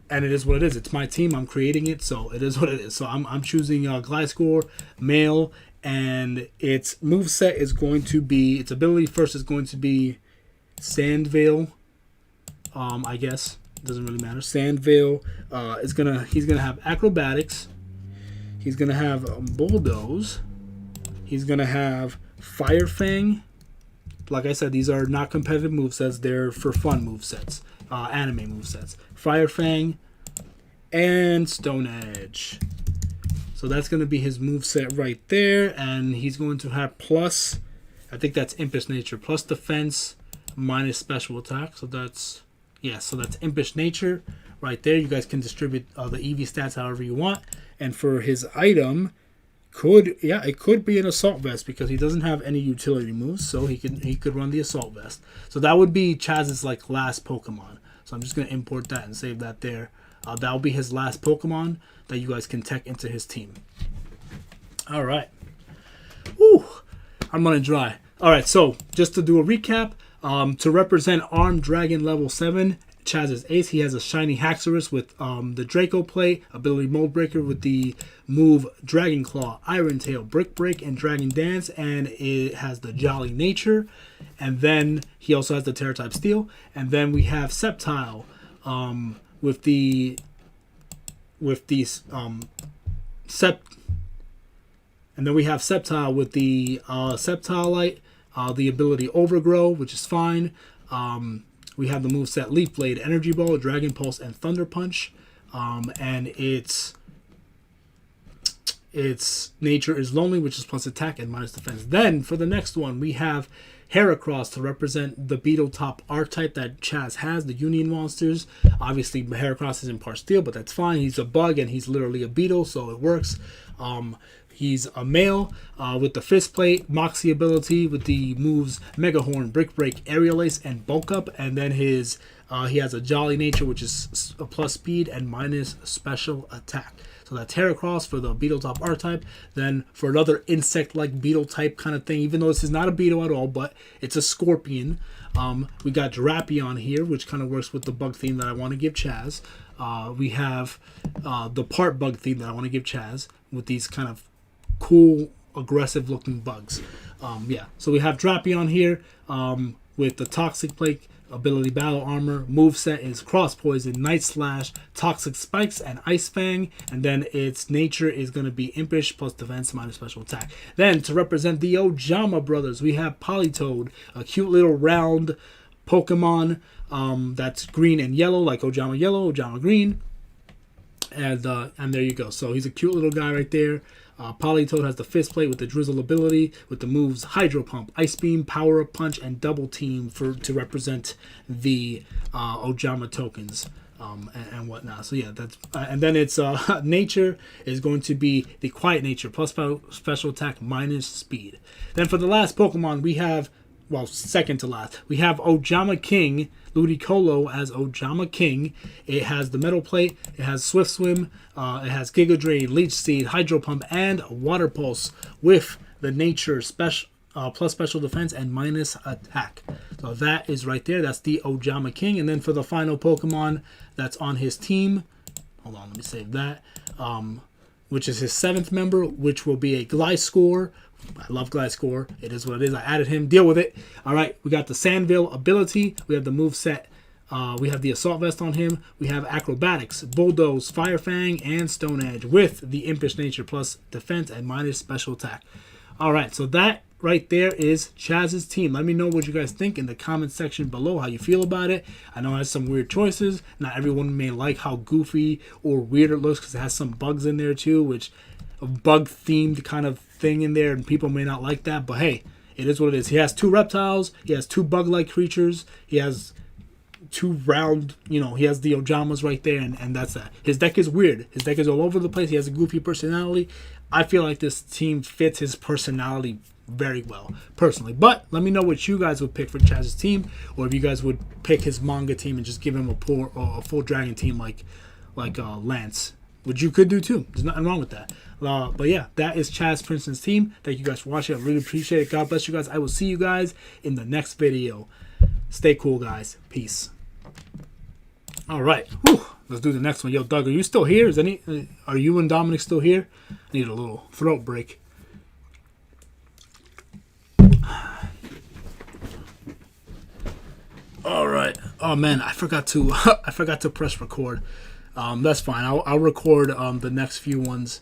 And it is what it is. It's my team. I'm creating it, so it is what it is. So I'm choosing Gliscor, male, and its moveset is going to be, its ability first is going to be Sand Veil. I guess it doesn't really matter. Sand Veil he's gonna have acrobatics. He's gonna have bulldoze. He's gonna have Fire Fang. Like I said, these are not competitive movesets. They're for fun movesets, anime movesets. Fire Fang and Stone Edge. So that's going to be his moveset right there. And he's going to have plus, I think that's Impish Nature, plus defense, minus special attack. So that's Impish Nature right there. You guys can distribute the EV stats however you want. And for his item, it could be an Assault Vest because he doesn't have any utility moves. So he could run the Assault Vest. So that would be Chaz's last Pokemon. So I'm just going to import that and save that there. That'll be his last Pokemon that you guys can tech into his team. All right. Woo! I'm running dry. All right, so just to do a recap, to represent Armed Dragon level 7, Chaz's ace, he has a shiny Haxorus with the Draco plate, ability Mold Breaker with the move Dragon Claw, Iron Tail, Brick Break, and Dragon Dance, and it has the Jolly Nature. And then he also has the Terra type Steel. And then we have Sceptile with the and then we have Sceptile with the Sceptile Light, the ability Overgrow, which is fine. We have the moveset Leaf Blade, Energy Ball, Dragon Pulse, and Thunder Punch. And its nature is Lonely, which is plus attack and minus defense. Then for the next one, we have Heracross to represent the Beetle top R-type that Chaz has, the Union monsters. Obviously, Heracross is in part steel, but that's fine. He's a bug, and he's literally a beetle, so it works. He's a male with the Fist Plate, Moxie ability with the moves Mega Horn, Brick Break, Aerial Ace, and Bulk Up. And then he has a Jolly Nature, which is a plus speed and minus special attack. So that's Heracross for the Beetle type R-type. Then for another insect-like beetle type kind of thing, even though this is not a beetle at all, but it's a scorpion. We got Drapion here, which kind of works with the bug theme that I want to give Chaz. We have the part bug theme that I want to give Chaz with these kind of cool, aggressive-looking bugs. So we have Drapion here with the Toxic Plate, ability Battle Armor. Moveset is Cross Poison, Night Slash, Toxic Spikes, and Ice Fang. And then its nature is going to be Impish plus defense minus special attack. Then to represent the Ojama brothers, we have Politoed, a cute little round Pokemon that's green and yellow, like Ojama Yellow, Ojama Green. And there you go. So he's a cute little guy right there. Politoed has the Fist Plate with the Drizzle ability with the moves Hydro Pump, Ice Beam, Power Up Punch, and Double Team to represent the Ojama tokens and whatnot. So yeah, that's and then its nature is going to be the Quiet Nature plus special attack minus speed. Then for the last Pokemon we have, well, second to last, we have Ojama King, Ludicolo as Ojama King. It has the Metal Plate, it has Swift Swim, it has Giga Drain, Leech Seed, Hydro Pump, and Water Pulse with the nature plus special defense and minus attack. So that is right there. That's the Ojama King. And then for the final Pokemon that's on his team, hold on, let me save that, which is his 7th member, which will be a Gliscor. I love Gliscor. It is what it is. I added him. Deal with it. All right. We got the Sandville ability. We have the moveset. We have the Assault Vest on him. We have Acrobatics, Bulldoze, Fire Fang, and Stone Edge with the Impish Nature plus defense and minus special attack. All right. So that right there is Chaz's team. Let me know what you guys think in the comment section below, how you feel about it. I know it has some weird choices. Not everyone may like how goofy or weird it looks because it has some bugs in there too, which a bug-themed kind of thing in there, and people may not like that, but hey, it is what it is. He has 2 reptiles, he has 2 bug-like creatures, he has two round, you know, he has the Ojamas right there, and that's that. His deck is weird. His deck is all over the place. He has a goofy personality. I feel like this team fits his personality very well, personally. But let me know what you guys would pick for Chaz's team, or if you guys would pick his manga team and just give him a full dragon team like Lance, which you could do too. There's nothing wrong with that. But yeah, that is Chaz Princeton's team. Thank you guys for watching. I really appreciate it. God bless you guys. I will see you guys in the next video. Stay cool, guys. Peace. All right. Whew. Let's do the next one. Yo, Doug, are you still here? Are you and Dominic still here? I need a little throat break. All right. Oh man, I forgot to press record. That's fine. I'll record the next few ones,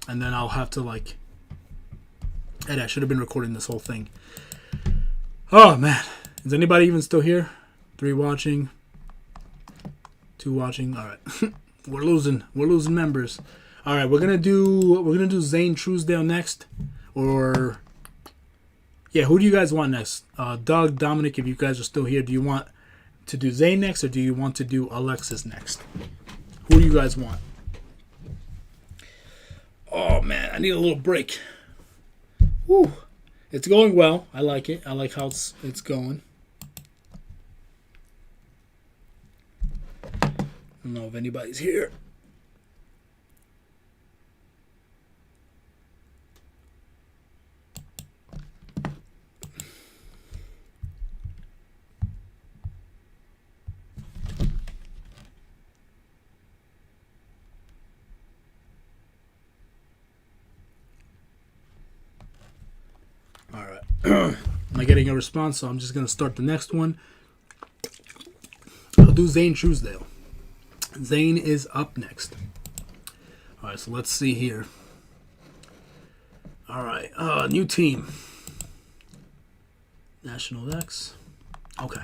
and then I'll have to like. Hey, I should have been recording this whole thing. Oh man. Is anybody even still here? 3 watching. 2 watching. All right. We're losing members. All right, we're gonna do Zane Truesdale next, or yeah, who do you guys want next? Doug, Dominic, if you guys are still here, do you want to do Zane next, or do you want to do Alexis next? Who do you guys want? Oh man, I need a little break. Woo. It's going well. I like it. I like how it's going. I don't know if anybody's here. All right. I'm not getting a response, so I'm just going to start the next one. I'll do Zane Truesdale. Zane is up next. All right, so let's see here. All right, new team. National X. Okay.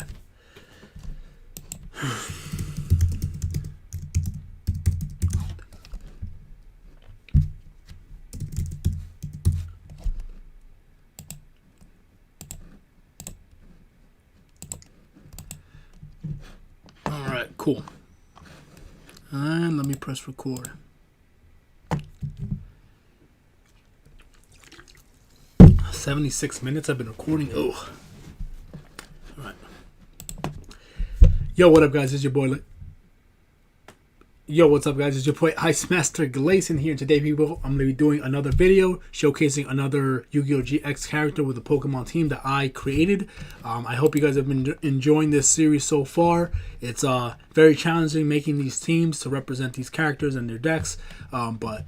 All right, cool. And let me press record. "76 minutes I've been recording. Oh. Alright. Yo, what up guys? It's your boy. Yo, what's up guys? It's your boy Ice Master Glacen here. Today, people, I'm going to be doing another video showcasing another Yu-Gi-Oh! GX character with a Pokemon team that I created. I hope you guys have been enjoying this series so far. It's very challenging making these teams to represent these characters and their decks, but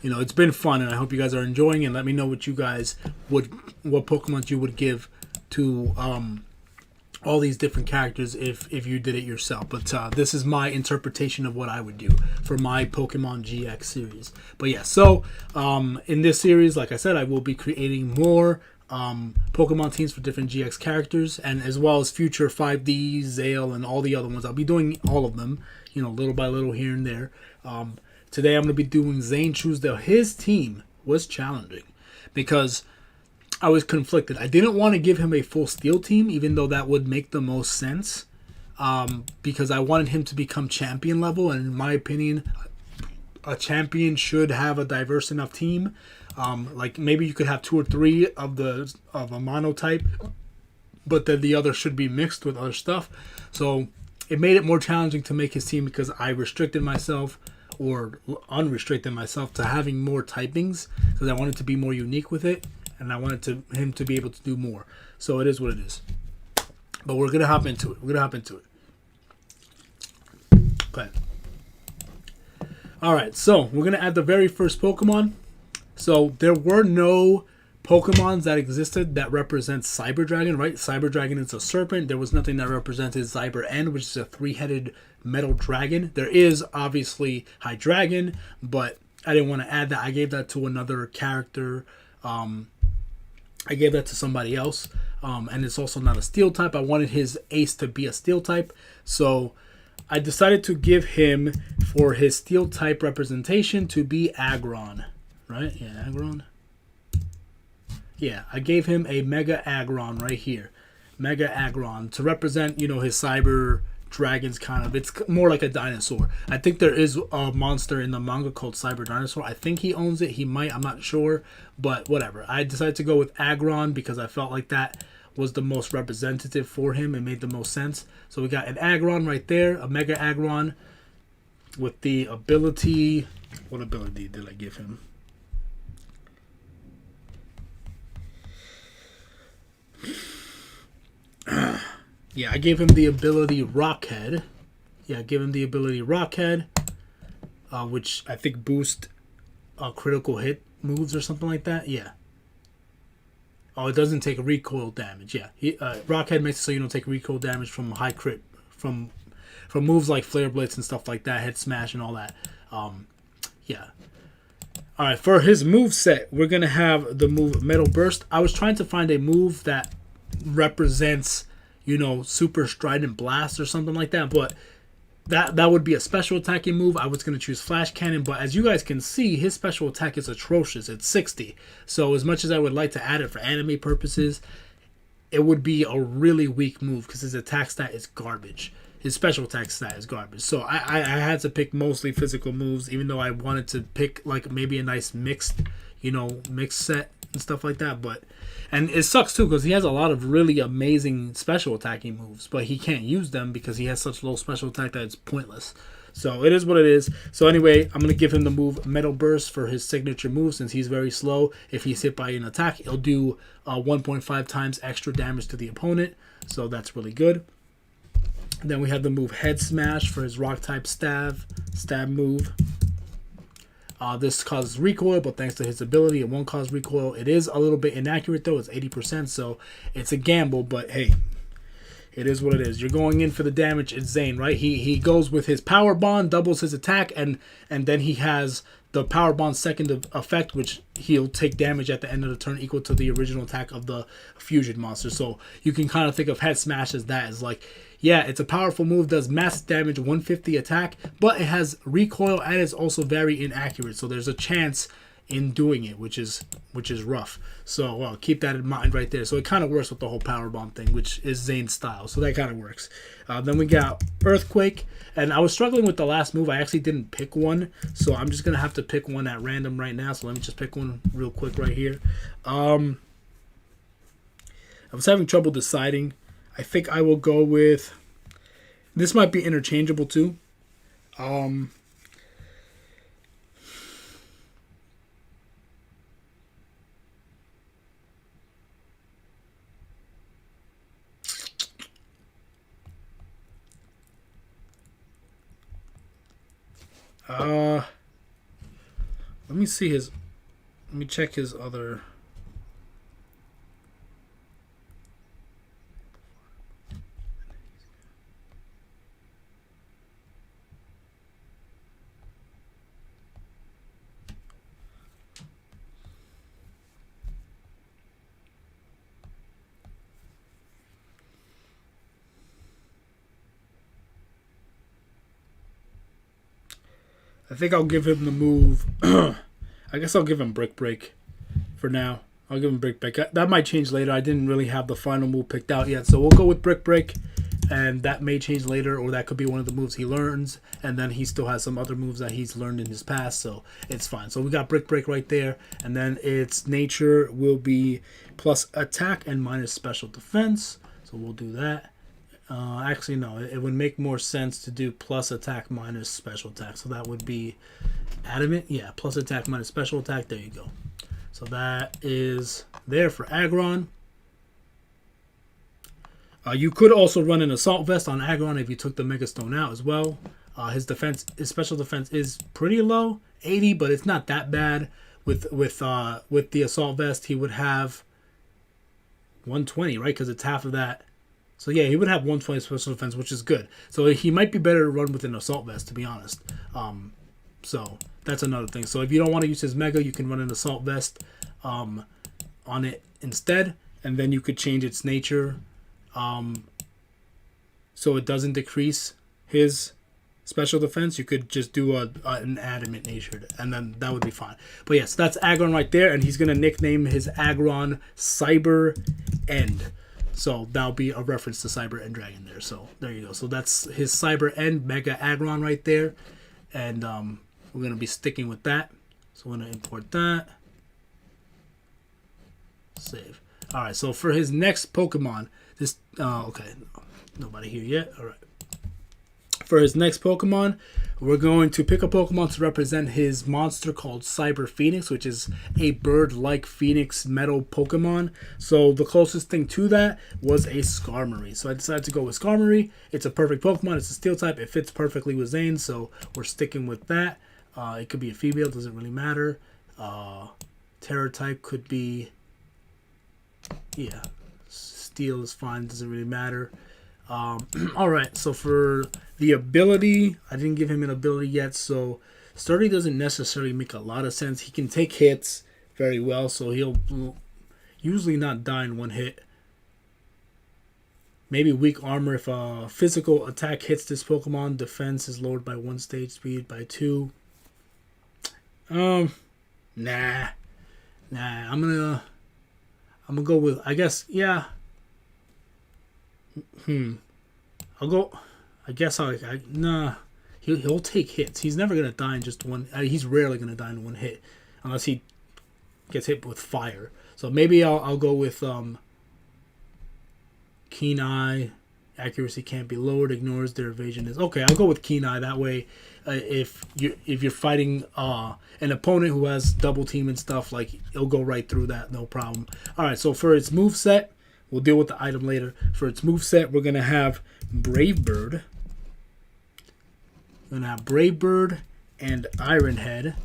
you know, it's been fun, and I hope you guys are enjoying it. Let me know what you guys what Pokemon you would give to all these different characters if you did it yourself. But this is my interpretation of what I would do for my Pokemon GX series. But yeah, so in this series, like I said, I will be creating more Pokemon teams for different GX characters, and as well as future 5D, Zale, and all the other ones. I'll be doing all of them, you know, little by little here and there. Today I'm going to be doing Zane Truesdale. His team was challenging because I was conflicted. I didn't want to give him a full steel team, even though that would make the most sense, because I wanted him to become champion level, and in my opinion, a champion should have a diverse enough team. Like maybe you could have 2 or 3 of a monotype, but then the other should be mixed with other stuff. So it made it more challenging to make his team because I restricted myself, or unrestricted myself, to having more typings because I wanted to be more unique with it, and I wanted him to be able to do more. So it is what it is. But we're gonna hop into it. Okay. All right. So we're gonna add the very first Pokemon. So there were no Pokemons that existed that represent Cyber Dragon, right? Cyber Dragon is a serpent. There was nothing that represented Cyber End, which is a 3-headed metal dragon. There is obviously Hydreigon, but I didn't want to add that. I gave that to another character. I gave that to somebody else. And it's also not a steel type. I wanted his ace to be a steel type. So I decided to give him, for his steel type representation, to be Aggron. Right? Yeah, Aggron. Yeah, I gave him a Mega Aggron right here. Mega Aggron, to represent, you know, his cyber dragons kind of. It's more like a dinosaur. I think there is a monster in the manga called Cyber Dinosaur. I think he owns it. He might. I'm not sure. But whatever. I decided to go with Aggron because I felt like that was the most representative for him and made the most sense. So we got an Aggron right there, a Mega Aggron with the ability. What ability did I give him? Yeah, I gave him the ability Rockhead. Yeah, I gave him the ability Rockhead, which I think boost critical hit moves or something like that. Yeah. Oh, it doesn't take recoil damage. Yeah, Rockhead makes it so you don't take recoil damage from high crit from moves like Flare Blitz and stuff like that, Head Smash and all that. Yeah. All right, for his move set, we're gonna have the move Metal Burst. I was trying to find a move that represents, you know, Super Strident Blast or something like that, but that would be a special attacking move. I was going to choose Flash Cannon, but as you guys can see, his special attack is atrocious. It's 60. So as much as I would like to add it for anime purposes, it would be a really weak move because his attack stat is garbage. His special attack stat is garbage. So I had to pick mostly physical moves, even though I wanted to pick like maybe a nice mixed set and stuff like that. And it sucks too because he has a lot of really amazing special attacking moves, but he can't use them because he has such low special attack that it's pointless. So it is what it is. So anyway, I'm going to give him the move Metal Burst for his signature move since he's very slow. If he's hit by an attack, it'll do 1.5 times extra damage to the opponent. So that's really good. Then we have the move Head Smash for his rock type stab move. This causes recoil, but thanks to his ability, it won't cause recoil. It is a little bit inaccurate, though. It's 80%, so it's a gamble, but hey, it is what it is. You're going in for the damage. It's Zane, right? He goes with his Power Bond, doubles his attack, and then he has the Power Bond second effect, which he'll take damage at the end of the turn equal to the original attack of the fusion monster. So you can kind of think of Head Smash as that, as like, yeah, it's a powerful move, does massive damage, 150 attack, but it has recoil and is also very inaccurate. So there's a chance in doing it, which is rough. So keep that in mind right there. So it kind of works with the whole power bomb thing, which is Zane's style. So that kind of works. Then we got Earthquake, and I was struggling with the last move. I actually didn't pick one, so I'm just gonna have to pick one at random right now. So let me just pick one real quick right here. I was having trouble deciding. I think I will go with, this might be interchangeable too. Let me check his other. I think I'll give him the move. I guess I'll give him Brick Break for now. I'll give him Brick Break. That might change later. I didn't really have the final move picked out yet. So we'll go with Brick Break. And that may change later, or that could be one of the moves he learns. And then he still has some other moves that he's learned in his past. So it's fine. So we got Brick Break right there. And then its nature will be plus attack and minus special defense. So we'll do that. Actually, no, it would make more sense to do plus attack minus special attack. So that would be adamant. Yeah, plus attack minus special attack. There you go. So that is there for Aggron. You could also run an Assault Vest on Aggron if you took the Mega Stone out as well. His special defense is pretty low, 80, but it's not that bad. With the Assault Vest, he would have 120, right? Because it's half of that. So yeah, he would have 120 special defense, which is good. So he might be better to run with an Assault Vest, to be honest. So that's another thing. So if you don't want to use his Mega, you can run an Assault Vest on it instead, and then you could change its nature so it doesn't decrease his special defense. You could just do an adamant nature, and then that would be fine. But yes, that's Aggron right there, and he's gonna nickname his Aggron Cyber End. So that'll be a reference to Cyber End Dragon there. So there you go. So that's his Cyber End Mega Aggron right there. And we're going to be sticking with that. So we're going to import that. Save. Alright, so for his next Pokemon, this, okay, nobody here yet. Alright. For his next Pokemon, we're going to pick a Pokemon to represent his monster called Cyber Phoenix, which is a bird-like Phoenix metal Pokemon. So the closest thing to that was a Skarmory. So I decided to go with Skarmory. It's a perfect Pokemon. It's a Steel type. It fits perfectly with Zane, so we're sticking with that. It could be a female. Doesn't really matter. Terror type could be... yeah, Steel is fine. Doesn't really matter. Alright, so for the ability, I didn't give him an ability yet, so Sturdy doesn't necessarily make a lot of sense. He can take hits very well, so he'll usually not die in one hit. Maybe weak armor if a physical attack hits this Pokemon. Defense is lowered by 1 stage, speed by 2. Nah. I'm gonna go with, I guess, yeah. I'll go. I guess nah. He'll take hits. He's never gonna die in just one. He's rarely gonna die in one hit, unless he gets hit with fire. So maybe I'll go with Keen Eye. Accuracy can't be lowered. Ignores their evasion is okay. I'll go with Keen Eye. That way, if you're fighting an opponent who has double team and stuff, like it'll go right through that, no problem. All right. So for its move set. We'll deal with the item later. For its moveset, we're going to have Brave Bird. We're going to have Brave Bird and Iron Head.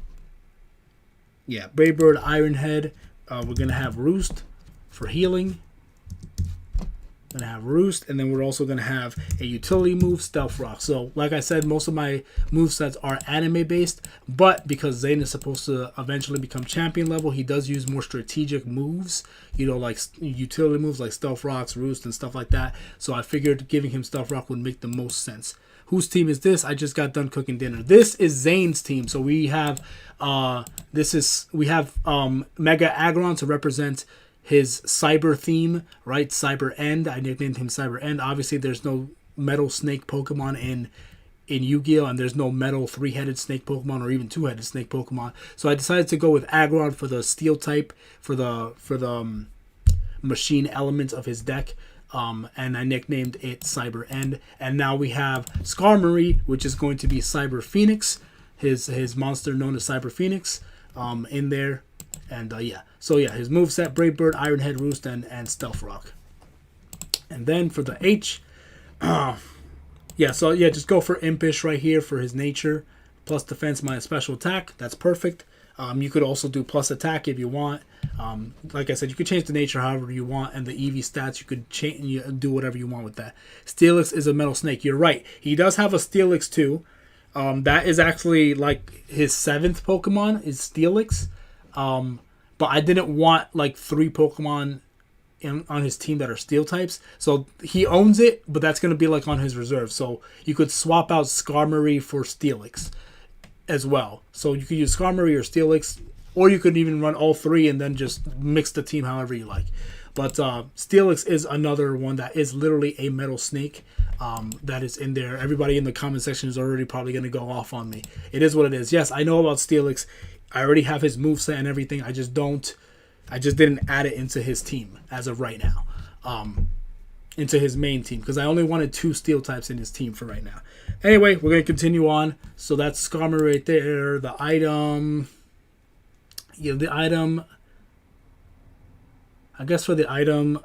Yeah, Brave Bird, Iron Head. We're going to have Roost for healing. We're going to have Roost, and then we're also going to have a utility move, Stealth Rock. So, like I said, most of my movesets are anime-based, but because Zane is supposed to eventually become champion level, he does use more strategic moves, you know, like utility moves like Stealth Rocks, Roost, and stuff like that. So I figured giving him Stealth Rock would make the most sense. Whose team is this? I just got done cooking dinner. This is Zane's team. So we have Mega Aggron to represent his cyber theme, right? Cyber End. I nicknamed him Cyber End. Obviously, there's no metal snake Pokemon in Yu-Gi-Oh! And there's no metal 3-headed snake Pokemon or even 2-headed snake Pokemon. So I decided to go with Aggron for the steel type, for the machine element of his deck. And I nicknamed it Cyber End. And now we have Skarmory, which is going to be Cyber Phoenix, his monster known as Cyber Phoenix, in there. And yeah, so yeah, his moveset, Brave Bird, Iron Head, Roost, and Stealth Rock. And then for the H, yeah, so yeah, just go for Impish right here for his nature. Plus defense minus special attack. That's perfect. You could also do plus attack if you want. Like I said, you could change the nature however you want, and the EV stats, you could change, you do whatever you want with that. Steelix is a metal snake. You're right. He does have a Steelix too. That is actually like his 7th Pokemon is Steelix. But I didn't want like 3 Pokemon on his team that are steel types. So he owns it, but that's going to be like on his reserve. So you could swap out Skarmory for Steelix as well. So you could use Skarmory or Steelix, or you could even run all 3 and then just mix the team however you like. But Steelix is another one that is literally a metal snake that is in there. Everybody in the comment section is already probably going to go off on me. It is what it is. Yes, I know about Steelix. I already have his moveset and everything. I just didn't add it into his team as of right now. Into his main team. Because I only wanted 2 steel types in his team for right now. Anyway, we're going to continue on. So that's Skarmory right there. The item... yeah, the item... I guess for the item,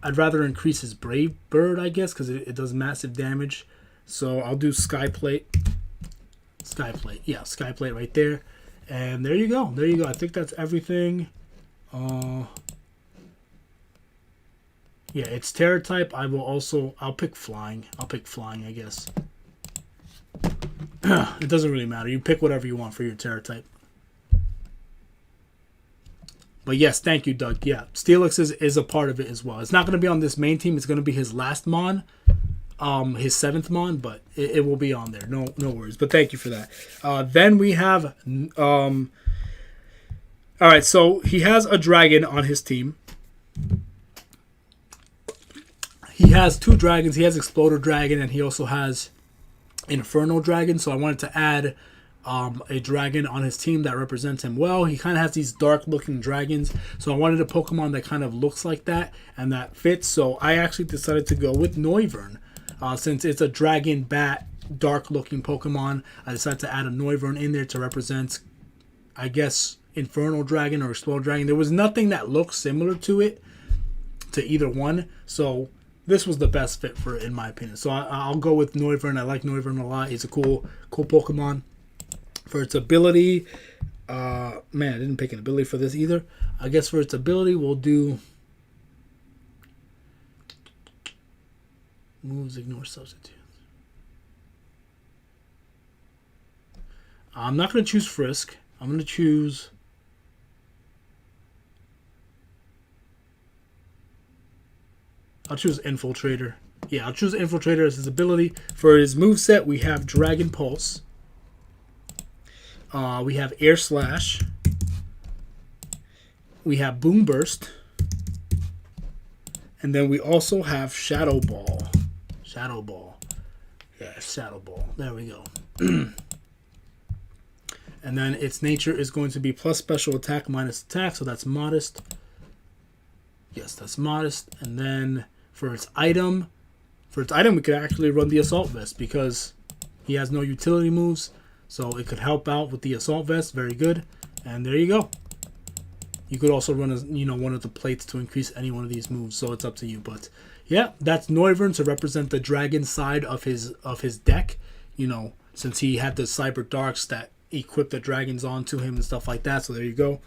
I'd rather increase his Brave Bird, I guess, because it does massive damage. So I'll do Skyplate. Skyplate. Yeah, Skyplate right there. And there you go. There you go. I think that's everything. Yeah, it's Terror type. I'll pick Flying. I'll pick Flying, I guess. It doesn't really matter. You pick whatever you want for your Terror type. But yes, thank you, Doug. Yeah, Steelix is a part of it as well. It's not going to be on this main team. It's going to be his last Mon. His 7th Mon, but it will be on there. No worries. But thank you for that. Then we have... Alright, so he has a dragon on his team. he has 2 dragons. He has Exploder Dragon, and he also has Inferno Dragon. So I wanted to add a dragon on his team that represents him well. He kind of has these dark looking dragons, so I wanted a Pokemon that kind of looks like that and that fits. So I actually decided to go with Noivern. Since it's a dragon bat dark looking Pokemon, I decided to add a Noivern in there to represent, I guess, Infernal Dragon or Exploder Dragon. There was nothing that looked similar to it, to either one, so this was the best fit for it in my opinion. So I'll go with Noivern. I like Noivern a lot. He's a cool Pokemon. For its ability, man, I didn't pick an ability for this either. I guess for its ability, we'll do moves, ignore substitutes. I'm not going to choose Frisk. I'm going to choose... I'll choose Infiltrator. Yeah, I'll choose Infiltrator as his ability. For his moveset, we have Dragon Pulse. We have Air Slash. We have Boom Burst. And then we also have Shadow Ball. Shadow Ball. Yeah, Shadow Ball. There we go. And then its nature is going to be plus special attack minus attack. So that's modest. Yes, that's modest. And then for its item, we could actually run the Assault Vest because he has no utility moves. So it could help out with the Assault Vest. Very good. And there you go. You could also run one of the plates to increase any one of these moves. So it's up to you. But yeah, that's Noivern to represent the dragon side of his deck. Since he had the Cyber Darks that equip the dragons onto him and stuff like that. So there you go.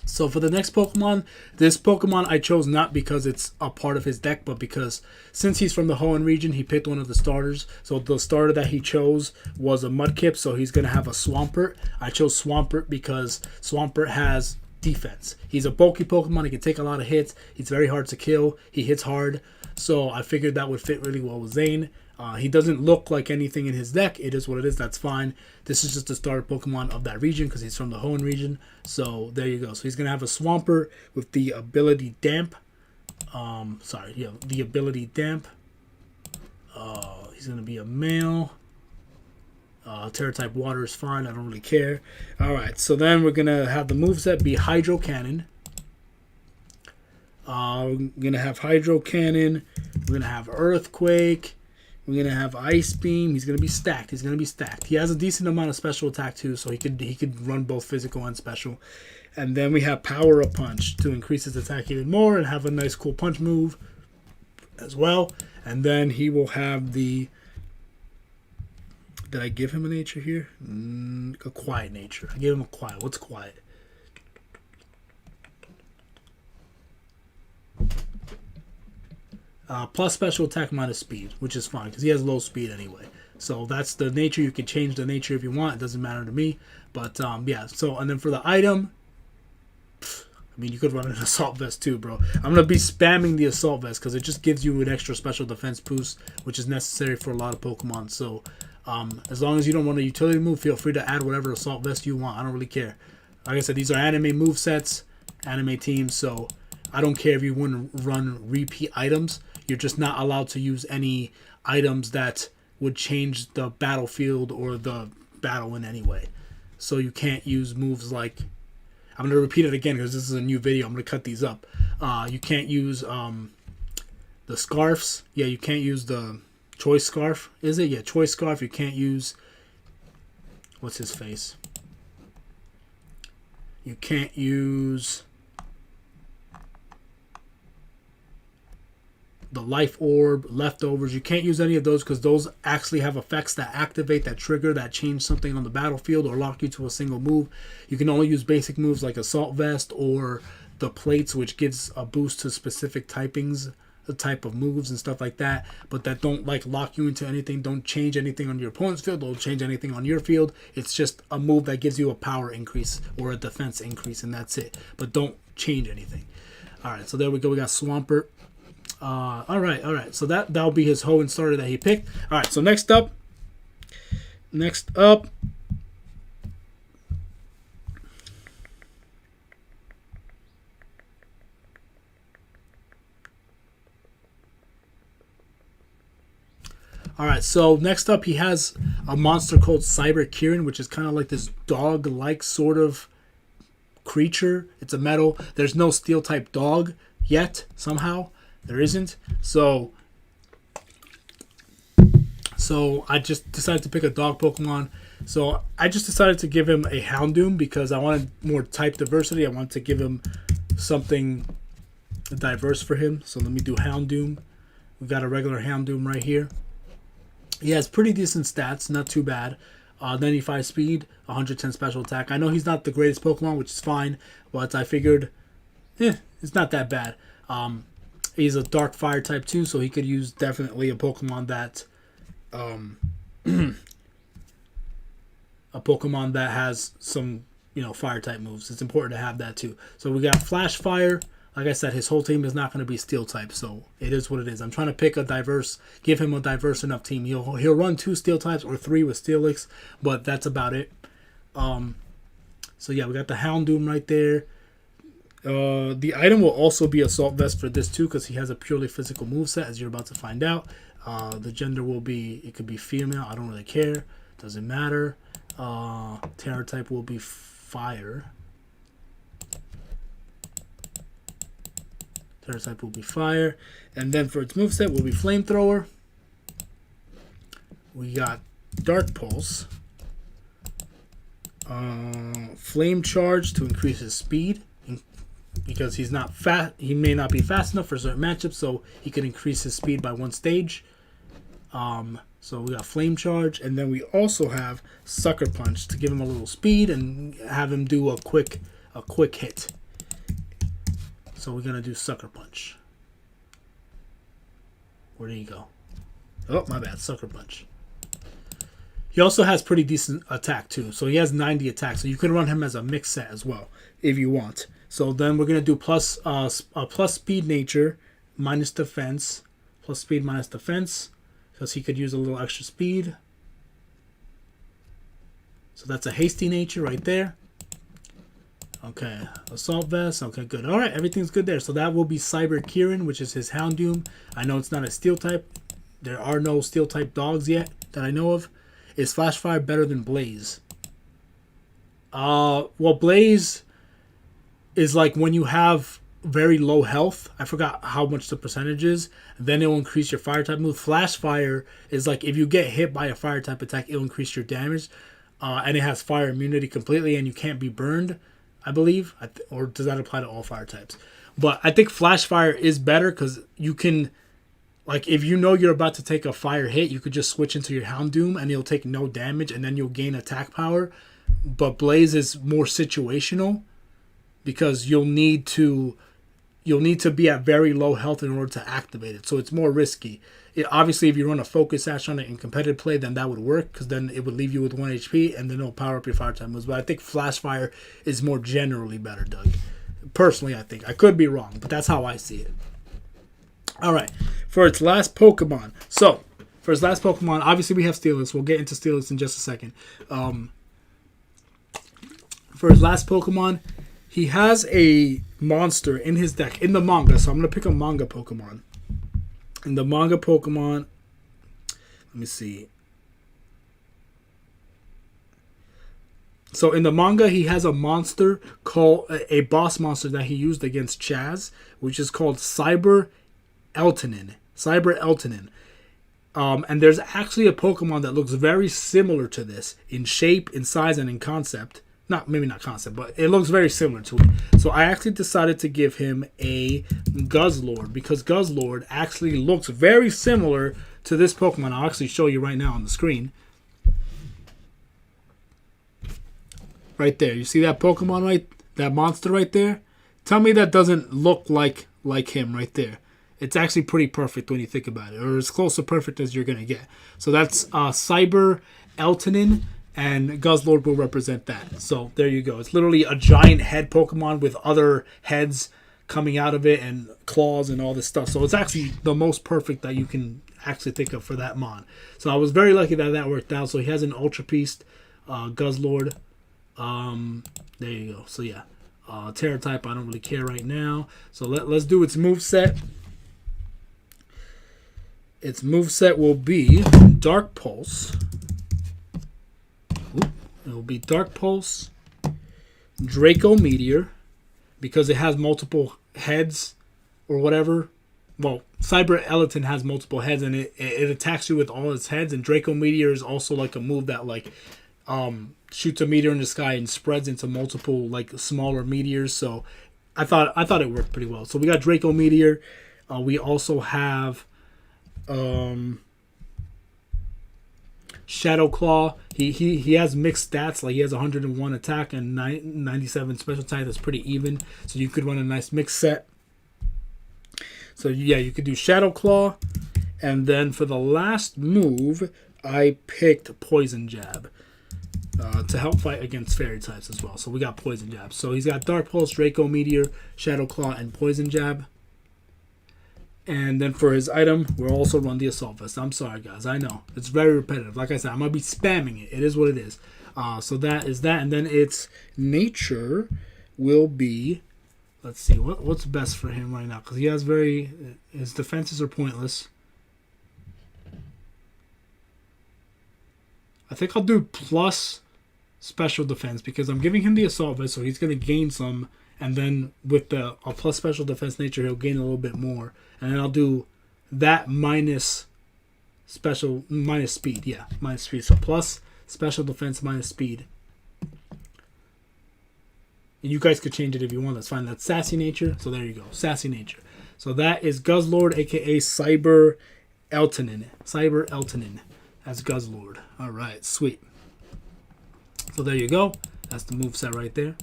So for the next Pokemon, this Pokemon I chose not because it's a part of his deck, but because since he's from the Hoenn region, he picked one of the starters. So the starter that he chose was a Mudkip, so he's going to have a Swampert. I chose Swampert because Swampert has defense. He's a bulky Pokemon. He can take a lot of hits. He's very hard to kill. He hits hard. So I figured that would fit really well with Zane. He doesn't look like anything in his deck. It is what it is. That's fine. This is just the starter Pokemon of that region because he's from the Hoenn region. So there you go. So he's going to have a Swampert with the ability Damp. The ability Damp. He's going to be a male. Terra type water is fine. I don't really care. Alright, so then we're going to have the moveset be Hydro Cannon. We're going to have Hydro Cannon. We're going to have Earthquake. We're going to have Ice Beam. He's going to be stacked. He has a decent amount of special attack too, so he could run both physical and special. And then we have Power Up Punch to increase his attack even more and have a nice cool punch move as well. And then he will have the... Did I give him a nature here? A quiet nature. I gave him a quiet. What's quiet? Plus special attack minus speed, which is fine because he has low speed anyway. So that's the nature. You can change the nature if you want. It doesn't matter to me. But yeah. So and then for the item, you could run an Assault Vest too, bro. I'm gonna be spamming the Assault Vest because it just gives you an extra special defense boost, which is necessary for a lot of Pokemon. So as long as you don't want a utility move, feel free to add whatever Assault Vest you want. I don't really care. Like I said, these are anime move sets, anime teams. So I don't care if you want to run repeat items. You're just not allowed to use any items that would change the battlefield or the battle in any way. So you can't use moves like... I'm going to repeat it again because this is a new video. I'm going to cut these up. You can't use the scarfs. Yeah, you can't use the Choice Scarf. Is it? Yeah, Choice Scarf. You can't use... What's his face? You can't use... the Life Orb, Leftovers. You can't use any of those because those actually have effects that activate, that trigger, that change something on the battlefield or lock you to a single move. You can only use basic moves like Assault Vest or the plates, which gives a boost to specific typings, the type of moves and stuff like that, but that don't lock you into anything, don't change anything on your opponent's field, don't change anything on your field. It's just a move that gives you a power increase or a defense increase, and that's it. But don't change anything. Alright, so there we go. We got Swampert. All right. So that'll be his Hoenn starter that he picked. All right. So next up, Alright, so next up he has a monster called Cyber Kieran, which is kind of like this dog-like sort of creature. It's a metal. There's no steel type dog yet, somehow. There isn't. So I just decided to pick a dog Pokemon. So I just decided to give him a Houndoom because I wanted more type diversity. I wanted to give him something diverse for him. So let me do Houndoom. We've got a regular Houndoom right here. He has pretty decent stats, not too bad. 95 speed, 110 special attack. I know he's not the greatest Pokemon, which is fine, but I figured, it's not that bad. He's a Dark Fire type too, so he could use definitely a Pokemon that, has some, fire type moves. It's important to have that too. So we got Flash Fire. Like I said, his whole team is not going to be steel type, so it is what it is. I'm trying to pick give him a diverse enough team. He'll run 2 steel types or 3 with Steelix, but that's about it. So yeah, we got the Houndoom right there. The item will also be Assault Vest for this too, because he has a purely physical moveset, as you're about to find out. The gender it could be female. I don't really care. Doesn't matter. Terror type will be Fire. Terror type will be Fire. And then for its moveset will be Flamethrower. We got Dark Pulse. Flame Charge to increase his speed. Because he's not fast. He may not be fast enough for certain matchups, so he can increase his speed by 1 stage. So we got Flame Charge. And then we also have Sucker Punch to give him a little speed and have him do a quick hit. So we're going to do Sucker Punch. Where did he go? Oh, my bad. Sucker Punch. He also has pretty decent attack, too. So he has 90 attack. So you can run him as a mix set as well, if you want. So then we're going to do plus speed nature, minus defense. Plus speed, minus defense. Because he could use a little extra speed. So that's a hasty nature right there. Okay, Assault Vest. Okay, good. All right, everything's good there. So that will be Cyber Kieran, which is his Houndoom. I know it's not a Steel type. There are no Steel type dogs yet that I know of. Is Flash Fire better than Blaze? Well, Blaze is like when you have very low health. I forgot how much the percentage is. Then it will increase your Fire type move. Flash Fire is like if you get hit by a Fire type attack, it will increase your damage. And it has fire immunity completely, and you can't be burned, I believe. Or does that apply to all fire types? But I think Flash Fire is better because you can, like, if you know you're about to take a fire hit, you could just switch into your Houndoom and you'll take no damage and then you'll gain attack power. But Blaze is more situational because you'll need to be at very low health in order to activate it. So it's more risky. Obviously, if you run a Focus Sash on it in competitive play, then that would work because then it would leave you with 1 HP and then it'll power up your fire type moves. But I think Flash Fire is more generally better, Doug. Personally, I think. I could be wrong, but that's how I see it. All right. For its last Pokemon. So, for its last Pokemon, obviously we have Steelix. We'll get into Steelix in just a second. For his last Pokemon, he has a monster in his deck in the manga. So I'm going to pick a manga Pokemon. In the manga Pokemon, let me see. So in the manga, he has a monster called a boss monster that he used against Chaz, which is called Cyber Eltonin. And there's actually a Pokemon that looks very similar to this in shape, in size, and in concept. Maybe not concept, but it looks very similar to it. So I actually decided to give him a Guzzlord because Guzzlord actually looks very similar to this Pokemon. I'll actually show you right now on the screen. Right there. You see that Pokemon that monster right there? Tell me that doesn't look like him right there. It's actually pretty perfect when you think about it, or as close to perfect as you're going to get. So that's Cyber Eltonin. And Guzzlord will represent that. So there you go. It's literally a giant head Pokemon with other heads coming out of it and claws and all this stuff. So it's actually the most perfect that you can actually think of for that mon. So I was very lucky that worked out. So he has an Ultra Beast, Guzzlord. There you go. So yeah, Terror type I don't really care right now. So let's do its moveset. its moveset will be Dark Pulse. It will be Dark Pulse, Draco Meteor, because it has multiple heads or whatever. Well, Cyber Elatin has multiple heads, and it attacks you with all its heads. And Draco Meteor is also like a move that like shoots a meteor in the sky and spreads into multiple like smaller meteors. So I thought it worked pretty well. So we got Draco Meteor. We also have Shadow Claw. He has mixed stats. Like he has 101 attack and 97 special attack. That's pretty even. So you could run a nice mix set. So yeah, you could do Shadow Claw, and then for the last move, I picked Poison Jab to help fight against fairy types as well. So we got Poison Jab. So he's got Dark Pulse, Draco Meteor, Shadow Claw, and Poison Jab. And then for his item, we'll also run the Assault Vest. I'm sorry, guys. I know it's very repetitive. Like I said, I'm gonna be spamming it. It is what it is. So that is that, and then its nature will be. Let's see, what's best for him right now? Because he has his defenses are pointless. I think I'll do plus special defense because I'm giving him the Assault Vest, so he's going to gain some. And then with a plus special defense nature, he'll gain a little bit more. And then I'll do that minus speed. Yeah, minus speed. So plus special defense minus speed. You guys could change it if you want. That's fine. That's Sassy Nature. So there you go. Sassy Nature. So that is Guzzlord, a.k.a. Cyber Eltonin. Cyber Eltonin as Guzzlord. All right. Sweet. So there you go. That's the moveset right there.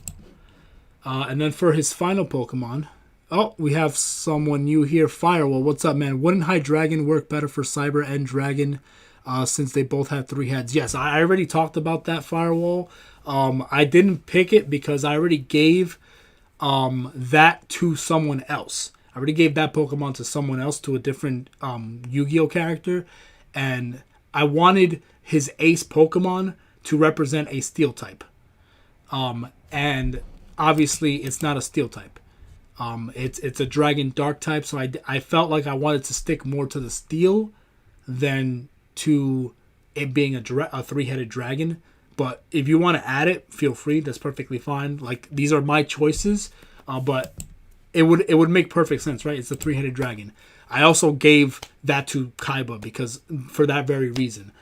And then for his final Pokemon. Oh, we have someone new here. Firewall. What's up, man? Wouldn't High Dragon work better for Cyber and Dragon since they both have 3 heads? Yes, I already talked about that, Firewall. I didn't pick it because I already gave that to someone else. I already gave that Pokemon to someone else, to a different Yu-Gi-Oh character. And I wanted his ace Pokemon to represent a Steel type. And obviously it's not a Steel type. It's a Dragon Dark type. So I felt like I wanted to stick more to the Steel than to it being a 3-headed dragon. But if you want to add it, feel free. That's perfectly fine. Like, these are my choices, but it would make perfect sense, right? It's a 3-headed dragon. I also gave that to Kaiba because for that very reason,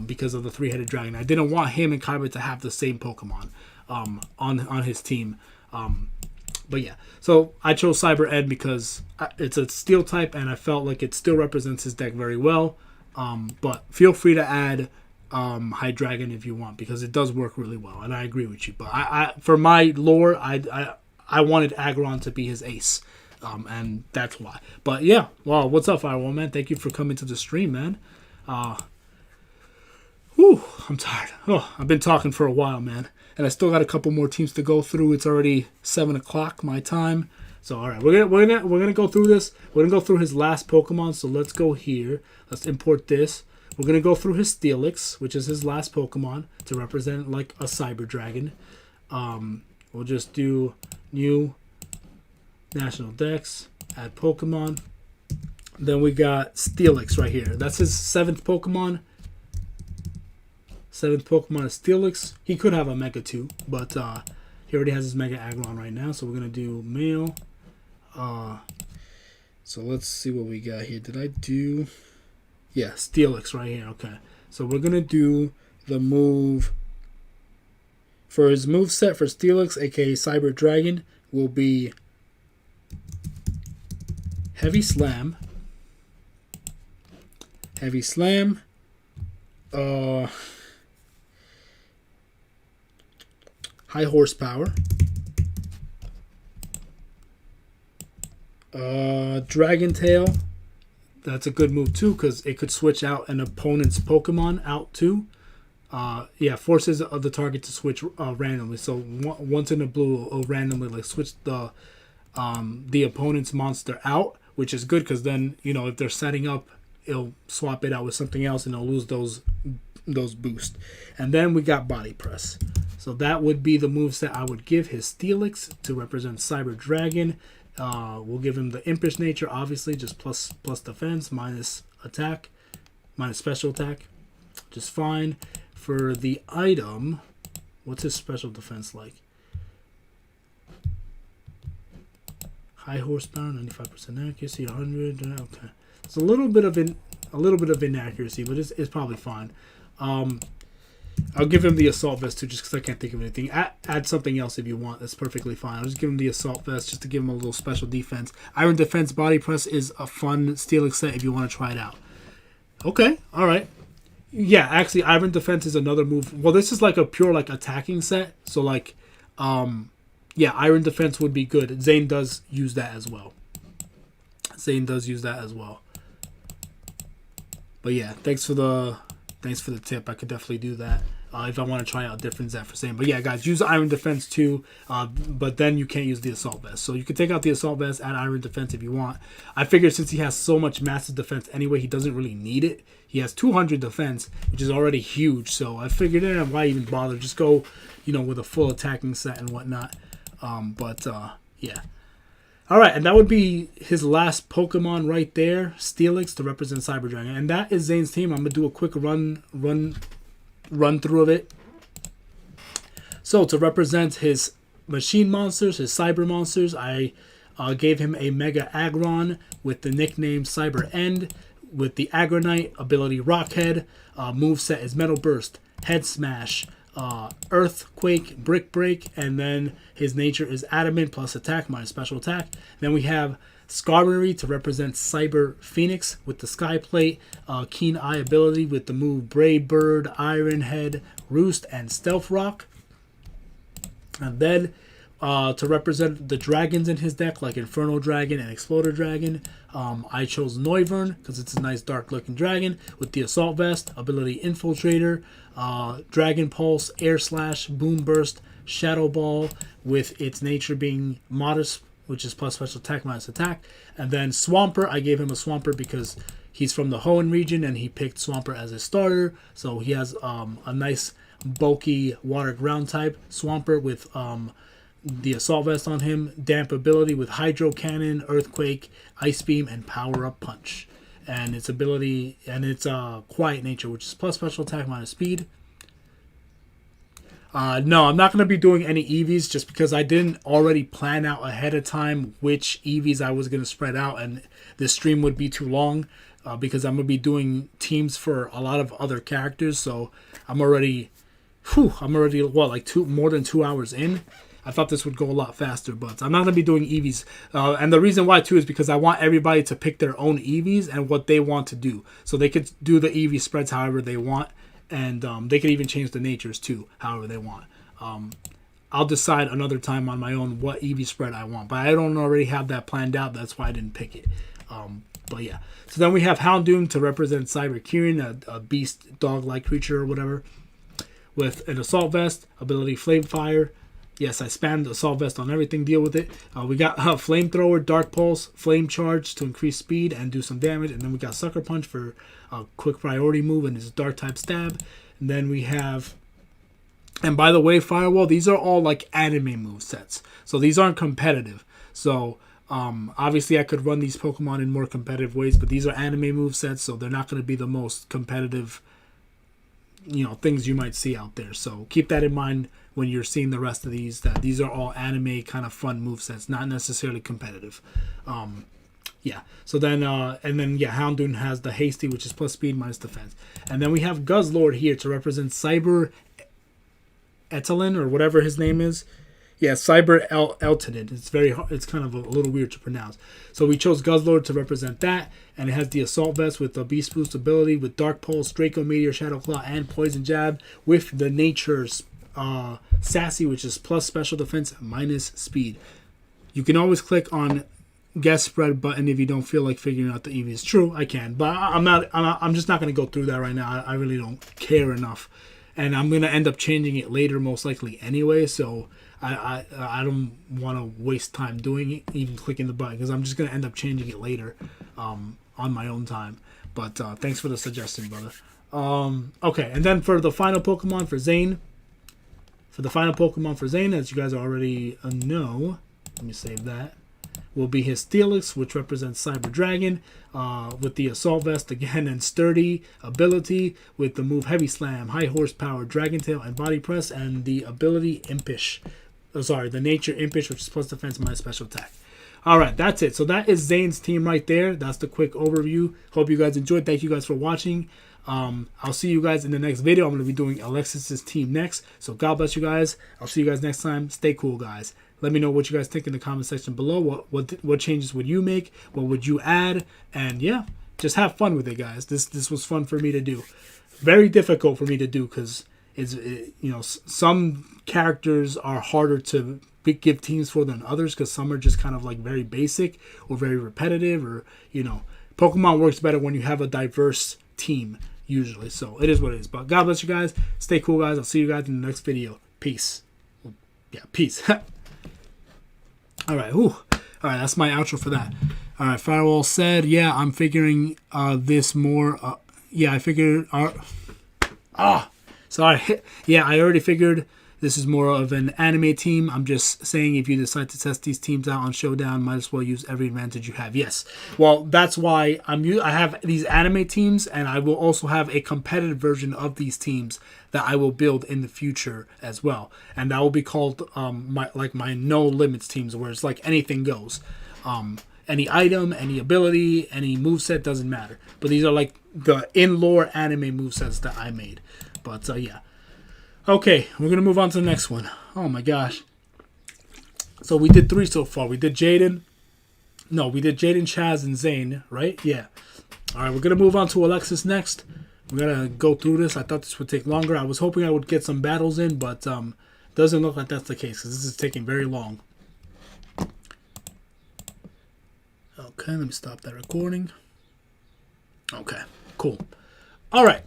because of the 3-headed dragon. I didn't want him and Kaiba to have the same Pokemon on his team. But yeah, so I chose Cyber Ed because it's a Steel type, and I felt like it still represents his deck very well. But feel free to add High Dragon if you want, because it does work really well, and I agree with you. But I for my lore, I wanted Aggron to be his ace, and that's why. But yeah, wow, what's up, Firewall, man? Thank you for coming to the stream, man. I'm tired. Oh, I've been talking for a while, man, and I still got a couple more teams to go through. It's already 7 o'clock my time. So all right, we're gonna go through this. We're gonna go through his last Pokemon. So let's go here. Let's import this. We're going to go through his Steelix, which is his last Pokemon, to represent like a Cyber Dragon. We'll just do new National Dex, add Pokemon. Then we got Steelix right here. That's his 7th Pokemon. 7th Pokemon is Steelix. He could have a Mega too, but he already has his Mega Aggron right now. So we're going to do male. So let's see what we got here. Did I do... Yeah, Steelix right here. Okay. So we're going to do the move. For his move set for Steelix, aka Cyber Dragon, will be Heavy Slam. Heavy Slam. High Horsepower. Dragon Tail. That's a good move too, because it could switch out an opponent's Pokemon out too. Forces the target to switch randomly. So once in a blue, it'll randomly like switch the opponent's monster out, which is good because then if they're setting up, it'll swap it out with something else and it'll lose those boosts. And then we got Body Press. So that would be the moves that I would give his Steelix to represent Cyber Dragon. We'll give him the Impish Nature, obviously, just plus defense, minus attack, minus special attack, just fine. For the item, what's his special defense like? High horsepower, 95% accuracy, 100. Okay, it's a little bit of inaccuracy, but it's probably fine. I'll give him the assault vest too, just because I can't think of anything. Add something else if you want. That's perfectly fine. I'll just give him the assault vest just to give him a little special defense. Iron defense body press is a fun stealing set if you want to try it out. Okay, all right. Yeah, actually, iron defense is another move. Well, this is like a pure like attacking set, so like, yeah, iron defense would be good. Zane does use that as well. But yeah, thanks for the tip. I could definitely do that if I want to try out a different Zed for Zane. But yeah, guys, use iron defense too. But then you can't use the assault vest. So you can take out the assault vest, add iron defense if you want. I figured since he has so much massive defense anyway, he doesn't really need it. He has 200 defense, which is already huge. So I figured, why even bother? Just go, with a full attacking set and whatnot. Yeah. All right, and that would be his last Pokemon right there, Steelix, to represent Cyber Dragon. And that is Zane's team. I'm going to do a quick run through of it. So to represent his machine monsters, his cyber monsters, I gave him a Mega Aggron with the nickname Cyber End, with the Aggronite ability Rockhead. Moveset is Metal Burst, Head Smash, Earthquake, Brick Break, and then his nature is Adamant plus attack minus special attack. Then we have Skarmory to represent Cyber Phoenix with the Sky Plate, Keen Eye ability with the move Brave Bird, Iron Head, Roost, and Stealth Rock. And then to represent the dragons in his deck, like Inferno Dragon and Exploder Dragon, I chose Noivern because it's a nice dark looking dragon with the Assault Vest, ability Infiltrator, Dragon Pulse, Air Slash, Boom Burst, Shadow Ball with its nature being Modest, which is plus special attack minus attack. And then Swampert, I gave him a Swampert because he's from the Hoenn region and he picked Swampert as his starter. So he has a nice bulky water ground type Swampert with the Assault Vest on him, Damp ability with Hydro Cannon, Earthquake, Ice Beam, and Power Up Punch. And its ability, and its Quiet nature, which is plus special attack minus speed. No, I'm not going to be doing any EVs just because I didn't already plan out ahead of time which EVs I was going to spread out, and this stream would be too long because I'm going to be doing teams for a lot of other characters. So I'm already more than 2 hours in. I thought this would go a lot faster, but I'm not going to be doing EVs. And the reason why, too, is because I want everybody to pick their own EVs and what they want to do. So they could do the EV spreads however they want, and they could even change the natures, too, however they want. I'll decide another time on my own what EV spread I want, but I don't already have that planned out. That's why I didn't pick it. But yeah. So then we have Houndoom to represent Cyber Kirin, a beast dog-like creature or whatever, with an Assault Vest, ability Flamefire. Yes, I spammed Assault Vest on everything. Deal with it. We got Flamethrower, Dark Pulse, Flame Charge to increase speed and do some damage. And then we got Sucker Punch for a quick priority move and his Dark type stab. And then we have... And by the way, Firewall, these are all like anime move sets. So these aren't competitive. So obviously I could run these Pokemon in more competitive ways, but these are anime move sets, so they're not going to be the most competitive, things you might see out there. So keep that in mind when you're seeing the rest of these, that these are all anime kind of fun movesets, not necessarily competitive. Yeah. So then, Houndoom has the Hasty, which is plus speed minus defense. And then we have Guzzlord here to represent Cyber Etalin, or whatever his name is. Yeah, Cyber Eltonid. It's kind of a little weird to pronounce. So we chose Guzzlord to represent that, and it has the Assault Vest with the Beast Boost ability with Dark Pulse, Draco Meteor, Shadow Claw, and Poison Jab with the Nature's Sassy, which is plus special defense minus speed. You can always click on guest spread button if you don't feel like figuring out the EV. It's true, I can, but I'm just not going to go through that right now. I really don't care enough, and I'm going to end up changing it later most likely anyway, so I don't want to waste time doing it, even clicking the button, because I'm just going to end up changing it later on my own time. But thanks for the suggestion, brother. Okay, and then for the final Pokemon for Zane, as you guys already know, let me save that. will be his Steelix, which represents Cyber Dragon, with the Assault Vest again, and Sturdy ability with the move Heavy Slam, High Horsepower, Dragon Tail, and Body Press, and the ability Impish. The nature Impish, which is plus defense minus special attack. Alright, that's it. So that is Zane's team right there. That's the quick overview. Hope you guys enjoyed. Thank you guys for watching. I'll see you guys in the next video. I'm going to be doing Alexis's team next. So God bless you guys. I'll see you guys next time. Stay cool, guys. Let me know what you guys think in the comment section below. What changes would you make? What would you add? And yeah, just have fun with it, guys. This was fun for me to do. Very difficult for me to do because some characters are harder to give teams for than others because some are just kind of like very basic or very repetitive, or Pokemon works better when you have a diverse team usually. So it is what it is. But God bless you guys. Stay cool, guys. I'll see you guys in the next video. Peace. Yeah, peace. All right. Ooh. All right. That's my outro for that. All right. Firewall said, yeah, I'm figuring this more. Yeah, I figured. Sorry. Yeah, I already figured this is more of an anime team. I'm just saying if you decide to test these teams out on Showdown, might as well use every advantage you have. Yes. Well, that's why I have these anime teams, and I will also have a competitive version of these teams that I will build in the future as well. And that will be called my no limits teams, where it's like anything goes. Any item, any ability, any moveset, doesn't matter. But these are like the in-lore anime movesets that I made. But yeah. Okay, we're going to move on to the next one. Oh my gosh. So we did 3 so far. We did Jaden. No, we did Jaden, Chaz, and Zane, right? Yeah. All right, we're going to move on to Alexis next. We're going to go through this. I thought this would take longer. I was hoping I would get some battles in, but doesn't look like that's the case because this is taking very long. Okay, let me stop that recording. Okay, cool. All right.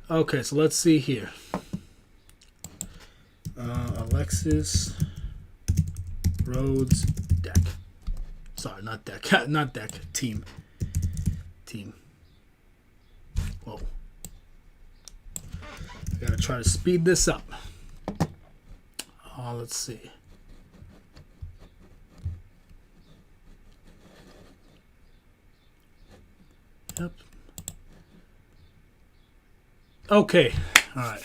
Okay, so let's see here. Alexis Rhodes deck. Sorry, not deck. Not deck. Team. Whoa. I gotta try to speed this up. Let's see. Yep. Okay, alright.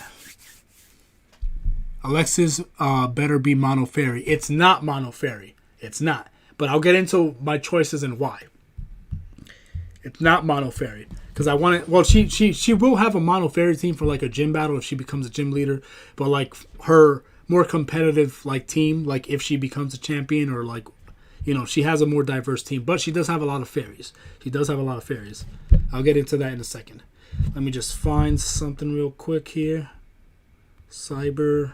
Alexis better be Mono Fairy. It's not Mono Fairy. It's not. But I'll get into my choices and why. It's not Mono Fairy. Because I want it. Well, she will have a Mono Fairy team for like a gym battle if she becomes a gym leader. But like her more competitive like team, like if she becomes a champion or like, she has a more diverse team. But she does have a lot of fairies. I'll get into that in a second. Let me just find something real quick here. Cyber.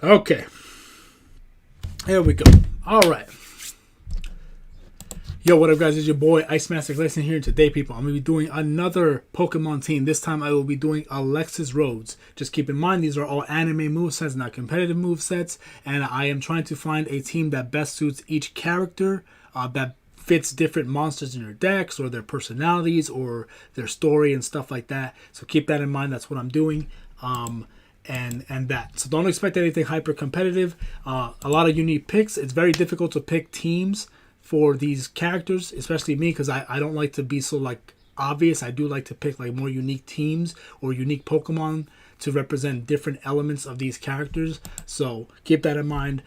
Okay. Here we go. All right. Yo, what up, guys? It's your boy Ice Master Glacen here. And today, people, I'm going to be doing another Pokemon team. This time, I will be doing Alexis Rhodes. Just keep in mind, these are all anime movesets, not competitive movesets. And I am trying to find a team that best suits each character, that fits different monsters in your decks or their personalities or their story and stuff like that. So keep that in mind. That's what I'm doing. And that. So don't expect anything hyper competitive. A lot of unique picks. It's very difficult to pick teams for these characters, especially me, because I don't like to be so like obvious. I do like to pick like more unique teams or unique Pokemon to represent different elements of these characters. So keep that in mind.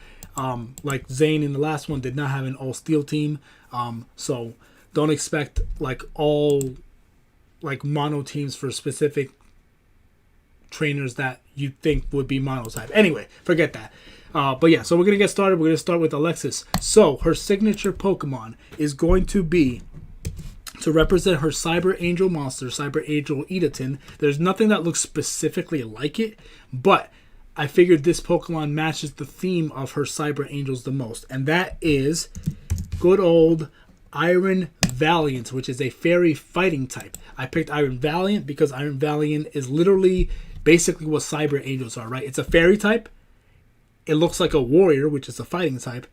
Like Zane in the last one did not have an all steel team. So don't expect like all like mono teams for specific trainers that you think would be mono type. Anyway, forget that. But yeah, so we're going to get started. We're going to start with Alexis. So her signature Pokemon is going to be, to represent her Cyber Angel monster, Cyber Angel Edatin. There's nothing that looks specifically like it, but I figured this Pokemon matches the theme of her Cyber Angels the most. And that is good old Iron Valiant, which is a fairy fighting type. I picked Iron Valiant because Iron Valiant is literally basically what Cyber Angels are, right? It's a fairy type. It looks like a warrior, which is a fighting type.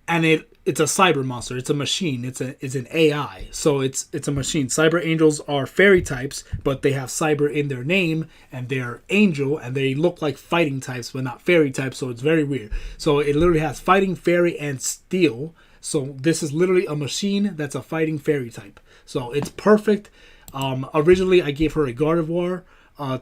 And it it's a cyber monster. It's a machine. It's an AI. So it's a machine. Cyber angels are fairy types, but they have cyber in their name, and they're angel, and they look like fighting types, but not fairy types. So it's very weird. So it literally has fighting, fairy, and steel. So this is literally a machine that's a fighting fairy type. So it's perfect. Originally, I gave her a Gardevoir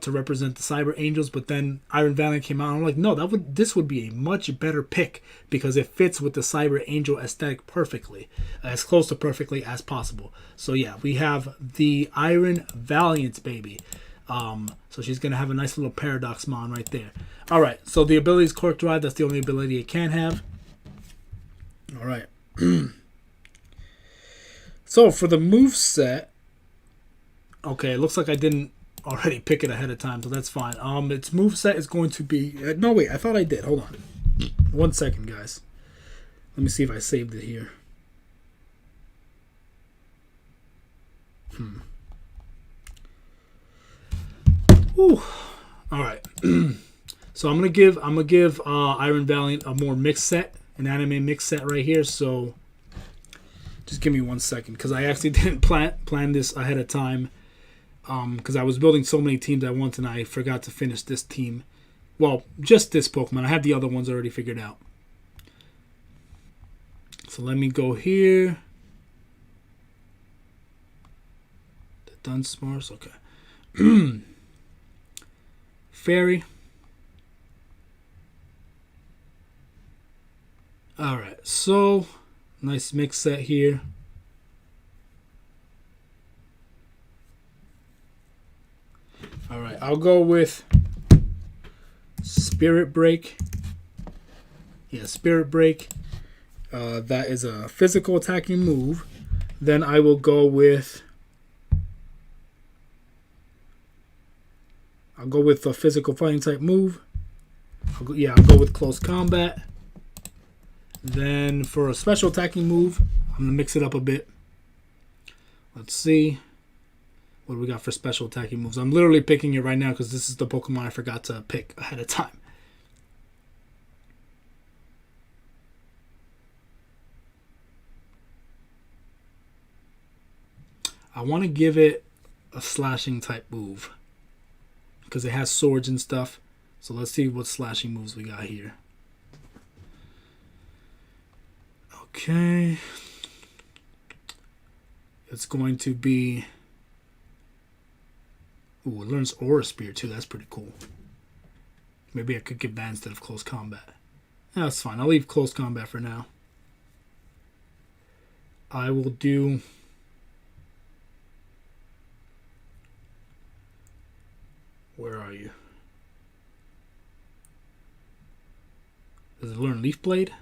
to represent the Cyber Angels, but then Iron Valiant came out. And I'm like, no, this would be a much better pick because it fits with the Cyber Angel aesthetic perfectly, as close to perfectly as possible. So yeah, we have the Iron Valiant, baby. So she's gonna have a nice little Paradox Mon right there. All right, so the ability is Cork Drive. That's the only ability it can have. All right. So for the move set, okay, it looks like I didn't already pick it ahead of time, so that's fine. Its moveset is going to be... no, wait, I thought I did. Hold on. 1 second, guys. Let me see if I saved it here. Ooh. All right. So I'm gonna give Iron Valiant a more mixed set, an anime mixed set right here. So just give me 1 second, because I actually didn't plan this ahead of time. Because I was building so many teams at once, and I forgot to finish this team. Well, just this Pokemon. I have the other ones already figured out. So let me go here. The Dunsparce, okay. Fairy. Alright, so nice mix set here. All right, I'll go with Spirit Break. Yeah, Spirit Break. That is a physical attacking move. Then I will go with... I'll go with a physical fighting type move. I'll go with Close Combat. Then for a special attacking move, I'm going to mix it up a bit. Let's see. What do we got for special attacking moves? I'm literally picking it right now because this is the Pokemon I forgot to pick ahead of time. I want to give it a slashing type move because it has swords and stuff. So let's see what slashing moves we got here. Okay. It's going to be... Ooh, it learns Aura Spear too. That's pretty cool. Maybe I could get that instead of Close Combat. Yeah, that's fine. I'll leave Close Combat for now. I will do... Where are you? Does it learn Leaf Blade?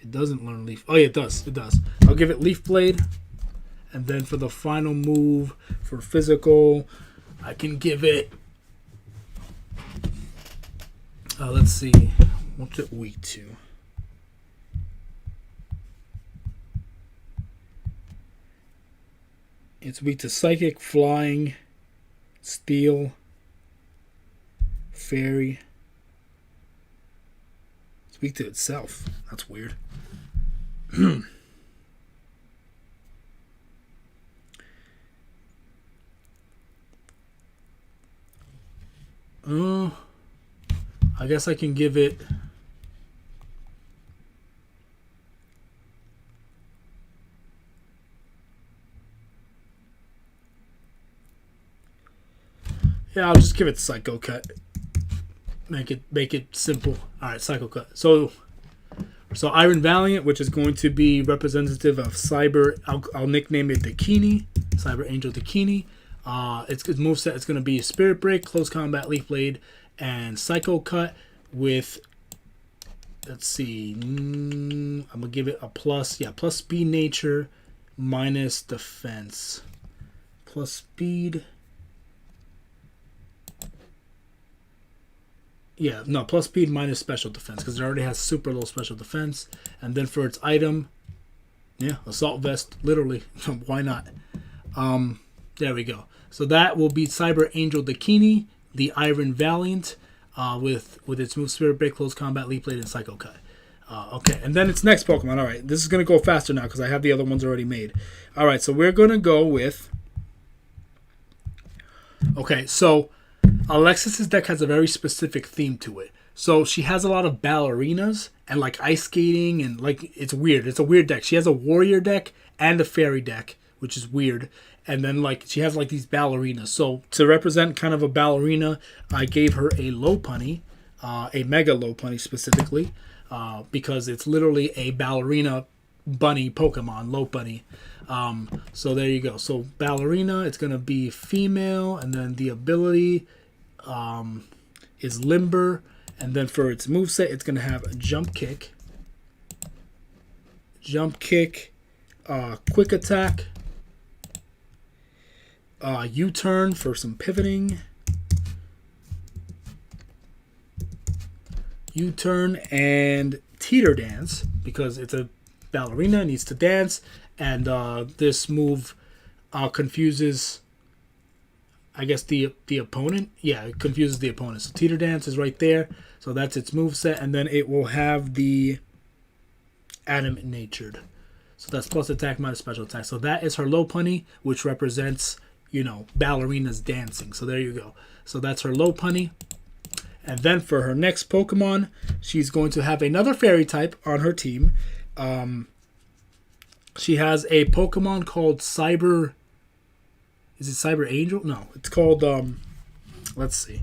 It doesn't learn Leaf... Oh, yeah, it does. It does. I'll give it Leaf Blade. And then for the final move, for physical, I can give it... let's see. What's it weak to? It's weak to Psychic, Flying, Steel, Fairy. It's weak to itself. That's weird. I guess I can give it... Yeah, I'll just give it Psycho Cut. Make it simple. All right, Psycho Cut. So Iron Valiant, which is going to be representative of Cyber. I'll nickname it Dakini, Cyber Angel Dakini. Its moveset is going to be Spirit Break, Close Combat, Leaf Blade, and Psycho Cut with, let's see, I'm going to give it a plus. Yeah, plus Speed Nature, minus Defense. Plus Speed. Yeah, no, plus Speed minus Special Defense because it already has super low Special Defense. And then for its item, yeah, Assault Vest, literally. Why not? There we go. So that will be Cyber Angel Dakini, the Iron Valiant. with its move Spirit Break, Close Combat, Leap Blade, and Psycho Cut. Okay, and then its next Pokemon. All right, this is going to go faster now because I have the other ones already made. All right, so we're going to go with... Okay, so Alexis's deck has a very specific theme to it. So she has a lot of ballerinas and like ice skating and like it's weird. It's a weird deck. She has a warrior deck and a fairy deck, which is weird. And then like she has like these ballerinas. So to represent kind of a ballerina, I gave her a Lopunny, a Mega Lopunny specifically, because it's literally a ballerina bunny Pokemon, Lopunny. So there you go. So ballerina, it's gonna be female, and then the ability is limber. And then for its moveset, it's going to have a jump kick, quick attack, U-turn for some pivoting, U-turn, and teeter dance because it's a ballerina, needs to dance, and this move confuses, I guess, the opponent. Yeah, it confuses the opponent. So teeter dance is right there. So that's its moveset. And then it will have the adamant natured. So that's plus attack minus special attack. So that is her Lopunny, which represents, you know, ballerinas dancing. So there you go. So that's her Lopunny. And then for her next Pokemon, she's going to have another fairy type on her team. She has a Pokemon called Cyber... Is it Cyber Angel? No, it's called, let's see.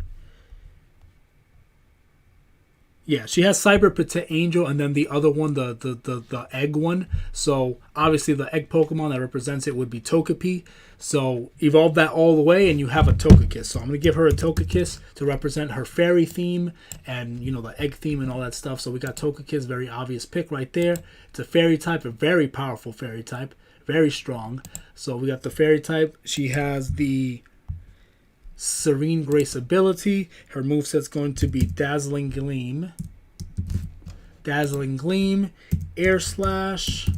Yeah, she has Cyber Petit Angel, and then the other one, the egg one. So, obviously, the egg Pokemon that represents it would be Togepi. So, evolve that all the way, and you have a Togekiss. So, I'm going to give her a Togekiss to represent her fairy theme and, you know, the egg theme and all that stuff. So, we got Togekiss, very obvious pick right there. It's a fairy type, a very powerful fairy type. Very strong. So we got the fairy type. She has the Serene Grace ability. Her moveset's going to be Dazzling Gleam. Dazzling Gleam. Air Slash.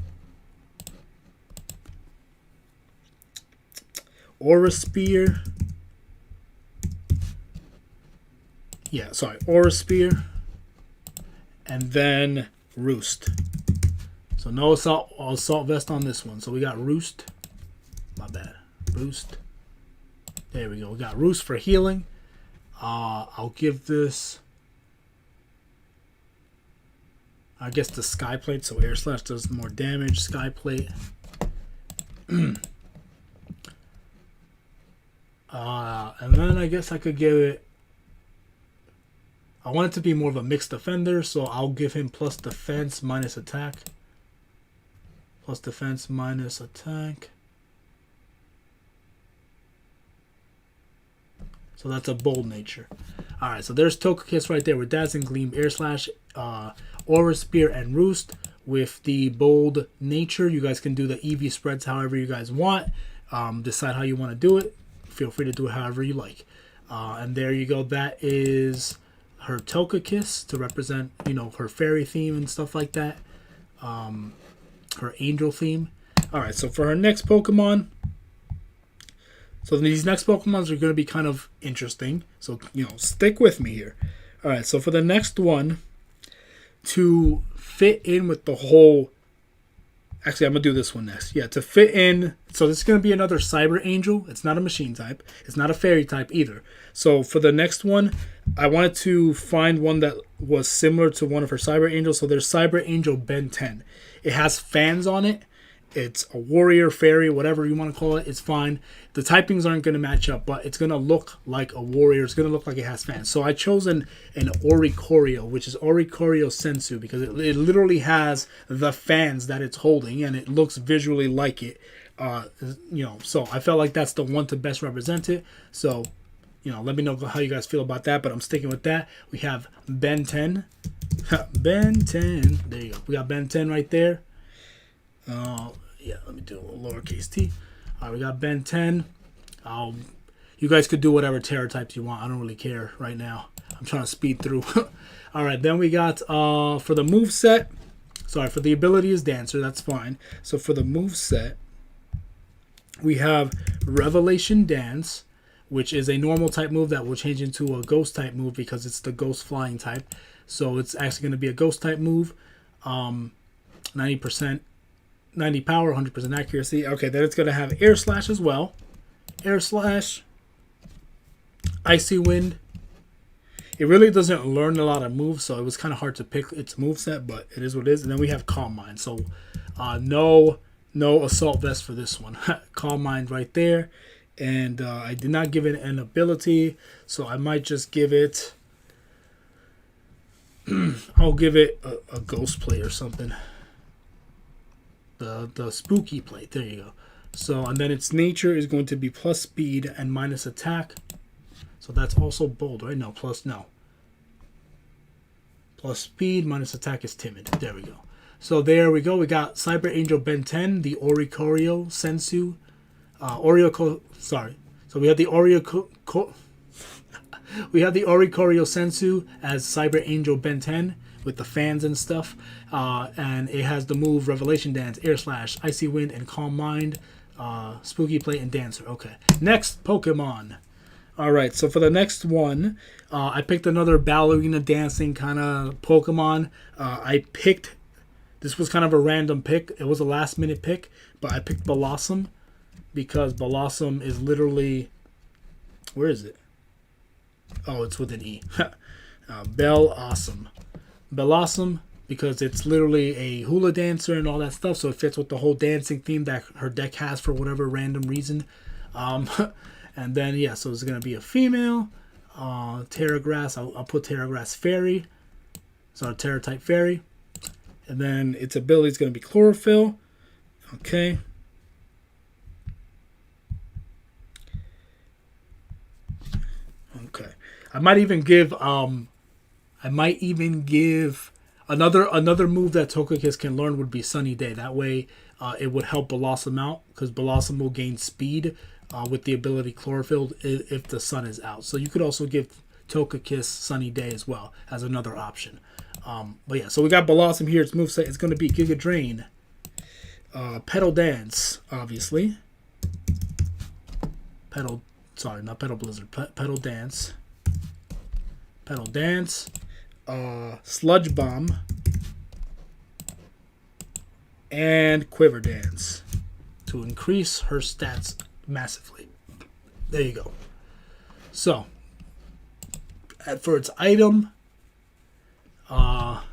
Aura Spear. Yeah, sorry. Aura Spear. And then Roost. So no assault vest on this one. So we got Roost. My bad. Roost. There we go. We got Roost for healing. I'll give this, I guess, the Sky Plate. So Air Slash does more damage. Sky Plate. And then I guess I could give it, I want it to be more of a mixed defender. So I'll give him plus defense minus attack. Plus defense minus attack. So that's a bold nature. Alright, so there's Togekiss right there with Dazzling Gleam, Air Slash, Aura Spear, and Roost. With the bold nature, you guys can do the EV spreads however you guys want. Decide how you want to do it. Feel free to do it however you like. And there you go. That is her Togekiss to represent, you know, her fairy theme and stuff like that. Her angel theme. Alright, so for her next Pokemon, so these next Pokemons are going to be kind of interesting. So, you know, stick with me here. Alright, so for the next one, to fit in with the whole... Actually, I'm going to do this one next. Yeah, to fit in... So this is going to be another Cyber Angel. It's not a machine type. It's not a fairy type either. So for the next one, I wanted to find one that was similar to one of her Cyber Angels. So there's Cyber Angel Ben 10. It has fans on it. It's a warrior, fairy, whatever you want to call it. It's fine. The typings aren't going to match up, but it's going to look like a warrior. It's going to look like it has fans. So I chose an Oricorio, which is Oricorio Sensu, because it literally has the fans that it's holding, and it looks visually like it. You know, so I felt like that's the one to best represent it. So, you know, let me know how you guys feel about that, but I'm sticking with that. We have Ben 10. Ben 10. There you go. We got Ben 10 right there. Yeah, let me do a lowercase t. All right, we got Ben 10. You guys could do whatever Terra types you want. I don't really care right now. I'm trying to speed through. All right, then we got for the move set. Sorry, for the ability is Dancer. That's fine. So for the move set, we have Revelation Dance, which is a normal type move that will change into a ghost type move because it's the ghost flying type. So it's actually going to be a ghost type move. 90%, 90 power, 100% accuracy. Okay, then it's going to have air slash as well. Air slash, icy wind. It really doesn't learn a lot of moves, so it was kind of hard to pick its moveset, but it is what it is. And then we have Calm Mind. So no assault vest for this one. Calm Mind right there. And I did not give it an ability, so I might just give it... I'll give it a ghost plate or something. The spooky plate. There you go. So, and then its nature is going to be plus speed and minus attack. So that's also bold, right? No, plus speed, minus attack is timid. There we go. So there we go. We got Cyber Angel Ben 10, the Oricorio Sensu. So we have the we have the Oricorio Sensu as Cyber Angel Ben 10 with the fans and stuff. And it has the move Revelation Dance, Air Slash, Icy Wind, and Calm Mind, Spooky Plate, and Dancer. Okay. Next Pokemon. Alright, so for the next one, I picked another ballerina dancing kind of Pokemon. This was kind of a random pick. It was a last minute pick, but I picked Blossom because Blossom is literally... Where is it? Oh, it's with an E. Blossom because it's literally a hula dancer and all that stuff, so it fits with the whole dancing theme that her deck has for whatever random reason. And then, yeah, so it's going to be a female. Terra Grass. I'll put Terra Grass Fairy. So a Terra type Fairy. And then its ability is going to be Chlorophyll. Okay. Okay. I might even give another move that Togekiss can learn would be Sunny Day. That way it would help Blossom out because Blossom will gain speed with the ability Chlorophyll if the sun is out. So you could also give Togekiss Sunny Day as well as another option. But yeah, so we got Blossom here. Its moveset is going to be Giga Drain, Petal Dance, obviously. Petal Blizzard. Petal Dance. Petal Dance. Sludge Bomb. And Quiver Dance to increase her stats massively. There you go. So, for its item, I'll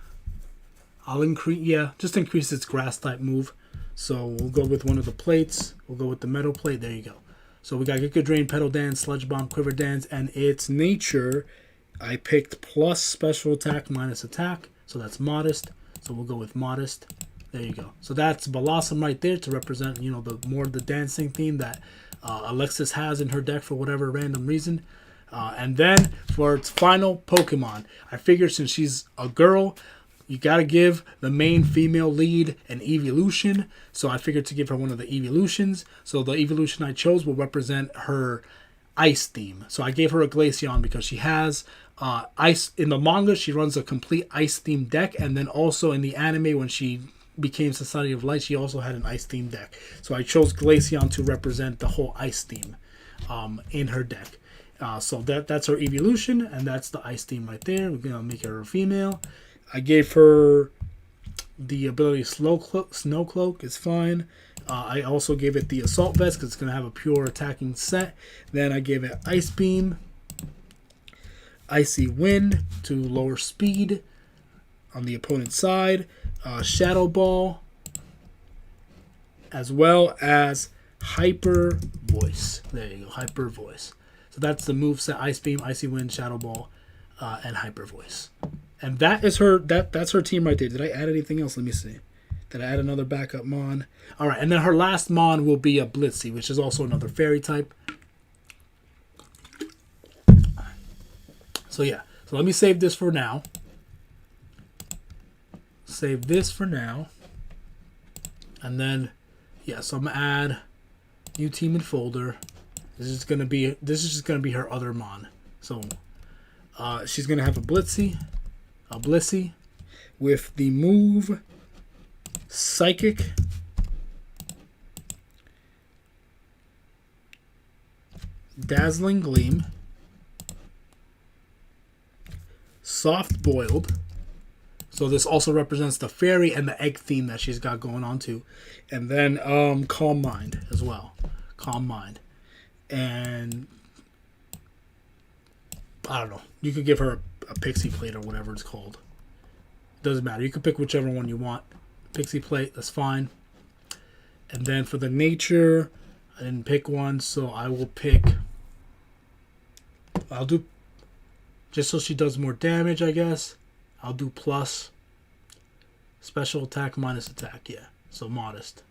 just increase its grass type move. So we'll go with one of the plates. We'll go with the metal plate. There you go. So we got Giga Drain, Petal Dance, Sludge Bomb, Quiver Dance, and its nature, I picked plus special attack, minus attack. So that's modest. So we'll go with modest. There you go. So that's Blossom right there to represent, the dancing theme that Alexis has in her deck for whatever random reason. And then for its final Pokemon, I figured since she's a girl, you got to give the main female lead an evolution. So I figured to give her one of the evolutions. So the evolution I chose will represent her ice theme. So I gave her a Glacen because she has ice. In the manga, she runs a complete ice themed deck. And then also in the anime, when she became Society of Light, she also had an ice themed deck. So I chose Glacen to represent the whole ice theme in her deck. So that's her evolution, and that's the ice theme right there. We're going to make her a female. I gave her the ability Snow Cloak is fine. I also gave it the Assault Vest because it's going to have a pure attacking set. Then I gave it Ice Beam, Icy Wind to lower speed on the opponent's side, Shadow Ball, as well as Hyper Voice. There you go, Hyper Voice. So that's the moveset: Ice Beam, Icy Wind, Shadow Ball, and Hyper Voice. And that is her. That's her team right there. Did I add anything else? Let me see. Did I add another backup Mon? All right, and then her last Mon will be a Blitzy, which is also another Fairy type. So yeah. So let me save this for now. Save this for now. And then, yeah. So I'm gonna add new team and folder. This is just gonna be her other Mon. So she's gonna have a Blitzy with the move Dazzling Gleam, Soft Boiled. So this also represents the fairy and the egg theme that she's got going on too. And then Calm Mind as well. Calm Mind. And I don't know. You could give her a pixie plate or whatever it's called. Doesn't matter. You can pick whichever one you want. Pixie plate, that's fine. And then for the nature, I didn't pick one, so I will pick... I'll do... Just so she does more damage, I guess. I'll do plus. Special attack minus attack, yeah. So modest.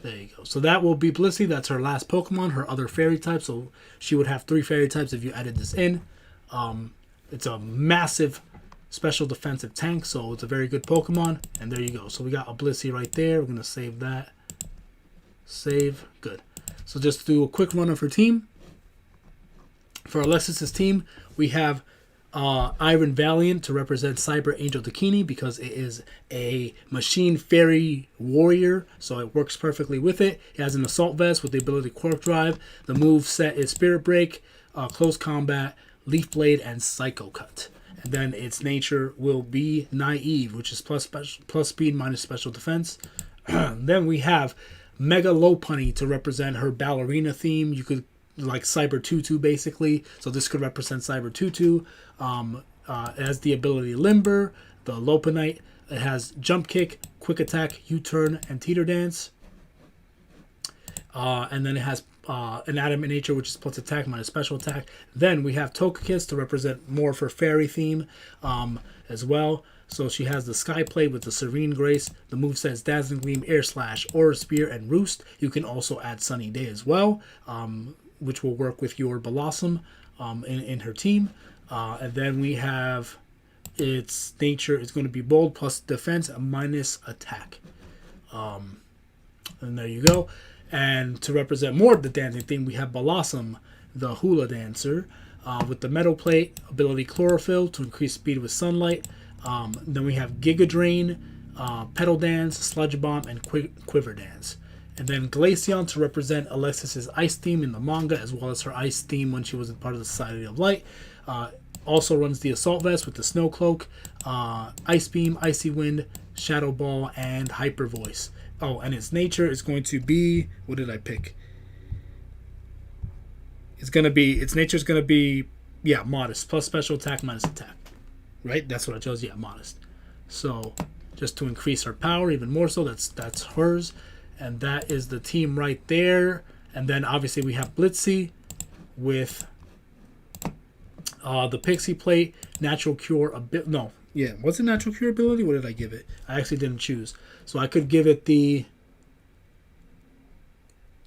There you go. So that will be Blissey. That's her last Pokemon, her other fairy type. So she would have 3 fairy types if you added this in. It's a massive special defensive tank, so it's a very good Pokemon. And there you go. So we got a Blissey right there. We're going to save that. Save. Good. So just do a quick run of her team. For Alexis's team, we have Iron Valiant to represent Cyber Angel Dakini because it is a machine fairy warrior, so it works perfectly with it. It has an assault vest with the ability Quark Drive. The move set is Spirit Break, Close Combat, Leaf Blade, and Psycho Cut. And then its nature will be Naive, which is plus speed minus special defense. Then we have Mega Lopunny to represent her ballerina theme. You could like Cyber Tutu basically, so this could represent Cyber Tutu. It has the ability Limber, the Lopunite. It has Jump Kick, Quick Attack, U-Turn, and Teeter Dance. And then it has an Adamant Nature, which is plus attack minus special attack. Then we have Togekiss to represent more for fairy theme as well. So she has the Sky Plate with the Serene Grace. The moveset is Dazzling Gleam, Air Slash, Aura Spear, and Roost. You can also add Sunny Day as well, which will work with your Blossom in her team. And then we have its nature is going to be bold plus defense minus attack. And there you go. And to represent more of the dancing theme, we have Blossom, the Hula Dancer, with the Metal Plate, ability Chlorophyll to increase speed with sunlight. Then we have Giga Drain, Petal Dance, Sludge Bomb, and Quiver Dance. And then Glacen to represent Alexis's ice theme in the manga, as well as her ice theme when she was a part of the Society of Light. Also runs the Assault Vest with the Snow Cloak, Ice Beam, Icy Wind, Shadow Ball, and Hyper Voice. Oh, and its nature is going to be... What did I pick? Its nature is going to be, yeah, modest. Plus special attack, minus attack. Right? That's what I chose. Yeah, modest. So, just to increase her power even more so, that's hers. And that is the team right there. And then obviously we have Blissey with the Pixie Plate, Natural Cure, what's the Natural Cure ability? What did I give it? I actually didn't choose. So I could give it the...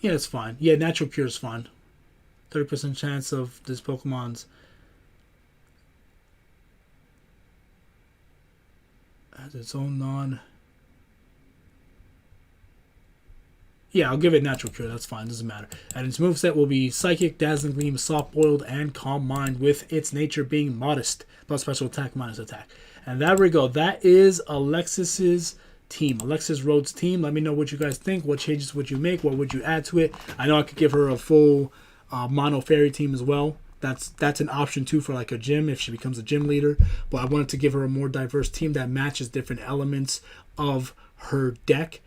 Yeah, it's fine. Yeah, Natural Cure is fine. 30% chance of this Pokemon's... has its own non... Yeah, I'll give it Natural Cure. That's fine. Doesn't matter. And its moveset will be Psychic, Dazzling Gleam, Soft Boiled, and Calm Mind, with its nature being Modest, plus special attack, minus attack. And there we go. That is Alexis's team. Alexis Rhodes' team. Let me know what you guys think. What changes would you make? What would you add to it? I know I could give her a full mono fairy team as well. That's an option too for like a gym if she becomes a gym leader. But I wanted to give her a more diverse team that matches different elements of her deck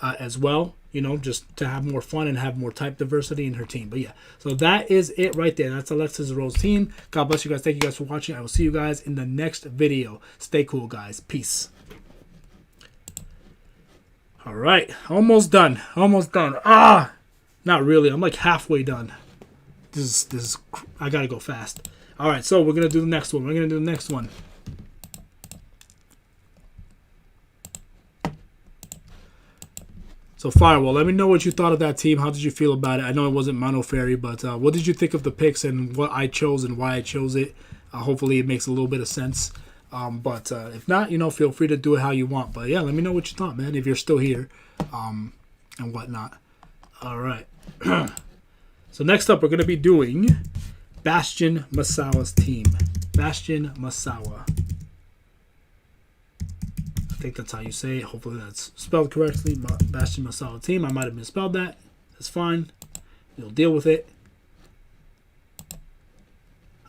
as well. You know, just to have more fun and have more type diversity in her team. But yeah, so that is it right there. That's Alexis Rhodes' team. God bless you guys. Thank you guys for watching. I will see you guys in the next video. Stay cool, guys. Peace. All right, almost done. Almost done. Not really. I'm like halfway done. This is. I gotta go fast. All right, so we're gonna do the next one. So Firewall, let me know what you thought of that team. How did you feel about it? I know it wasn't Mono Fairy, but what did you think of the picks and what I chose and why I chose it? Hopefully it makes a little bit of sense. But if not, you know, feel free to do it how you want. But yeah, let me know what you thought, man, if you're still here and whatnot. All right. So next up, we're going to be doing Bastion Masawa's team. Bastion Masawa. I think that's how you say it. Hopefully that's spelled correctly. Bastion Masawa team. I might have misspelled that. That's fine. You'll deal with it.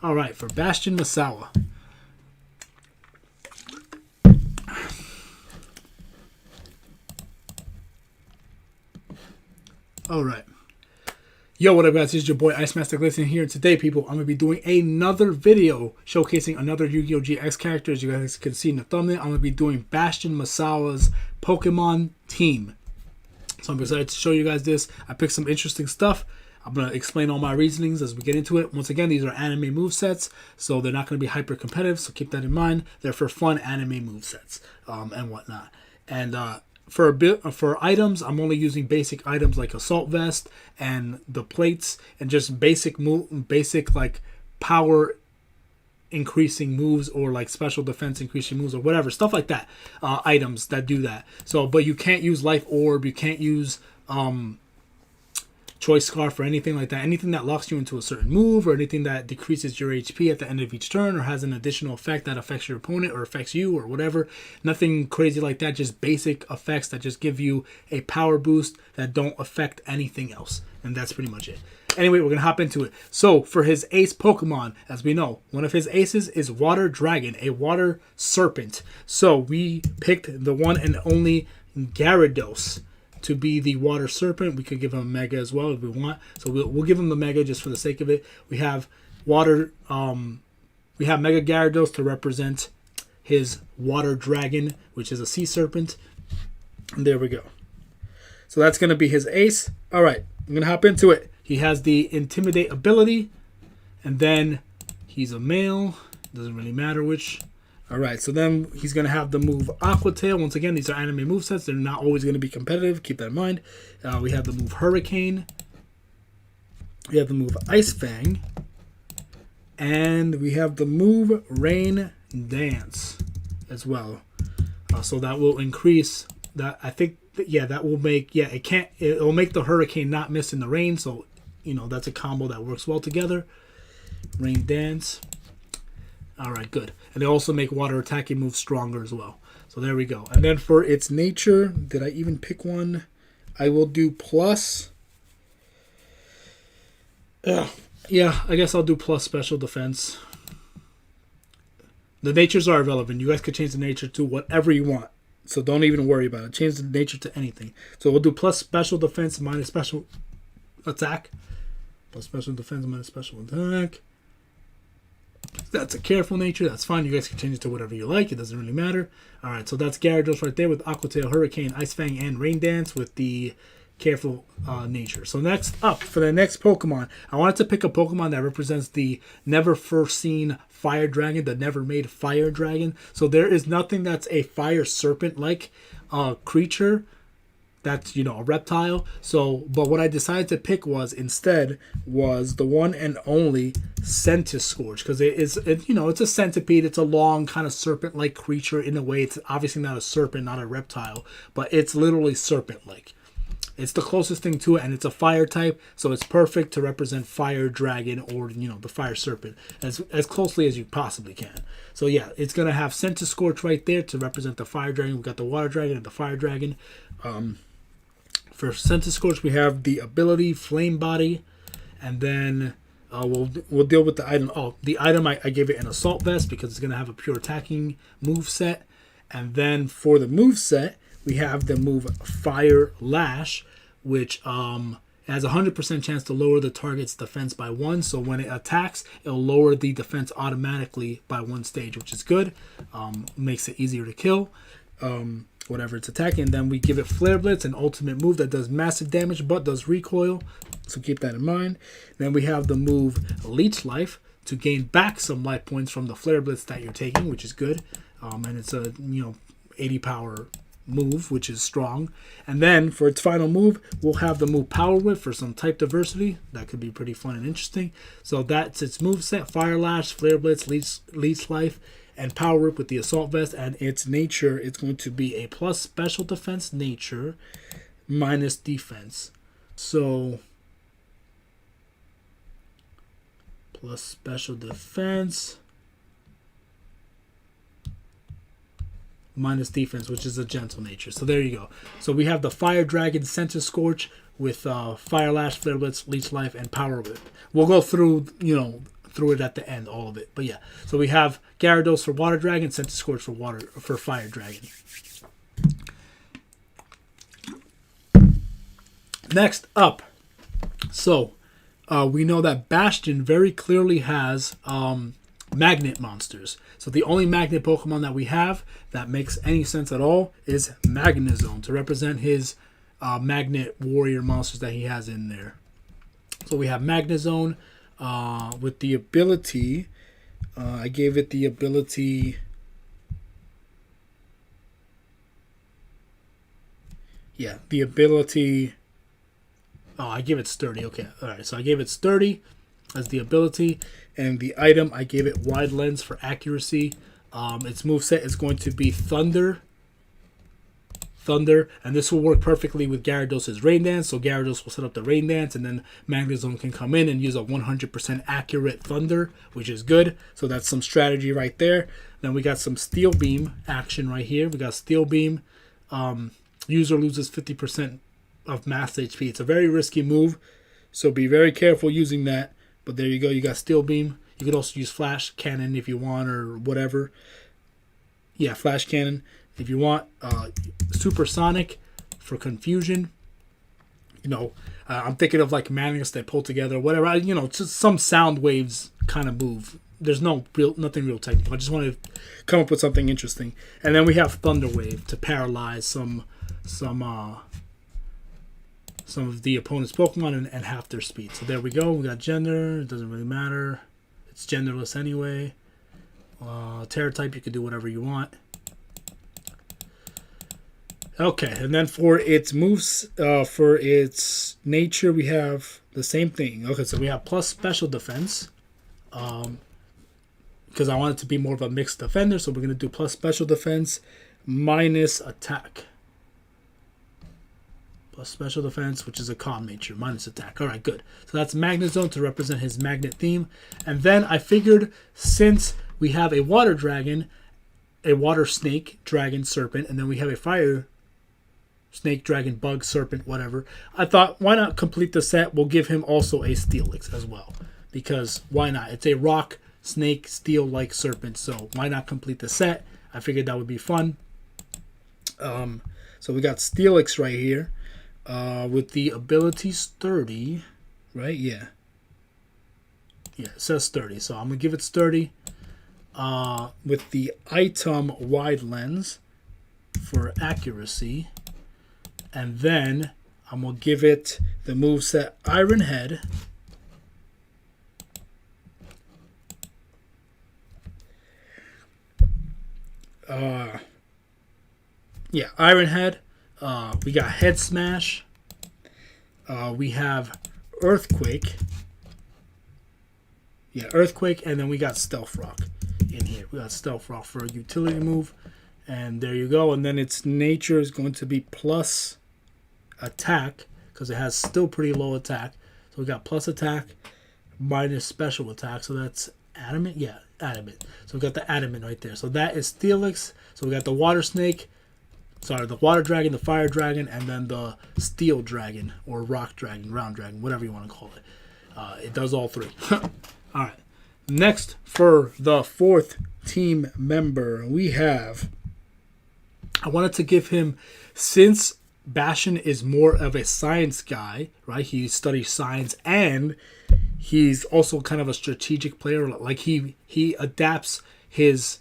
All right, for Bastion Masawa. All right. Yo, what up, guys? This is your boy Ice Master Glacen here. And today, people, I'm going to be doing another video showcasing another Yu-Gi-Oh! GX character. As you guys can see in the thumbnail, I'm going to be doing Bastion Masawa's Pokemon team. So I'm excited to show you guys this. I picked some interesting stuff. I'm going to explain all my reasonings as we get into it. Once again, these are anime movesets, so they're not going to be hyper competitive, so keep that in mind. They're for fun anime movesets and whatnot. And for items, I'm only using basic items like Assault Vest and the plates and just basic like power increasing moves or like special defense increasing moves or whatever, stuff like that, items that do that. So, but you can't use Life Orb, you can't use Choice Scarf or anything like that. Anything that locks you into a certain move or anything that decreases your HP at the end of each turn or has an additional effect that affects your opponent or affects you or whatever. Nothing crazy like that. Just basic effects that just give you a power boost that don't affect anything else. And that's pretty much it. Anyway, we're going to hop into it. So, for his ace Pokemon, as we know, one of his aces is Water Dragon, a water serpent. So, we picked the one and only Gyarados to be the water serpent. We could give him a mega as well if we want. So we'll give him the mega just for the sake of it. We have Mega Gyarados to represent his water dragon, which is a sea serpent. And there we go. So that's going to be his ace. All right, I'm going to hop into it. He has the Intimidate ability, and then he's a male. Doesn't really matter which. Alright, so then he's going to have the move Aqua Tail. Once again, these are anime movesets. They're not always going to be competitive. Keep that in mind. We have the move Hurricane. We have the move Ice Fang. And we have the move Rain Dance as well. So that will increase that. I think, that will make, it'll make the Hurricane not miss in the rain. So, that's a combo that works well together. Rain Dance. Alright, good. And they also make water attacking moves stronger as well. So there we go. And then for its nature, did I even pick one? I will do plus. Yeah, I guess I'll do plus special defense. The natures are irrelevant. You guys could change the nature to whatever you want. So don't even worry about it. Change the nature to anything. So we'll do plus special defense minus special attack. Plus special defense minus special attack. That's a careful nature. That's fine. You guys can change it to whatever you like. It doesn't really matter. All right, so that's Gyarados right there with Aqua Tail, Hurricane, Ice Fang, and Rain Dance with the careful nature. So next up, for the next Pokemon, I wanted to pick a Pokemon that represents the never first seen Fire Dragon, the never made Fire Dragon. So there is nothing that's a Fire Serpent-like creature. That's, a reptile. So, but what I decided to pick instead was the one and only Centiskorch, because it's a centipede. It's a long kind of serpent-like creature in a way. It's obviously not a serpent, not a reptile, but it's literally serpent-like. It's the closest thing to it, and it's a fire type, so it's perfect to represent Fire Dragon or, the Fire Serpent as closely as you possibly can. So yeah, it's going to have Centiskorch right there to represent the Fire Dragon. We've got the Water Dragon and the Fire Dragon. For Centiskorch, we have the ability Flame Body, and then we'll deal with the item. Oh, the item I gave it an Assault Vest because it's going to have a pure attacking move set. And then for the move set, we have the move Fire Lash, which has a 100% chance to lower the target's defense by 1. So when it attacks, it'll lower the defense automatically by 1 stage, which is good. Makes it easier to kill. Whatever it's attacking. And then we give it Flare Blitz, an ultimate move that does massive damage but does recoil, so keep that in mind. Then we have the move Leech Life to gain back some life points from the Flare Blitz that you're taking, which is good. And it's a 80 power move, which is strong. And then for its final move, we'll have the move Power Whip for some type diversity. That could be pretty fun and interesting. So that's its move set: Fire Lash, Flare Blitz, Leech Life, and Power Whip with the Assault Vest. And its nature, it's going to be a plus special defense nature minus defense. So plus special defense minus defense, which is a gentle nature. So there you go. So we have the Fire Dragon Centiskorch with Fire Lash, Flare Blitz, Leech Life, and Power Whip. We'll go through, threw it at the end, all of it. But yeah, so we have Gyarados for Water Dragon, Centiskorch for Fire Dragon. Next up, so we know that Bastion very clearly has magnet monsters. So the only magnet Pokemon that we have that makes any sense at all is Magnezone to represent his magnet warrior monsters that he has in there. So we have Magnezone with the ability, I gave it the ability, I give it Sturdy. Okay, alright, so I gave it Sturdy as the ability, and the item, I gave it Wide Lens for accuracy. Its moveset is going to be Thunder, and this will work perfectly with Gyarados' Rain Dance, so Gyarados will set up the Rain Dance, and then Magnezone can come in and use a 100% accurate Thunder, which is good, so that's some strategy right there. Then we got some Steel Beam action right here. We got Steel Beam, user loses 50% of max HP. It's a very risky move, so be very careful using that, but there you go, you got Steel Beam. You could also use Flash Cannon if you want, or whatever. Yeah, Flash Cannon if you want. Supersonic for confusion. You know, I'm thinking of like Magnus that pull together, whatever. You know, just some sound waves kind of move. There's nothing real technical. I just wanted to come up with something interesting. And then we have Thunder Wave to paralyze some of the opponent's Pokemon and half their speed. So there we go. We got gender. It doesn't really matter. It's genderless anyway. Terra type, you can do whatever you want. Okay, and then for its moves, for its nature, we have the same thing. Okay, so we have plus special defense. Because I want it to be more of a mixed defender, so we're going to do plus special defense minus attack. Plus special defense, which is a calm nature, minus attack. Alright, good. So that's Magnezone to represent his magnet theme. And then I figured, since we have a water dragon, a water snake, dragon, serpent, and then we have a fire snake, dragon, bug, serpent, whatever, I thought, why not complete the set? We'll give him also a Steelix as well. Because why not? It's a rock, snake, steel-like serpent, so why not complete the set? I figured that would be fun. So we got Steelix right here. With the ability Sturdy, right? Yeah, it says Sturdy, so I'm gonna give it Sturdy. With the item Wide Lens for accuracy, and then I'm gonna give it the moveset Iron Head. Iron Head. We got Head Smash. We have Earthquake. Earthquake, and then we got Stealth Rock in here. We got Stealth Rock for a utility move, and there you go. And then its nature is going to be plus attack, because it has still pretty low attack. So we got plus attack minus special attack, so that's Adamant? Yeah, Adamant. So we got the Adamant right there. So that is Steelix. So we got the Water Snake, the Water Dragon, the Fire Dragon, and then the Steel Dragon, or Rock Dragon, Round Dragon, whatever you want to call it. It does all three. Alright. Next, for the fourth team member, we have... I wanted to give him, since Bastion is more of a science guy, right? He studies science, and he's also kind of a strategic player. Like, he adapts his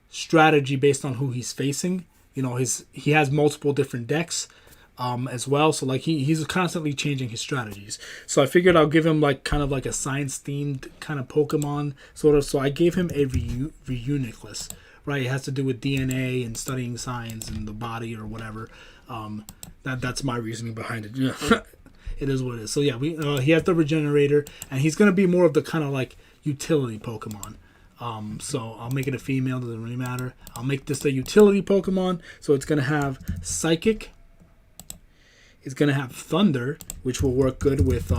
strategy based on who he's facing. You know, he has multiple different decks as well, so like he's constantly changing his strategies. So I figured I'll give him like kind of like a science themed kind of Pokemon sort of. So I gave him a Reuniclus, right? It has to do with DNA and studying science and the body or whatever. That's my reasoning behind it. Yeah. It is what it is. So yeah, he has the Regenerator, and he's gonna be more of the kind of like utility Pokemon. So I'll make it a female, doesn't really matter. I'll make this a utility Pokemon, so it's going to have Psychic. It's going to have Thunder, which will work good with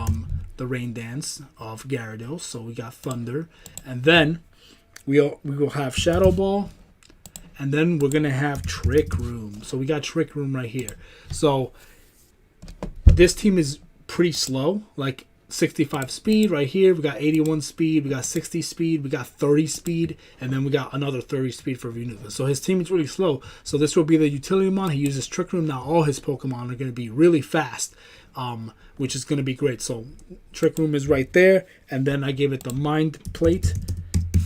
the Rain Dance of Gyarados. So we got Thunder. And then we will have Shadow Ball. And then we're going to have Trick Room. So we got Trick Room right here. So this team is pretty slow. Like, 65 speed right here. We got 81 speed. We got 60 speed. We got 30 speed. And then we got another 30 speed for Reunificus. So his team is really slow. So this will be the utility mon. He uses Trick Room. Now all his Pokemon are going to be really fast, which is going to be great. So Trick Room is right there. And then I gave it the Mind Plate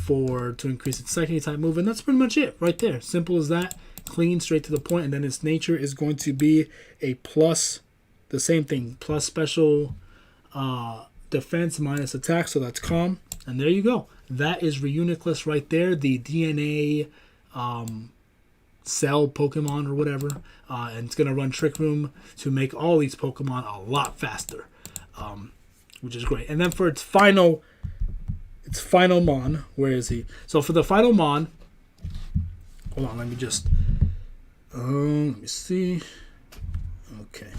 to increase its psychic type move. And that's pretty much it right there. Simple as that. Clean, straight to the point. And then its nature is going to be a plus, the same thing, plus special defense minus attack, so that's calm. And there you go. That is Reuniclus right there, the DNA cell Pokemon or whatever. And it's going to run Trick Room to make all these Pokemon a lot faster, which is great. And then for its final Mon, where is he? So for the final Mon, hold on, let me just, let me see. Okay.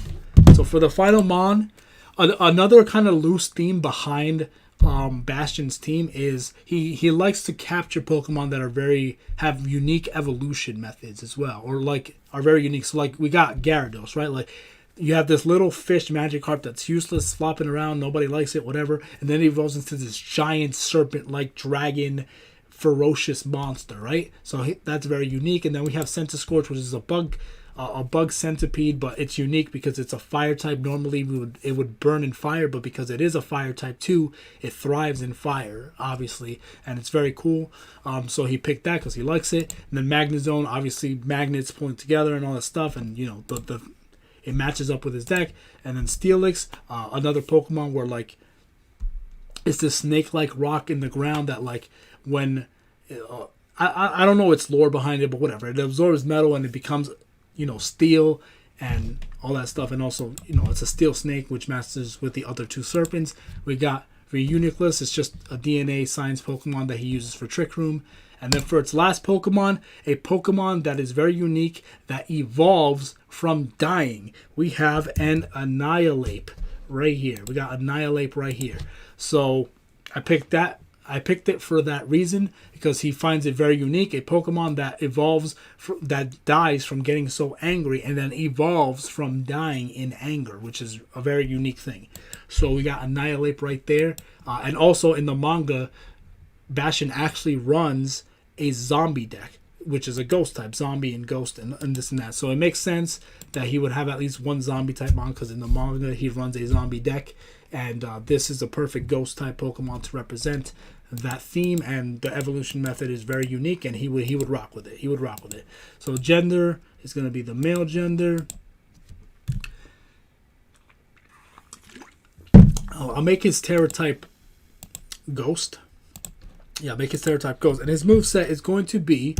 So for the final Mon, another kind of loose theme behind Bastion's team is he likes to capture Pokemon that have unique evolution methods as well, or like are very unique. So like we got Gyarados, right? Like you have this little fish Magikarp that's useless, flopping around, nobody likes it, whatever, and then it evolves into this giant serpent-like dragon, ferocious monster, right? So that's very unique. And then we have Centiskorch, which is a bug centipede, but it's unique because it's a fire type. Normally it would burn in fire, but because it is a fire type too, it thrives in fire, obviously, and it's very cool. So he picked that because he likes it. And then Magnezone, obviously magnets pulling together and all that stuff, and you know it matches up with his deck. And then Steelix, another Pokemon where like it's this snake-like rock in the ground that like when I don't know its lore behind it, but whatever, it absorbs metal and it becomes steel and all that stuff. And also, it's a steel snake, which matches with the other two serpents. We got Reuniclus. It's just a DNA science Pokemon that he uses for Trick Room. And then for its last Pokemon, a Pokemon that is very unique, that evolves from dying. We have an Annihilate right here. We got Annihilate right here. So I picked it for that reason, because he finds it very unique. A Pokemon that that dies from getting so angry and then evolves from dying in anger, which is a very unique thing. So we got Annihilate right there. And also in the manga, Bastion actually runs a zombie deck, which is a ghost type, zombie and ghost and this and that. So it makes sense that he would have at least one zombie type mon, because in the manga he runs a zombie deck. And this is a perfect ghost type Pokemon to represent that theme, and the evolution method is very unique, and he would rock with it. He would rock with it. So gender is going to be the male gender. I'll make his Terra type Ghost. Yeah, make his Terra type Ghost, and his moveset is going to be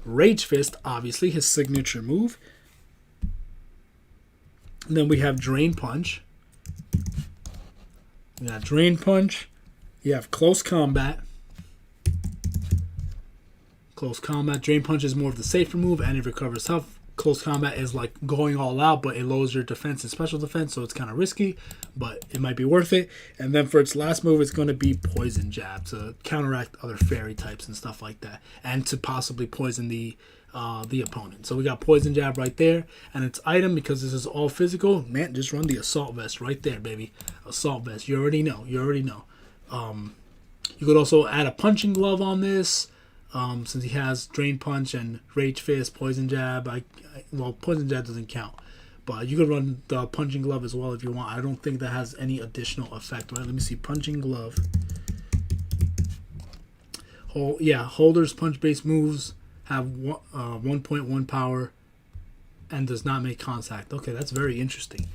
Rage Fist, obviously his signature move. And then we have Drain Punch. We got Drain Punch. You have Close Combat. Close Combat. Drain Punch is more of the safer move, and it recovers health. Close Combat is like going all out, but it lowers your defense and special defense, so it's kind of risky, but it might be worth it. And then for its last move, it's going to be Poison Jab to counteract other fairy types and stuff like that, and to possibly poison the opponent. So we got Poison Jab right there, and its item, because this is all physical, man, just run the Assault Vest right there, baby. Assault Vest. You already know. You could also add a Punching Glove on this, since he has Drain Punch and Rage Fist, Poison Jab. Well, Poison Jab doesn't count, but you could run the Punching Glove as well if you want. I don't think that has any additional effect, right? Let me see. Punching Glove. Holder's punch-based moves have 1.1 power and does not make contact. Okay, that's very interesting.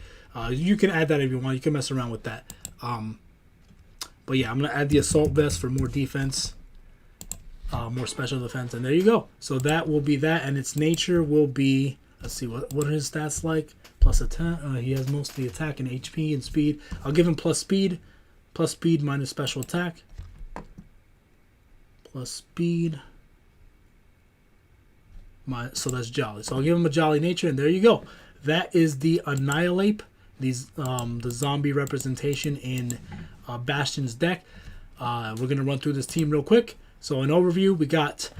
You can add that if you want. You can mess around with that. But yeah, I'm going to add the Assault Vest for more defense, more special defense, and there you go. So that will be that, and its nature will be, let's see, what are his stats like? Plus attack. He has mostly attack and HP and speed. I'll give him plus speed minus special attack. Plus speed. So that's Jolly. So I'll give him a Jolly nature, and there you go. That is the Annihilate, the zombie representation in Bastion's deck. We're going to run through this team real quick. So an overview, we got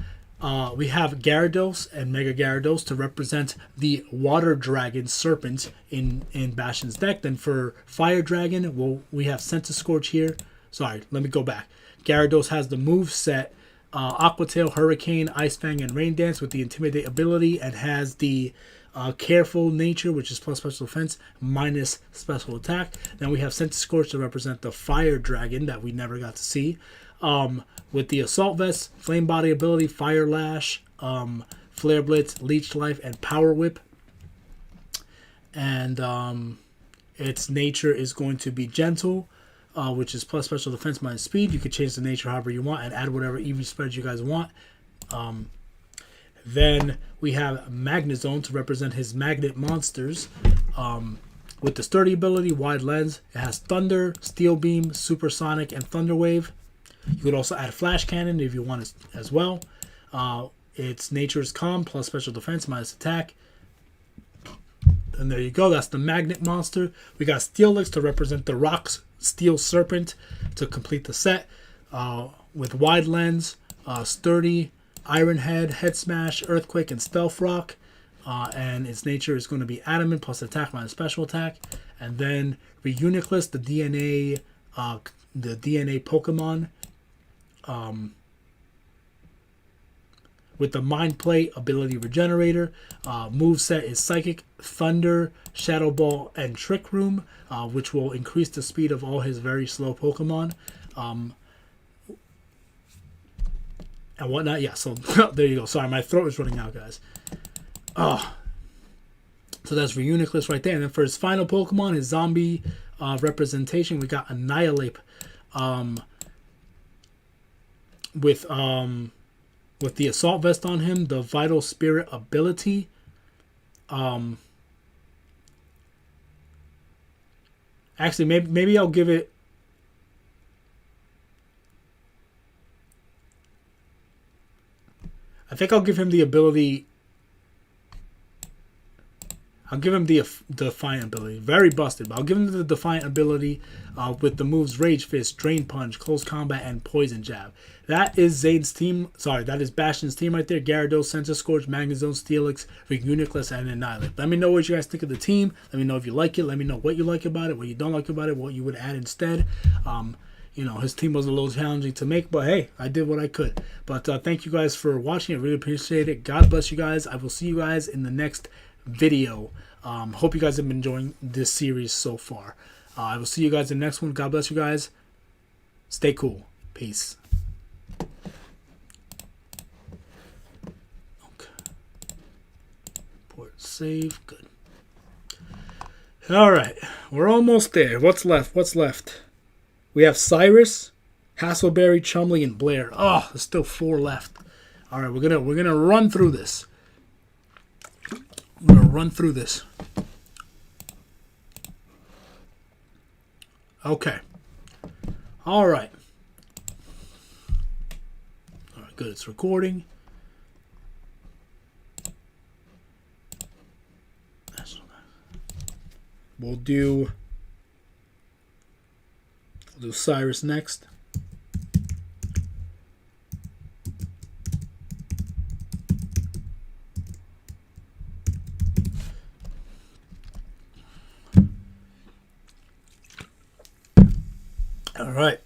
We have Gyarados and Mega Gyarados to represent the Water Dragon Serpent in Bastion's deck. Then for Fire Dragon, we have Scorch here. Sorry, let me go back. Gyarados has the move set Aqua Tail, Hurricane, Ice Fang, and Rain Dance with the Intimidate ability, and has the Careful Nature, which is plus special defense, minus special attack. Then we have Scorch to represent the Fire Dragon that we never got to see. With the Assault Vest, Flame Body ability, Fire Lash, Flare Blitz, Leech Life, and Power Whip. And its nature is going to be Gentle, which is plus special defense minus speed. You can change the nature however you want and add whatever EV spreads you guys want. Then we have Magnezone to represent his magnet monsters. With the Sturdy ability, Wide Lens, it has Thunder, Steel Beam, Supersonic, and Thunder Wave. You could also add Flash Cannon if you want it as well. Its nature is Calm, plus special defense, minus attack. And there you go. That's the Magnet monster. We got Steelix to represent the Rock's Steel Serpent to complete the set. With Wide Lens, Sturdy, Iron Head, Head Smash, Earthquake, and Stealth Rock. And its nature is going to be Adamant, plus attack, minus special attack. And then Reuniclus, the DNA Pokemon. With the Mind Plate ability Regenerator. Moveset is Psychic, Thunder, Shadow Ball, and Trick Room, which will increase the speed of all his very slow Pokemon. And whatnot. Yeah, so there you go. Sorry, my throat is running out, guys. So that's Reuniclus right there. And then for his final Pokemon, his zombie representation, we got Annihilate. With the Assault Vest on him, the Vital Spirit ability. Actually, maybe I'll give it. I think I'll give him the ability. I'll give him the Defiant ability. Very busted, but I'll give him the Defiant ability with the moves Rage Fist, Drain Punch, Close Combat, and Poison Jab. That is Zane's team. Sorry, that is Bastion's team right there. Gyarados, Scorch, Magnezone, Steelix, Reuniclus, and Annihilate. Let me know what you guys think of the team. Let me know if you like it. Let me know what you like about it, what you don't like about it, what you would add instead. His team was a little challenging to make, but hey, I did what I could. But thank you guys for watching. I really appreciate it. God bless you guys. I will see you guys in the next video. Hope you guys have been enjoying this series so far. I will see you guys in the next one. God bless you guys. Stay cool. Peace. Okay. Port save. Good. All right. We're almost there. What's left? We have Cyrus, Hassleberry, Chumley, and Blair. Oh, there's still 4 left. All right, we're gonna run through this. I'm gonna run through this. Okay. All right. All right, good. It's recording. We'll do Cyrus next. All right.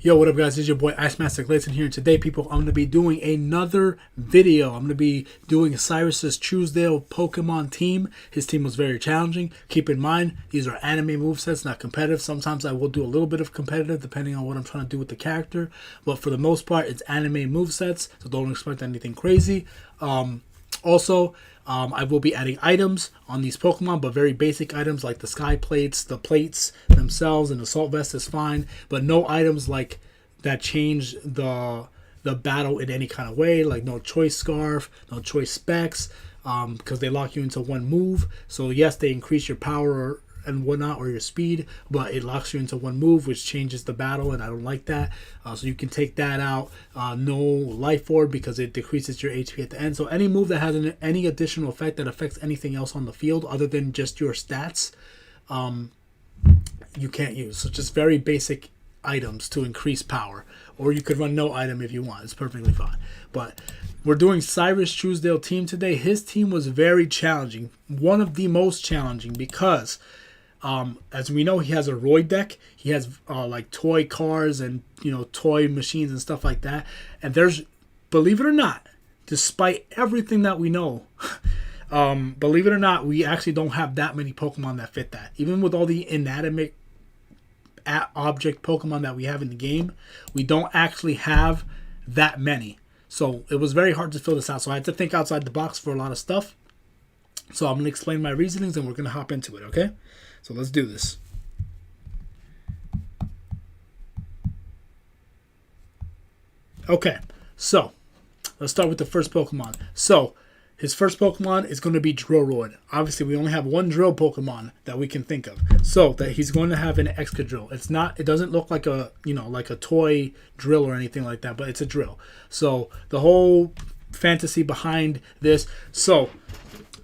Yo, what up, guys? It's your boy Ice Master Glacen here. Today, people, I'm going to be doing another video. I'm going to be doing Cyrus's Truesdale Pokemon team. His team was very challenging. Keep in mind, these are anime movesets, not competitive. Sometimes I will do a little bit of competitive, depending on what I'm trying to do with the character. But for the most part, it's anime movesets, so don't expect anything crazy. Also, I will be adding items on these Pokemon, but very basic items like the Sky Plates, the plates themselves, and the Assault Vest is fine. But no items like that change the battle in any kind of way, like no Choice Scarf, no Choice Specs, because they lock you into one move. So yes, they increase your power and whatnot, or your speed, but it locks you into one move, which changes the battle, and I don't like that. So you can take that out. No Life Orb, because it decreases your HP at the end. So any move that has any additional effect that affects anything else on the field other than just your stats, you can't use. So just very basic items to increase power. Or you could run no item if you want. It's perfectly fine. But we're doing Cyrus Truesdale team today. His team was very challenging. One of the most challenging because, as we know, he has a Roid deck. He has like toy cars and, you know, toy machines and stuff like that. And there's, believe it or not, despite everything that we know, believe it or not, we actually don't have that many Pokemon that fit that. Even with all the inanimate object Pokemon that we have in the game, we don't actually have that many. So it was very hard to fill this out. So I had to think outside the box for a lot of stuff. So I'm going to explain my reasonings and we're going to hop into it, okay? So let's do this. Okay, so let's start with the first Pokemon. So his first Pokemon is going to be Drillroid. Obviously, we only have one drill Pokemon that we can think of. So that he's going to have an Excadrill. It's not, it doesn't look like a, you know, like a toy drill or anything like that, but it's a drill. So the whole fantasy behind this. So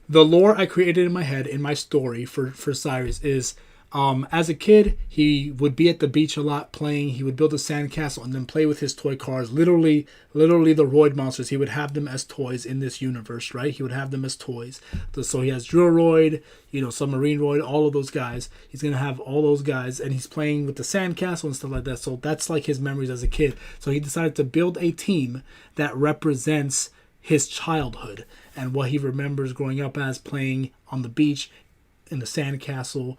the lore I created in my head, in my story for Cyrus is, as a kid, he would be at the beach a lot playing. He would build a sandcastle and then play with his toy cars. Literally the Roid monsters. He would have them as toys in this universe, right? He would have them as toys. So he has Drillroid, you know, Submarine Roid, all of those guys. He's going to have all those guys, and he's playing with the sandcastle and stuff like that. So that's like his memories as a kid. So he decided to build a team that represents his childhood and what he remembers growing up as playing on the beach in the sandcastle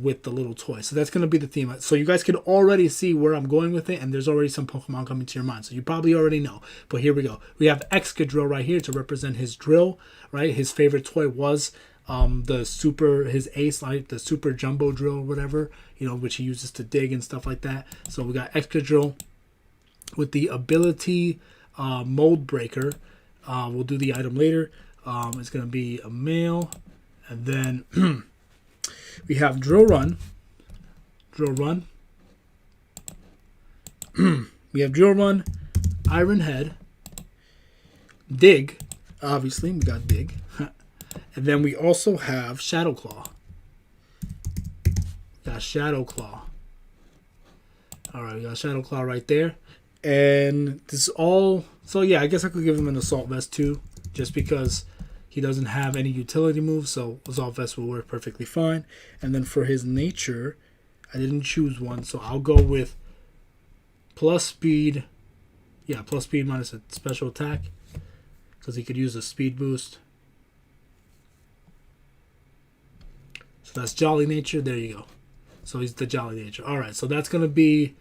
with the little toy. So that's going to be the theme. So you guys can already see where I'm going with it, and there's already some Pokemon coming to your mind. So you probably already know. But here we go. We have Excadrill right here to represent his drill, right? His favorite toy was his ace, like the super jumbo drill or whatever, you know, which he uses to dig and stuff like that. So we got Excadrill with the ability Mold Breaker. We'll do the item later. It's going to be a male. And then we have Drill Run. We have Drill Run, Iron Head, Dig. Obviously, we got Dig. And then we also have Shadow Claw. Alright, we got Shadow Claw right there. And this is all... So yeah, I guess I could give him an Assault Vest too, just because he doesn't have any utility moves, so Assault Vest will work perfectly fine. And then for his nature, I didn't choose one, so I'll go with plus speed. Yeah, plus speed minus a special attack, because he could use a speed boost. So that's Jolly Nature. There you go. So he's the Jolly Nature. Alright, so that's going to be...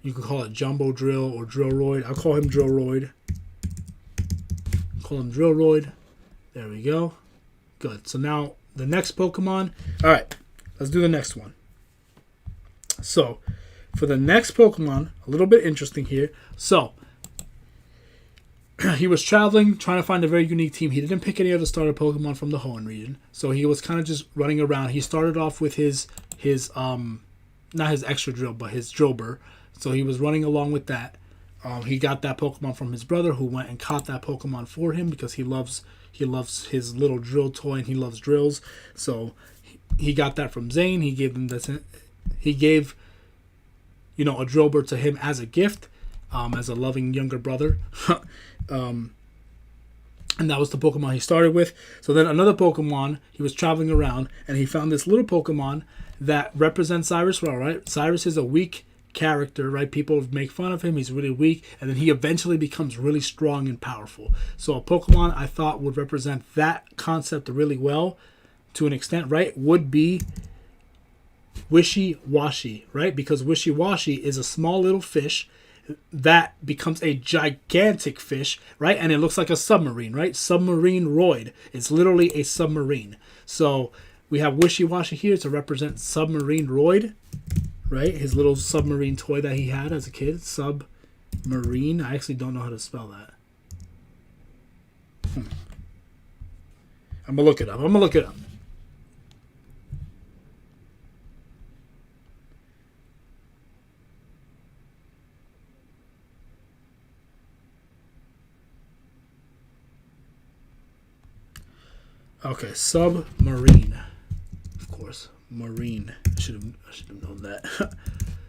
you can call it Jumbo Drill or Drillroid. I'll call him Drillroid. There we go. Good. So now the next Pokemon. All right, let's do the next one. So for the next Pokemon, a little bit interesting here. So he was traveling, trying to find a very unique team. He didn't pick any other starter Pokemon from the Hoenn region, so he was kind of just running around. He started off with his not his Excadrill, but his Drillbur. So he was running along with that. He got that Pokemon from his brother, who went and caught that Pokemon for him because he loves his little drill toy and he loves drills. So he got that from Zane. He gave him this. He gave, you know, a Drillbur to him as a gift, as a loving younger brother. And that was the Pokemon he started with. So then another Pokemon, he was traveling around and he found this little Pokemon that represents Cyrus well, right? Cyrus is a weak character, right? People make fun of him. He's really weak, and then he eventually becomes really strong and powerful. So a Pokemon I thought would represent that concept really well to an extent, right? Would be Wishy-Washy, right? Because Wishy-Washy is a small little fish that becomes a gigantic fish, right? And it looks like a submarine, right? Submarine Roid. It's literally a submarine. So we have Wishy-Washy here to represent Submarine Roid, right? His little submarine toy that he had as a kid. Submarine. I actually don't know how to spell that. I'm going to look it up. Okay, submarine. Of course. Marine. I should have known that.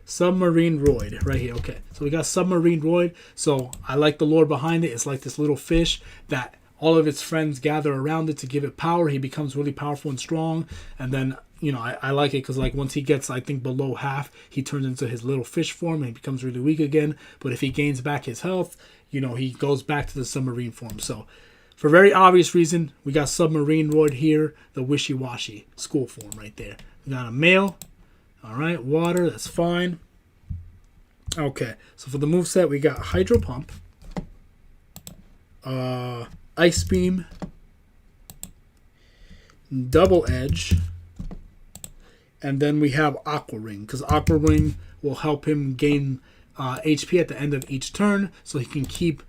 Submarine Roid right here. Okay, so we got Submarine Roid. So I like the lore behind it. It's like this little fish that all of its friends gather around it to give it power. He becomes really powerful and strong. And then, you know, I like it because, like, once he gets, I think, below half, he turns into his little fish form and he becomes really weak again. But if he gains back his health, you know, he goes back to the submarine form. So for very obvious reason, we got Submarine Roid here, the wishy-washy school form right there. We got a male. All right, water, that's fine. Okay, so for the moveset, we got Hydro Pump, Ice Beam, Double Edge, and then we have Aqua Ring, because Aqua Ring will help him gain HP at the end of each turn, so he can keep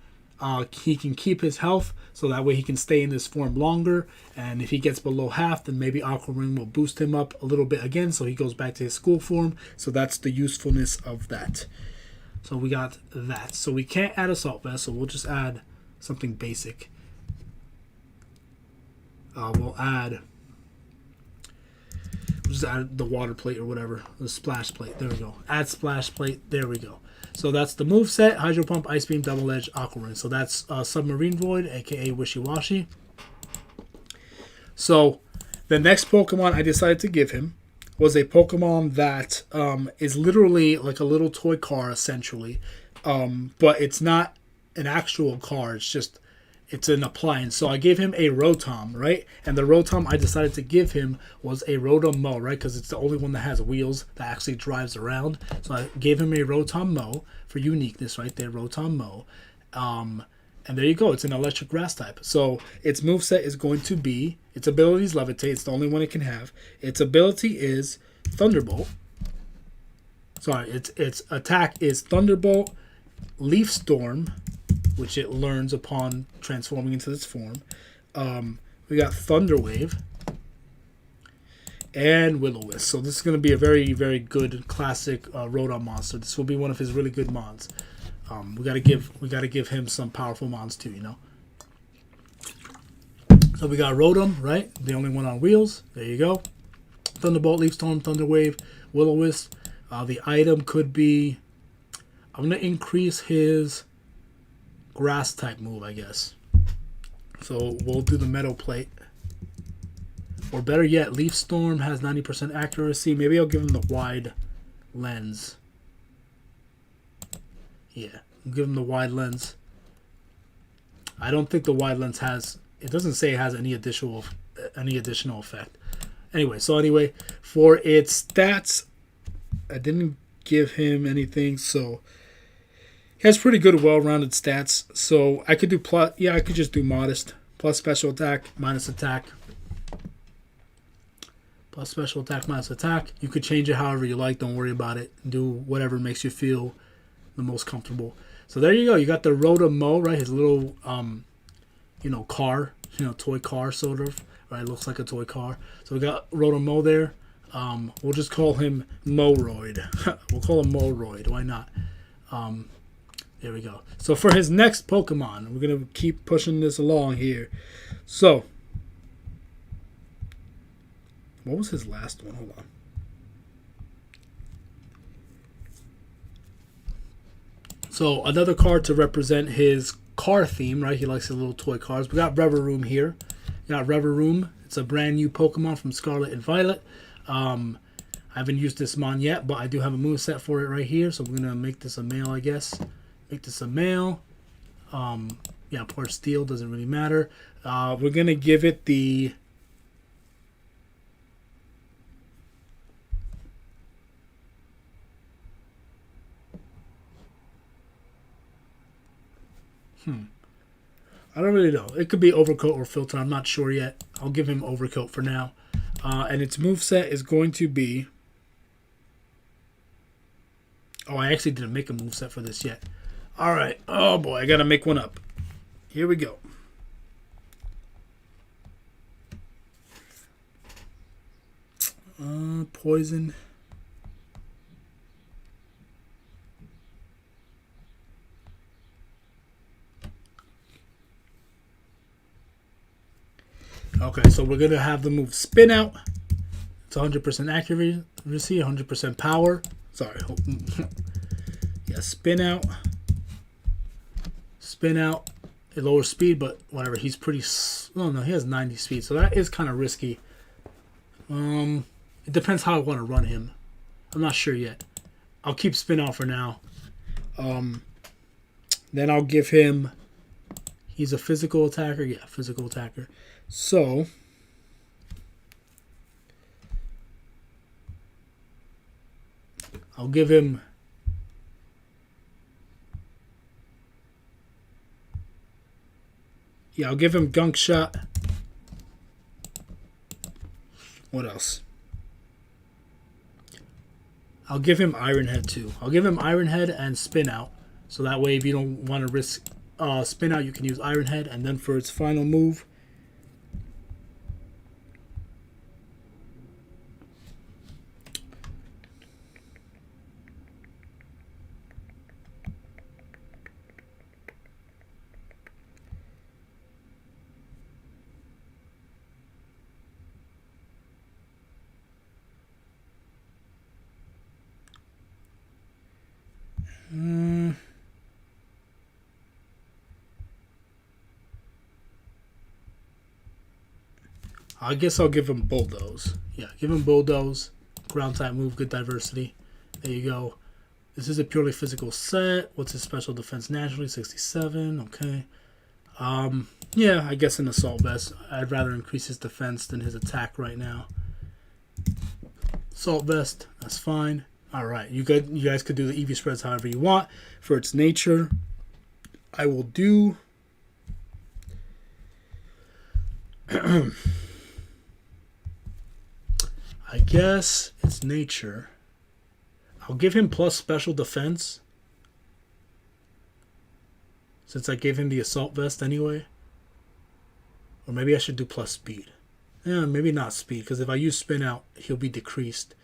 his health, so that way he can stay in this form longer. And if he gets below half, then maybe Aqua Ring will boost him up a little bit again, so he goes back to his school form. So that's the usefulness of that. So we got that. So we can't add Assault Vest, so we'll just add something basic. We'll just add the water plate or whatever, the splash plate. There we go. Add splash plate. There we go. So that's the move set: Hydro Pump, Ice Beam, Double Edge, Aqua Ring. So that's Submarine Void, aka Wishy Washy. So the next Pokemon I decided to give him was a Pokemon that is literally like a little toy car, essentially. But it's not an actual car. It's an appliance. So I gave him a Rotom, right? And the Rotom I decided to give him was a Rotom Mow, right? Because it's the only one that has wheels that actually drives around. So I gave him a Rotom Mow for uniqueness right there, Rotom Mow. And there you go. It's an electric grass type. So its moveset is going to be, its ability is Levitate. It's the only one it can have. Its ability is Thunderbolt. Sorry, its attack is Thunderbolt, Leaf Storm, which it learns upon transforming into this form. We got Thunder Wave and Will-O-Wisp. So this is going to be a very, very good classic Rotom monster. This will be one of his really good mons. We gotta give him some powerful mons too, you know. So we got Rotom, right? The only one on wheels. There you go. Thunderbolt, Leaf Storm, Thunder Wave, Will-O-Wisp. The item could be, I'm gonna increase his grass type move, I guess. So we'll do the metal plate. Or better yet, Leaf Storm has 90% accuracy. Maybe I'll give him the wide lens. Yeah, I'll give him the wide lens. I don't think the wide lens has, it doesn't say it has any additional effect. Anyway, for its stats, I didn't give him anything, so he has pretty good, well-rounded stats. So I could do plus. Yeah, I could just do modest. Plus special attack, minus attack. Plus special attack, minus attack. You could change it however you like. Don't worry about it. Do whatever makes you feel the most comfortable. So there you go. You got the Rotom Mow, right? His little, car, toy car sort of, right? Looks like a toy car. So we got Rotom Mow there. We'll just call him Mowroid. We'll call him Mowroid. Why not? There we go. So for his next Pokemon, we're going to keep pushing this along here. So, what was his last one? Hold on. So, another card to represent his car theme, right? He likes his little toy cars. We got Reveroom here. We got Reveroom. It's a brand new Pokemon from Scarlet and Violet. I haven't used this mon yet, but I do have a moveset for it right here. So, we're going to make this a male, I guess. Make this a male. Poor steel, doesn't really matter. We're going to give it the... I don't really know. It could be Overcoat or Filter. I'm not sure yet. I'll give him Overcoat for now. And its moveset is going to be... Oh, I actually didn't make a moveset for this yet. Alright. Oh boy, I gotta make one up. Here we go. Poison. Okay, so we're gonna have the move Spin Out. It's 100% accuracy, 100% power. Sorry. Yeah, spin out. Spin out. It lowers speed, but whatever. He's pretty... Oh, no, he has 90 speed, so that is kind of risky. It depends how I want to run him. I'm not sure yet. I'll keep spin out for now. Then I'll give him... He's a physical attacker. Yeah, physical attacker. So... I'll give him... Yeah, I'll give him Gunk Shot. What else? I'll give him Iron Head too. I'll give him Iron Head and Spin Out. So that way if you don't want to risk Spin Out, you can use Iron Head. And then for its final move... I guess I'll give him Bulldoze. Yeah, give him Bulldoze. Ground type move, good diversity. There you go. This is a purely physical set. What's his special defense naturally? 67. Okay. Yeah, I guess an assault vest. I'd rather increase his defense than his attack right now. Assault vest, that's fine. All right, you guys could do the EV spreads however you want. For its nature, I will do... I guess its nature. I'll give him plus special defense. Since I gave him the assault vest anyway. Or maybe I should do plus speed. Yeah, maybe not speed, because if I use spin out, he'll be decreased.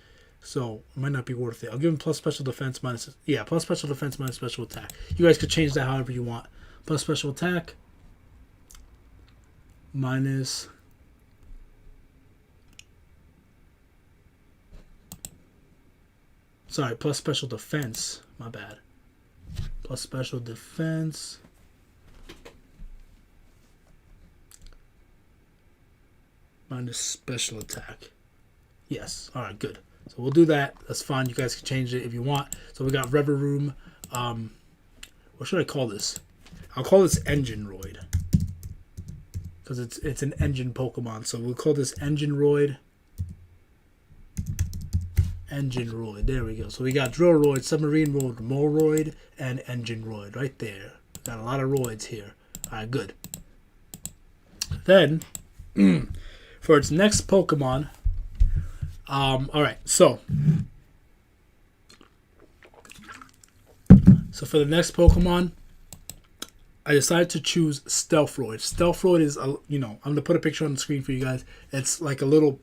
So it might not be worth it. I'll give him plus special defense minus... Yeah, plus special defense minus special attack. You guys could change that however you want. Plus special attack. Minus... Sorry, plus special defense. My bad. Plus special defense. Minus special attack. Yes. Alright, good. So we'll do that. That's fine. You guys can change it if you want. So we got Rever Room. What should I call this? I'll call this Engine Roid. Because it's an engine Pokemon. So we'll call this Engine Roid. Engine Roid. There we go. So we got Drill Roid, Submarine Roid, Molroid, and Engine Roid right there. Got a lot of Roids here. Alright, good. Then, for its next Pokemon, alright, so for the next Pokemon, I decided to choose Stealth Roid. Stealth Roid is, I'm going to put a picture on the screen for you guys. It's like a little...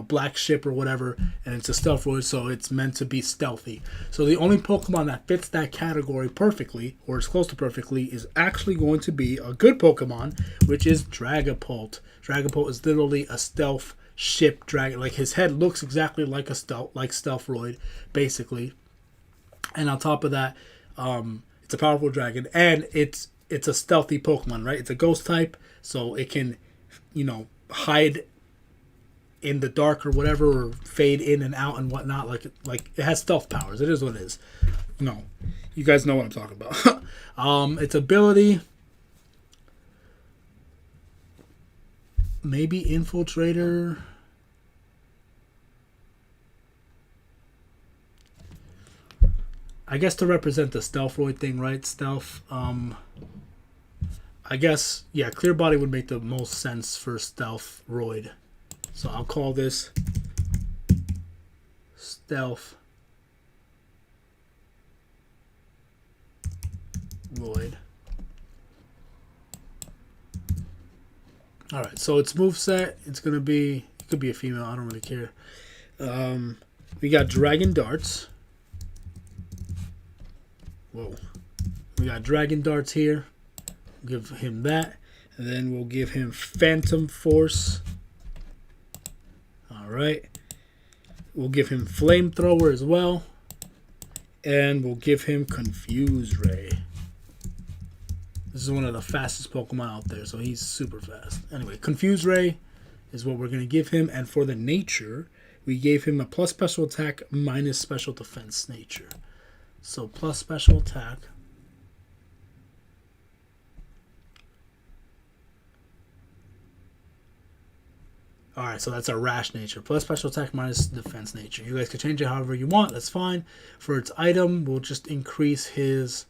black ship or whatever, and it's a stealth roid, so it's meant to be stealthy. So the only Pokemon that fits that category perfectly, or as close to perfectly, is actually going to be a good Pokemon, which is Dragapult. Dragapult is literally a stealth ship dragon. Like, his head looks exactly like a stealth roid, basically. And on top of that, it's a powerful dragon, and it's a stealthy Pokemon, right? It's a ghost type, so it can, hide in the dark or whatever, or fade in and out and whatnot. Like it has stealth powers. It is what it is. You guys know what I'm talking about. Its ability, maybe Infiltrator. I guess to represent the Stealth Roid thing, right? Stealth. I guess, yeah, Clear Body would make the most sense for Stealth Roid. So I'll call this Stealth Roid. Alright, so its moveset, it's going to be, it could be a female, I don't really care. We got Dragon Darts. Whoa. We got Dragon Darts here. Give him that. And then we'll give him Phantom Force. Alright. We'll give him Flamethrower as well. And we'll give him Confuse Ray. This is one of the fastest Pokemon out there, so he's super fast. Anyway, Confuse Ray is what we're going to give him. And for the nature, we gave him a plus special attack minus special defense nature. So plus special attack. Alright, so that's our rash nature. Plus special attack minus defense nature. You guys can change it however you want. That's fine. For its item, we'll just increase his...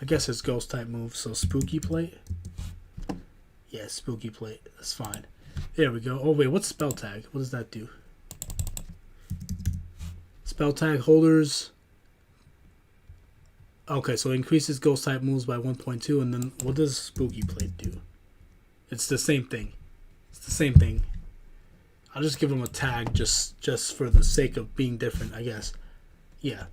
I guess his ghost type move. So Spooky Plate. Yeah, Spooky Plate. That's fine. There we go. Oh, wait. What's Spell Tag? What does that do? Spell Tag holders... Okay, so it increases ghost type moves by 1.2, and then what does Spooky Plate do? It's the same thing. It's the same thing. I'll just give him a tag just for the sake of being different, I guess. Yeah.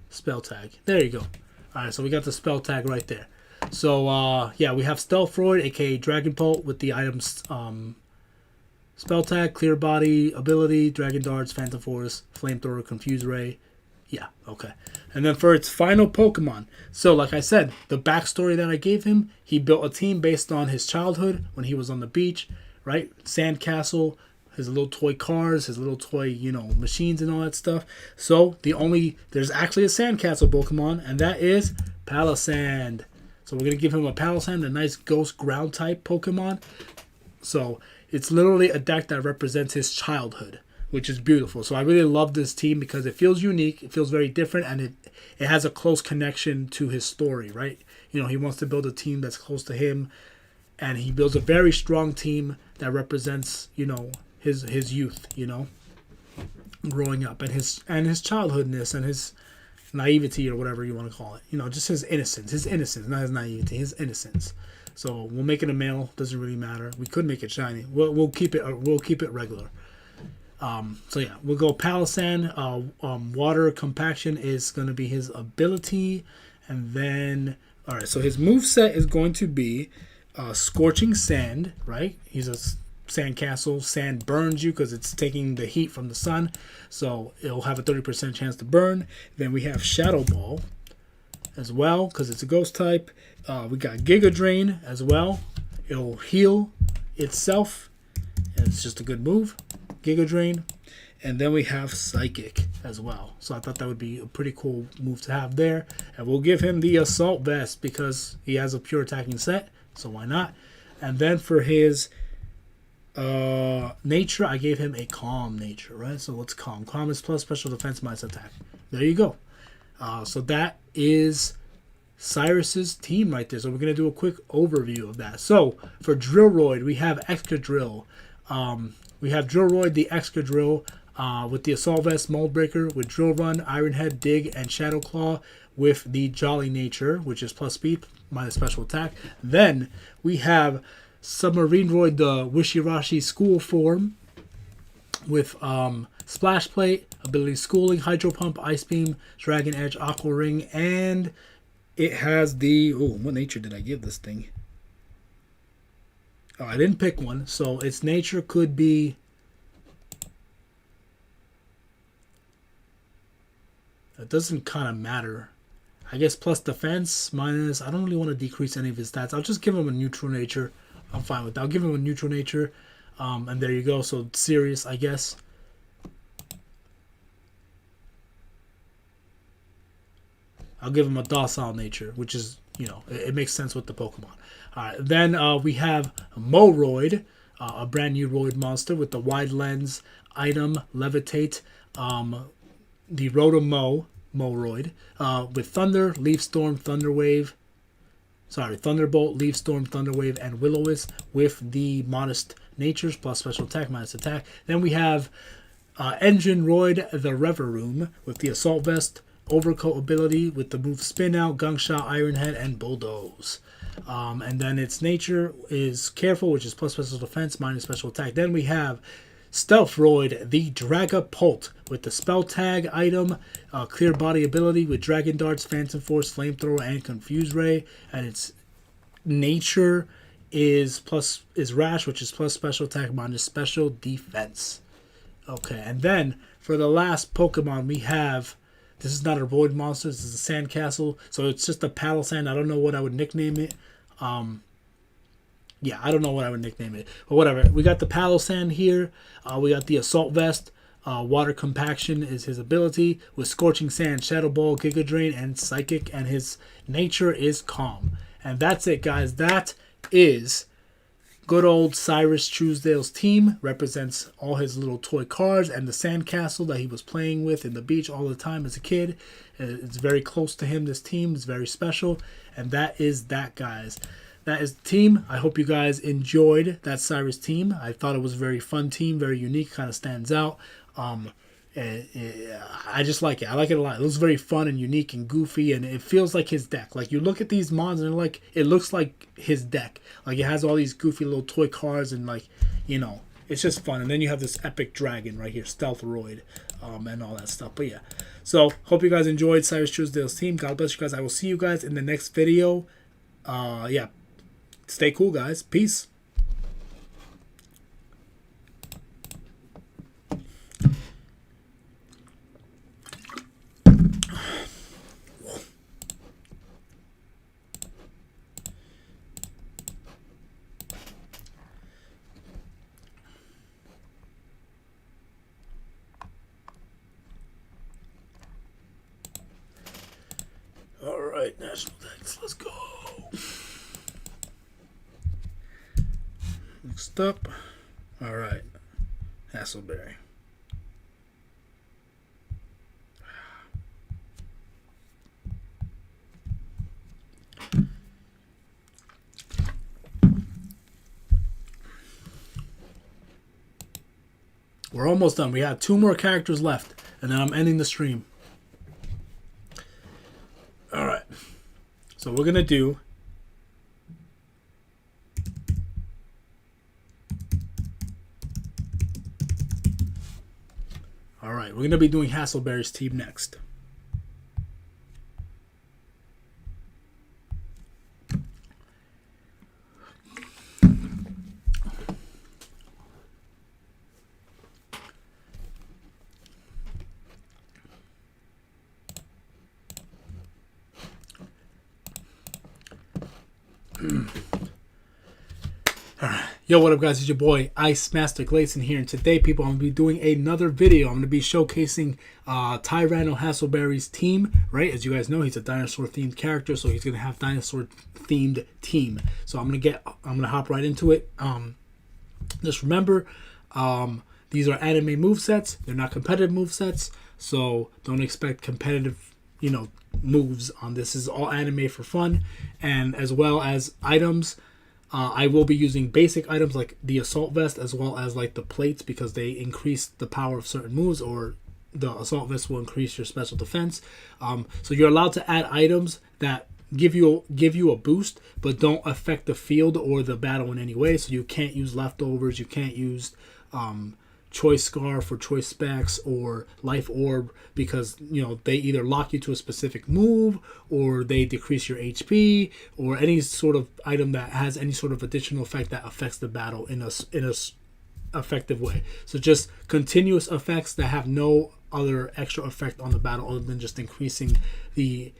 Spell tag. There you go. Alright, so we got the spell tag right there. So, yeah, we have Stealth Roid, aka Dragon Pult, with the items spell tag, Clear Body, ability, Dragon Darts, Phantom Force, Flamethrower, Confuse Ray. Yeah, okay. And then for its final Pokemon. So, like I said, the backstory that I gave him, he built a team based on his childhood when he was on the beach, right? Sandcastle, his little toy cars, his little toy, you know, machines and all that stuff. So, there's actually a Sandcastle Pokemon, and that is Palossand. So, we're going to give him a Palossand, a nice ghost ground type Pokemon. So, it's literally a deck that represents his childhood, which is beautiful. So I really love this team because it feels unique, it feels very different, and it has a close connection to his story, right? You know, he wants to build a team that's close to him, and he builds a very strong team that represents, you know, his youth, you know, growing up, and his childhoodness and his naivety, or whatever you want to call it. You know, just his innocence, not his naivety, his innocence. So we'll make it a male, doesn't really matter. We could make it shiny. We'll keep it regular. So yeah, we'll go Palossand. Water Compaction is going to be his ability. And then, alright, so his moveset is going to be Scorching Sand, right? He's a Sandcastle. Sand burns you because it's taking the heat from the sun. So it'll have a 30% chance to burn. Then we have Shadow Ball as well because it's a ghost type. We got Giga Drain as well. It'll heal itself. And it's just a good move. Giga Drain. And then we have Psychic as well. So I thought that would be a pretty cool move to have there. And we'll give him the Assault Vest because he has a pure attacking set. So why not? And then for his nature, I gave him a Calm nature, right? So what's Calm? Calm is plus special defense minus attack. There you go. So that is Cyrus's team right there. So we're going to do a quick overview of that. So for Drillroid, we have Excadrill. We have Drillroid, the Excadrill, with the Assault Vest, Mold Breaker, with Drill Run, Iron Head, Dig, and Shadow Claw, with the Jolly Nature, which is plus speed, minus special attack. Then we have Submarineroid, the Wishy-Washy School form, with Splash Plate, Ability Schooling, Hydro Pump, Ice Beam, Dragon Edge, Aqua Ring, and it has the... Oh, what nature did I give this thing? Oh, I didn't pick one, so its nature could be... It doesn't kind of matter. I guess plus defense, minus... I don't really want to decrease any of his stats. I'll just give him a neutral nature. I'm fine with that. I'll give him a neutral nature. And there you go. So, serious, I guess. I'll give him a docile nature, which is, you know, it makes sense with the Pokemon. Alright, then we have Moroid, a brand new Roid monster with the wide lens item, Levitate, the Rotom Moroid, with Thunder, Leaf Storm, Thunder Wave, Thunderbolt, Leaf Storm, Thunder Wave, and Will-O-Wisp with the modest natures plus special attack minus attack. Then we have Engine Roid, the Reveroom with the Assault Vest, Overcoat ability with the move Spin Out, Gunk Shot, Iron Head, and Bulldoze. And then its nature is Careful, which is plus special defense minus special attack. Then we have Stealth Roid, the Dragapult with the Spell Tag item, Clear Body ability with Dragon Darts, Phantom Force, Flamethrower, and Confuse Ray. And its nature is rash, which is plus special attack minus special defense. Okay, and then for the last Pokemon we have, this is not a void monster, this is a sandcastle, so it's just a paddle sand. I don't know what I would nickname it. Yeah, I don't know what I would nickname it, but whatever. We got the paddle sand here. We got the assault vest. Water compaction is his ability, with scorching sand, shadow ball, giga drain, and psychic, and his nature is calm. And that's it, guys. That is good old Cyrus Truesdale's team. Represents all his little toy cars and the sandcastle that he was playing with in the beach all the time as a kid. It's very close to him. This team is very special. And that is that, guys. That is the team. I hope you guys enjoyed that Cyrus team. I thought it was a very fun team, very unique, kind of stands out. I just like it. I like it a lot. It looks very fun and unique and goofy, and it feels like his deck. Like, you look at these mons and like, it looks like his deck. Like, it has all these goofy little toy cars and, like, you know, it's just fun. And then you have this epic dragon right here, Stealthroid, and all that stuff. But yeah, so hope you guys enjoyed Cyrus Truesdale's team. God bless you guys. I will see you guys in the next video. Yeah, stay cool, guys. Peace. All right, National Dex, let's go. Next up, all right, Hasselberry. We're almost done. We have 2 more characters left, and then I'm ending the stream. All right, so we're gonna do we're gonna be doing Hasselberry's team next. Yo, what up, guys? It's your boy Ice Master Glacen here, and today, people, I'm going to be doing another video. I'm going to be showcasing Tyranno Hasselberry's team, right? As you guys know, he's a dinosaur-themed character, so he's going to have dinosaur-themed team. So I'm going to hop right into it. Just remember, these are anime movesets. They're not competitive movesets, so don't expect competitive, you know, moves on this. This is all anime for fun, and as well as items. I will be using basic items like the assault vest, as well as like the plates, because they increase the power of certain moves, or the assault vest will increase your special defense. So you're allowed to add items that give you a boost, but don't affect the field or the battle in any way. So you can't use leftovers, you can't use choice scarf or choice specs or life orb, because, you know, they either lock you to a specific move, or they decrease your HP, or any sort of item that has any sort of additional effect that affects the battle in a effective way. So just continuous effects that have no other extra effect on the battle other than just increasing the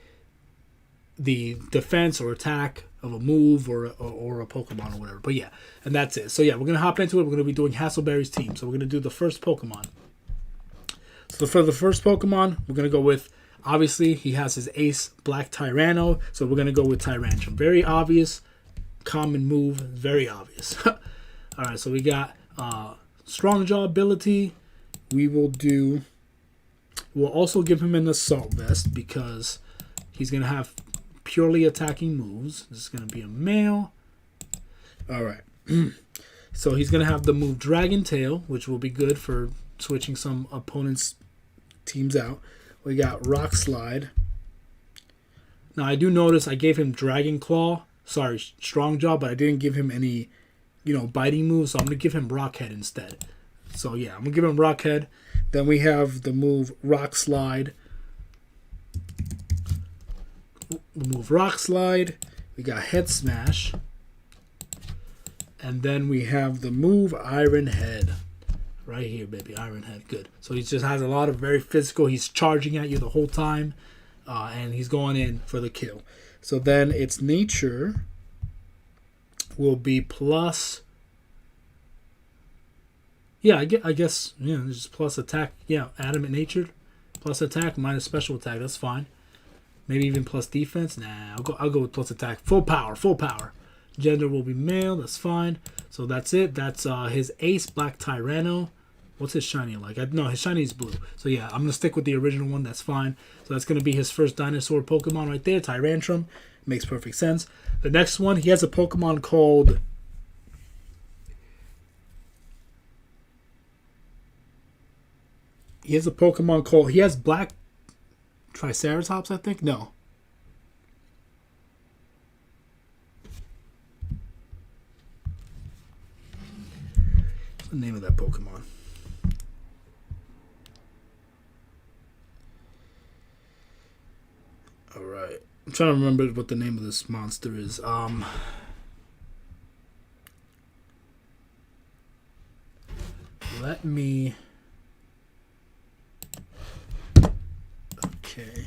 defense or attack of a move or a Pokemon or whatever. But yeah, and that's it. So yeah, we're going to hop into it. We're going to be doing Hasselberry's team. So we're going to do the first Pokemon. So for the first Pokemon, we're going to go with, obviously, he has his ace, Black Tyranno. So we're going to go with Tyrantrum. Very obvious, common move, very obvious. All right, so we got Strong Jaw ability. We'll also give him an Assault Vest, because he's going to have purely attacking moves. This is going to be a male. All right. So he's going to have the move Dragon Tail, which will be good for switching some opponents' teams out. We got Rock Slide. Now, I do notice I gave him Dragon Claw. Sorry, Strong Jaw, but I didn't give him any, you know, biting moves. So I'm going to give him Rock Head instead. So yeah, I'm going to give him Rock Head. Then we have the move Rock Slide. We got Head Smash. And then we have the move Iron Head. Right here, baby. Iron Head. Good. So he just has a lot of very physical. He's charging at you the whole time. And he's going in for the kill. So then its nature will be plus... Yeah, I guess, yeah, just plus attack. Yeah, adamant natured. Plus attack minus special attack. That's fine. Maybe even plus defense. Nah, I'll go with plus attack. Full power. Full power. Gender will be male. That's fine. So that's it. That's his ace, Black Tyranno. What's his shiny like? No, his shiny is blue. So yeah, I'm going to stick with the original one. That's fine. So that's going to be his first dinosaur Pokemon right there. Tyrantrum. Makes perfect sense. The next one, he has a Pokemon called... He has Black Triceratops, I think? No. What's the name of that Pokemon? Alright. I'm trying to remember what the name of this monster is. Let me... Okay.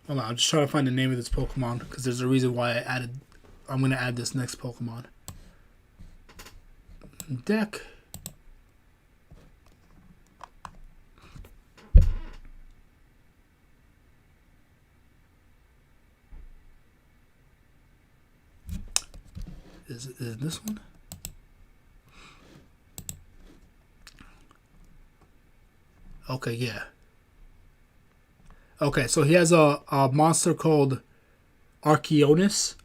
Hold on, I'm just trying to find the name of this Pokemon because there's a reason why I'm going to add this next Pokemon. Deck. Is it this one? Okay, yeah. Okay, so he has a monster called Archeonus,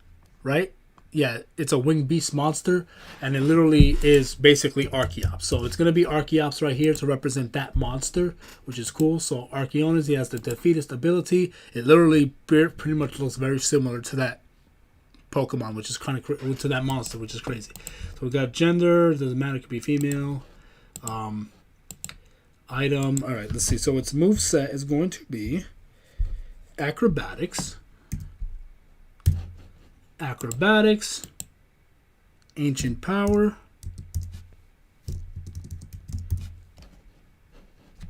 right? Yeah, it's a winged beast monster, and it literally is basically Archeops. So it's going to be Archeops right here to represent that monster, which is cool. So Archeonus, he has the defeatist ability. It literally pretty much looks very similar to that Pokemon, which is kind of to that monster, which is crazy. So we got gender, doesn't matter, it could be female. Item, all right, let's see. So its moveset is going to be Acrobatics, Ancient Power.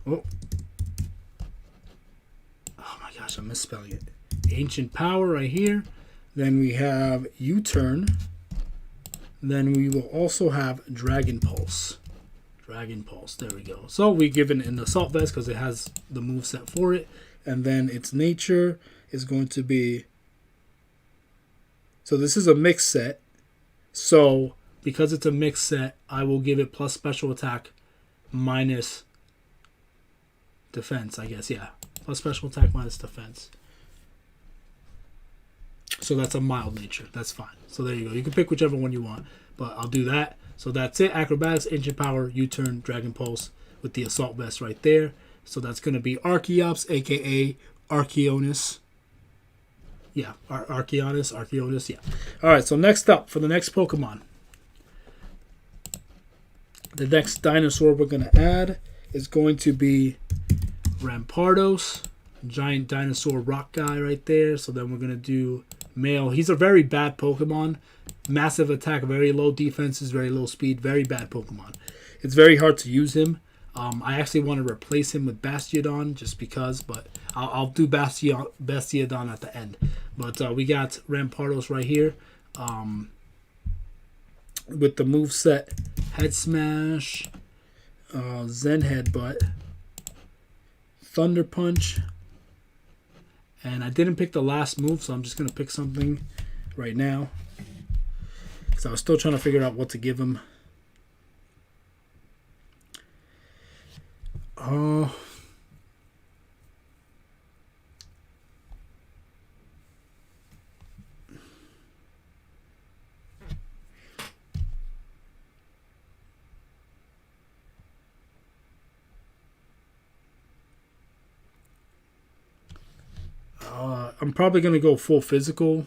Oh my gosh, I'm misspelling it. Ancient Power right here. Then we have U-Turn. Then we will also have Dragon Pulse. Dragon Pulse, there we go. So we give it an Assault Vest because it has the moveset for it. And then its nature is going to be... So this is a mixed set. So because it's a mixed set, I will give it plus special attack minus defense, I guess. Yeah, plus special attack minus defense. So that's a mild nature. That's fine. So there you go. You can pick whichever one you want, but I'll do that. So that's it. Acrobatics, Ancient Power, U-Turn, Dragon Pulse with the Assault Vest right there. So that's going to be Archeops, a.k.a. Archeonus. Yeah, Archeonus, yeah. All right, so next up for the next Pokemon. The next dinosaur we're going to add is going to be Rampardos. Giant dinosaur rock guy right there. So then we're going to do male. He's a very bad Pokemon. Massive attack, very low defenses, very low speed, very bad Pokemon. It's very hard to use him. I actually want to replace him with Bastiodon just because, but I'll do Bastiodon at the end. But we got Rampardos right here with the moveset Head Smash, Zen Headbutt, Thunder Punch, and I didn't pick the last move, so I'm just going to pick something right now because I was still trying to figure out what to give him. I'm probably going to go full physical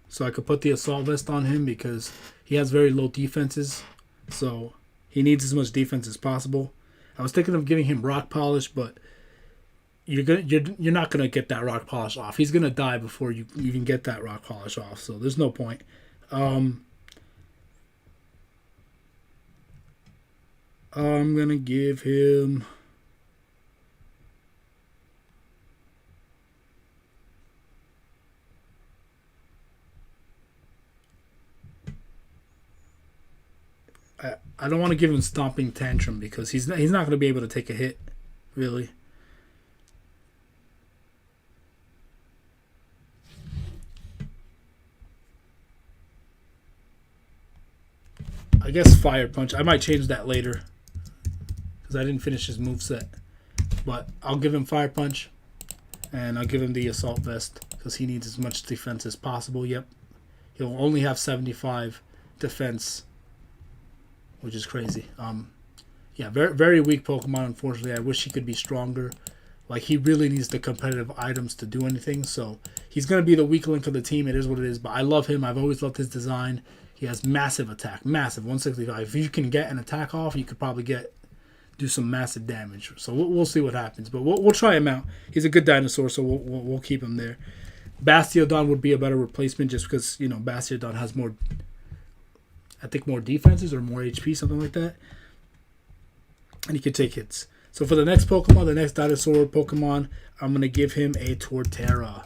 so I could put the assault vest on him because he has very low defenses. So he needs as much defense as possible. I was thinking of giving him rock polish, but you're not gonna get that rock polish off. He's gonna die before you even get that rock polish off. So there's no point. I'm gonna give him. I don't want to give him stomping tantrum because he's not going to be able to take a hit, really. I guess fire punch. I might change that later because I didn't finish his moveset. But I'll give him fire punch and I'll give him the assault vest because he needs as much defense as possible. Yep, he'll only have 75 defense, which is crazy. Yeah, very, very weak Pokemon, unfortunately. I wish he could be stronger. Like, he really needs the competitive items to do anything. So, he's going to be the weak link of the team. It is what it is. But I love him. I've always loved his design. He has massive attack. Massive, 165. If you can get an attack off, you could probably do some massive damage. So, we'll see what happens. But we'll try him out. He's a good dinosaur, so we'll keep him there. Bastiodon would be a better replacement just because, you know, Bastiodon has more... I think more defenses or more HP, something like that. And he can take hits. So for the next Pokemon, the next dinosaur Pokemon, I'm going to give him a Torterra.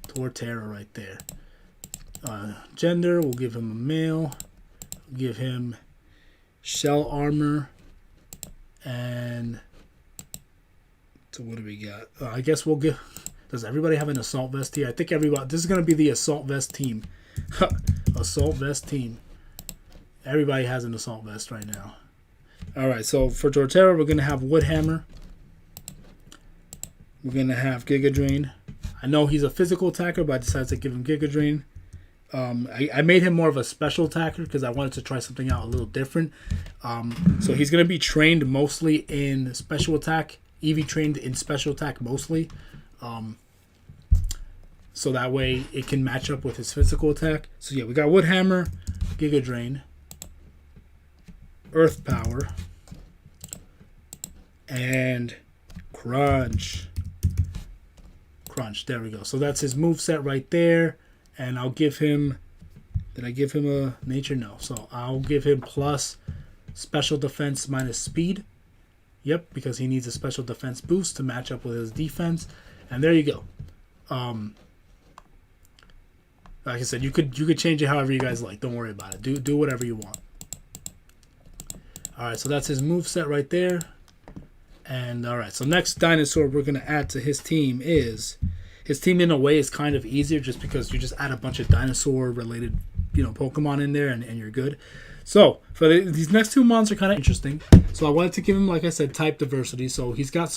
Torterra right there. Gender, we'll give him a male. We'll give him shell armor. And so what do we got? I guess we'll give... Does everybody have an assault vest here? I think everybody... This is going to be the assault vest team. Assault vest team. Everybody has an assault vest right now. Alright, so for Torterra, we're going to have Wood Hammer. We're going to have Giga Drain. I know he's a physical attacker, but I decided to give him Giga Drain. I made him more of a special attacker because I wanted to try something out a little different. So he's going to be trained mostly in special attack. Eevee trained in special attack mostly. So that way it can match up with his physical attack. So yeah, we got Wood Hammer, Giga Drain, Earth Power, and Crunch. Crunch, there we go. So that's his moveset right there. And I'll give him... Did I give him a nature? No. So I'll give him plus special defense minus speed. Yep, because he needs a special defense boost to match up with his defense. And there you go. Like I said, you could change it however you guys like. Don't worry about it. Do whatever you want. Alright, so that's his moveset right there. And alright, so next dinosaur we're going to add to his team is... His team in a way is kind of easier just because you just add a bunch of dinosaur related, you know, Pokemon in there and you're good. So, for these next two monsters are kind of interesting. So I wanted to give him, like I said, type diversity. So he's got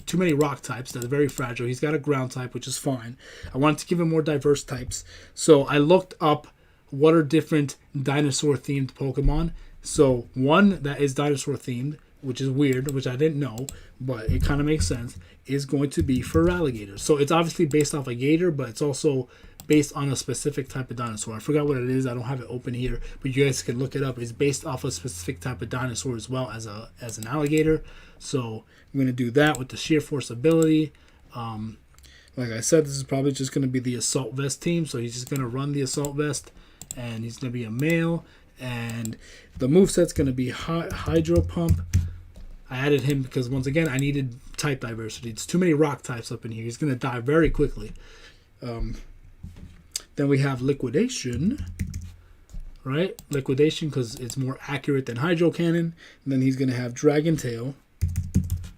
too many rock types that are very fragile. He's got a ground type, which is fine. I wanted to give him more diverse types. So I looked up what are different dinosaur-themed Pokemon. So one that is dinosaur-themed, which is weird, which I didn't know, but it kind of makes sense, is going to be Feraligatr. So it's obviously based off a gator, but it's also based on a specific type of dinosaur. I forgot what it is. I don't have it open here, but you guys can look it up. It's based off a specific type of dinosaur as well as an alligator. So I'm going to do that with the sheer force ability. Like I said, this is probably just going to be the assault vest team. So he's just going to run the assault vest, and he's going to be a male. And the moveset's going to be Hydro Pump. I added him because, once again, I needed type diversity. It's too many rock types up in here. He's going to die very quickly. Then we have Liquidation, right? Liquidation because it's more accurate than Hydro Cannon. And then he's going to have Dragon Tail,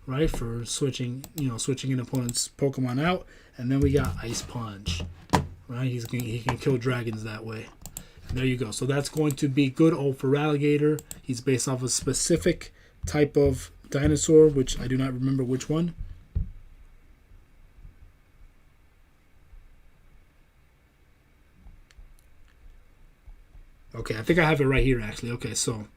right, for switching an opponent's Pokemon out. And then we got Ice Punch, right? He can kill dragons that way. And there you go. So that's going to be good old Feraligatr. He's based off a specific type of dinosaur, which I do not remember which one. Okay, I think I have it right here, actually. Okay, so...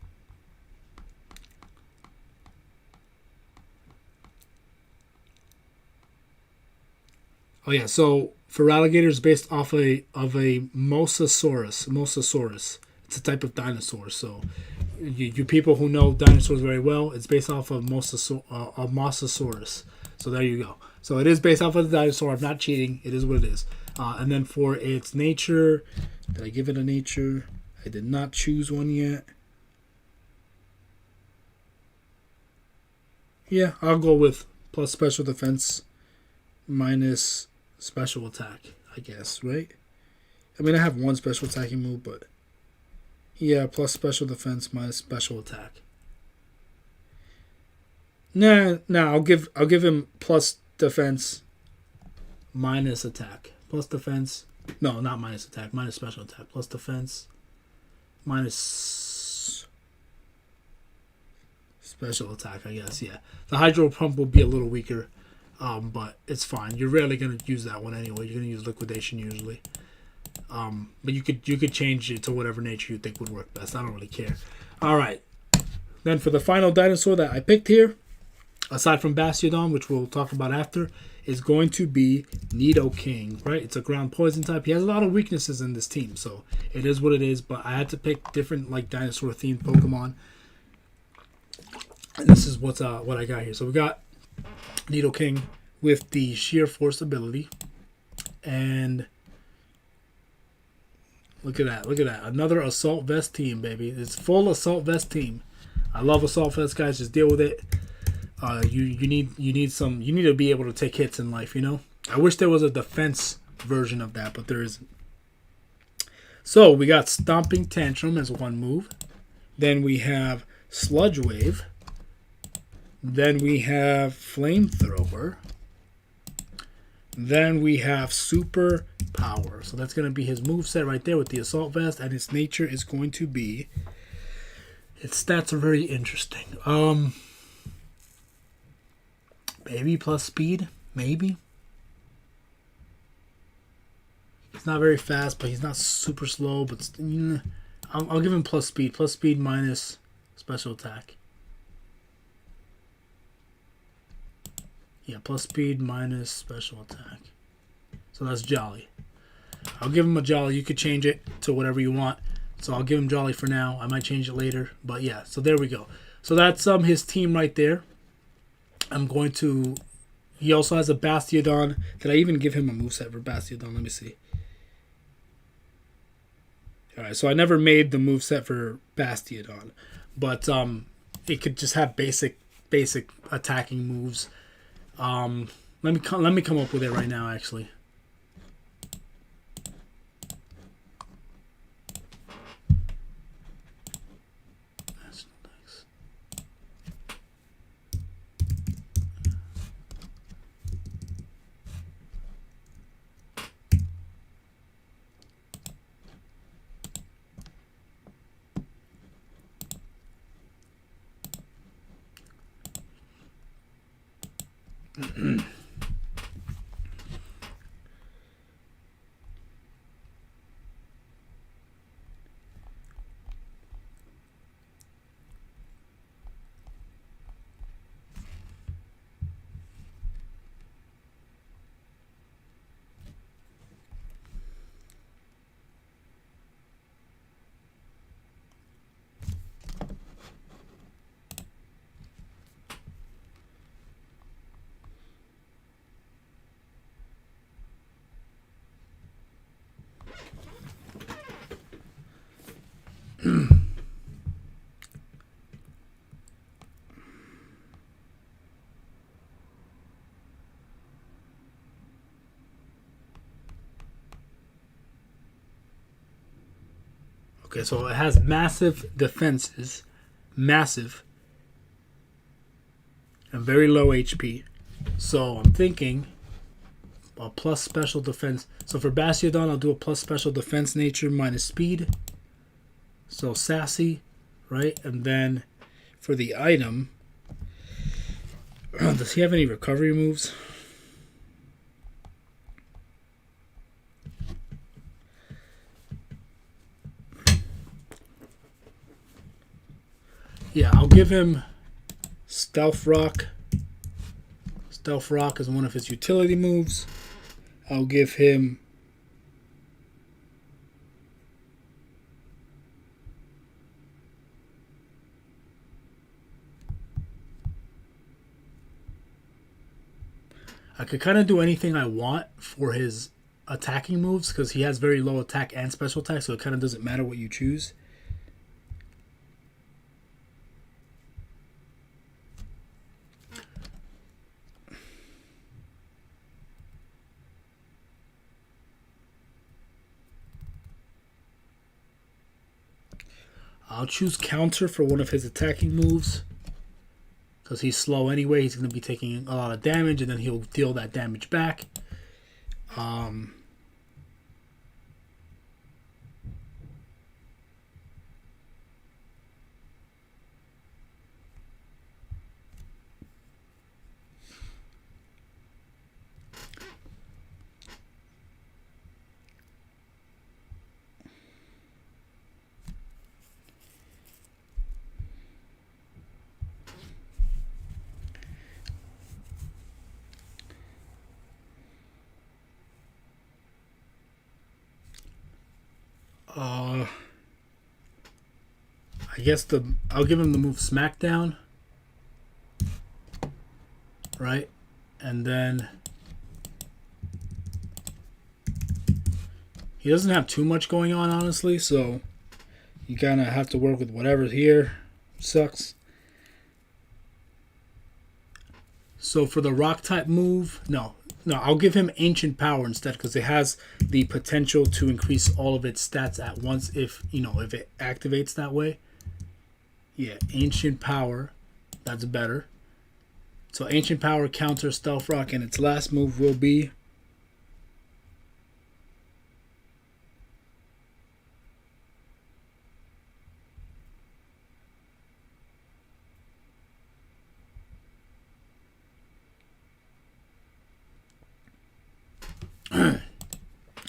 Oh yeah, so for alligators, based off of a Mosasaurus. It's a type of dinosaur. So you people who know dinosaurs very well, it's based off of Mosasaurus. So there you go. So it is based off of the dinosaur. I'm not cheating. It is what it is. And then for its nature, did I give it a nature? I did not choose one yet. Yeah, I'll go with plus special defense minus special attack, I guess, right? I mean, I have one special attacking move, but yeah, plus special defense minus special attack. Nah, I'll give him plus defense minus attack. Plus defense. No, not minus attack, minus special attack. Plus defense minus special attack, I guess, yeah. The hydro pump will be a little weaker, but it's fine. You're rarely going to use that one anyway. You're going to use liquidation usually. But you could change it to whatever nature you think would work best. I don't really care. All right. Then for the final dinosaur that I picked here, aside from Bastiodon, which we'll talk about after, is going to be Nidoking, right? It's a ground poison type. He has a lot of weaknesses in this team, so it is what it is. But I had to pick different like dinosaur-themed Pokemon. And this is what I got here. So we got Nidoking with the Sheer Force ability. And look at that. Another Assault Vest team, baby. It's full Assault Vest team. I love Assault Vest, guys. Just deal with it. You need to be able to take hits in life, you know? I wish there was a defense version of that, but there isn't. So we got Stomping Tantrum as one move. Then we have Sludge Wave. Then we have Flamethrower. Then we have Super Power. So that's going to be his moveset right there with the Assault Vest. And its nature is going to be... Its stats are very interesting. Maybe plus speed. Maybe. He's not very fast, but he's not super slow. But I'll give him plus speed. Plus speed minus special attack. Yeah, plus speed minus special attack. So that's Jolly. I'll give him a Jolly. You could change it to whatever you want. So I'll give him Jolly for now. I might change it later. But yeah, so there we go. So that's his team right there. I'm going to... He also has a Bastiodon. Did I even give him a moveset for Bastiodon? Let me see. Alright, so I never made the moveset for Bastiodon. But it could just have basic attacking moves. Let me come up with it right now, actually. Okay, so it has massive defenses. Massive. And very low HP. So I'm thinking a plus special defense. So for Bastiodon, I'll do a plus special defense nature minus speed. So sassy, right? And then for the item, does he have any recovery moves? Yeah, I'll give him Stealth Rock. Stealth Rock is one of his utility moves. I'll give him I could kind of do anything I want for his attacking moves because he has very low attack and special attack, so it kind of doesn't matter what you choose. I'll choose counter for one of his attacking moves because he's slow anyway. He's going to be taking a lot of damage, and then he'll deal that damage back. I guess I'll give him the move Smackdown, right? And then he doesn't have too much going on, honestly, so you kind of have to work with whatever's here. Sucks. So for the rock type move, no, I'll give him Ancient Power instead because it has the potential to increase all of its stats at once if it activates that way. Yeah, Ancient Power, that's better. So Ancient Power, counter Stealth Rock, and its last move will be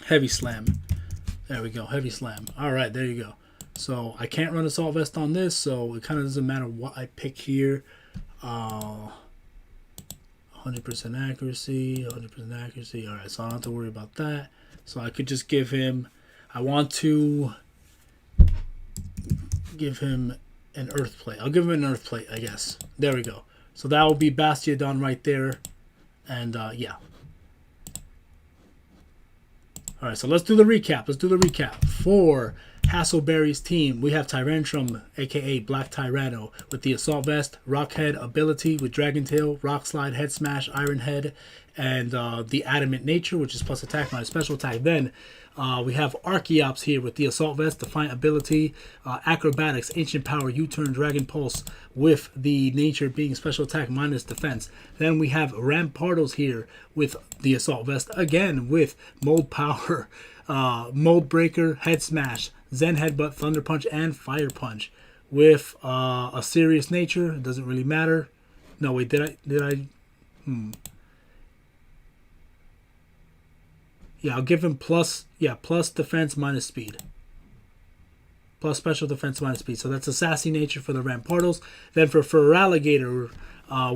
Heavy Slam. There we go, Heavy Slam. All right, there you go. So I can't run Assault Vest on this, so it kind of doesn't matter what I pick here. 100% accuracy, 100% accuracy. All right, so I don't have to worry about that. So I could just give him, I want to give him an Earth Plate. I'll give him an Earth Plate, I guess. There we go. So that will be Bastiodon right there. And yeah. All right, so let's do the recap. For Hasselberry's team, we have Tyrantrum, aka Black Tyranno, with the Assault Vest, Rockhead ability with Dragon Tail, Rock Slide, Head Smash, Iron Head, and the Adamant Nature, which is plus attack minus special attack. Then we have Archeops here with the Assault Vest, Defiant ability, Acrobatics, Ancient Power, U-Turn, Dragon Pulse, with the Nature being special attack minus defense. Then we have Rampardos here with the Assault Vest, again with Mold Power, Mold Breaker, Head Smash, Zen Headbutt, Thunder Punch, and Fire Punch. With a Serious Nature, it doesn't really matter. No, wait, did I? Yeah, I'll give him plus defense minus speed. Plus special defense minus speed. So that's a Sassy Nature for the Rampardos. Then for Feraligatr,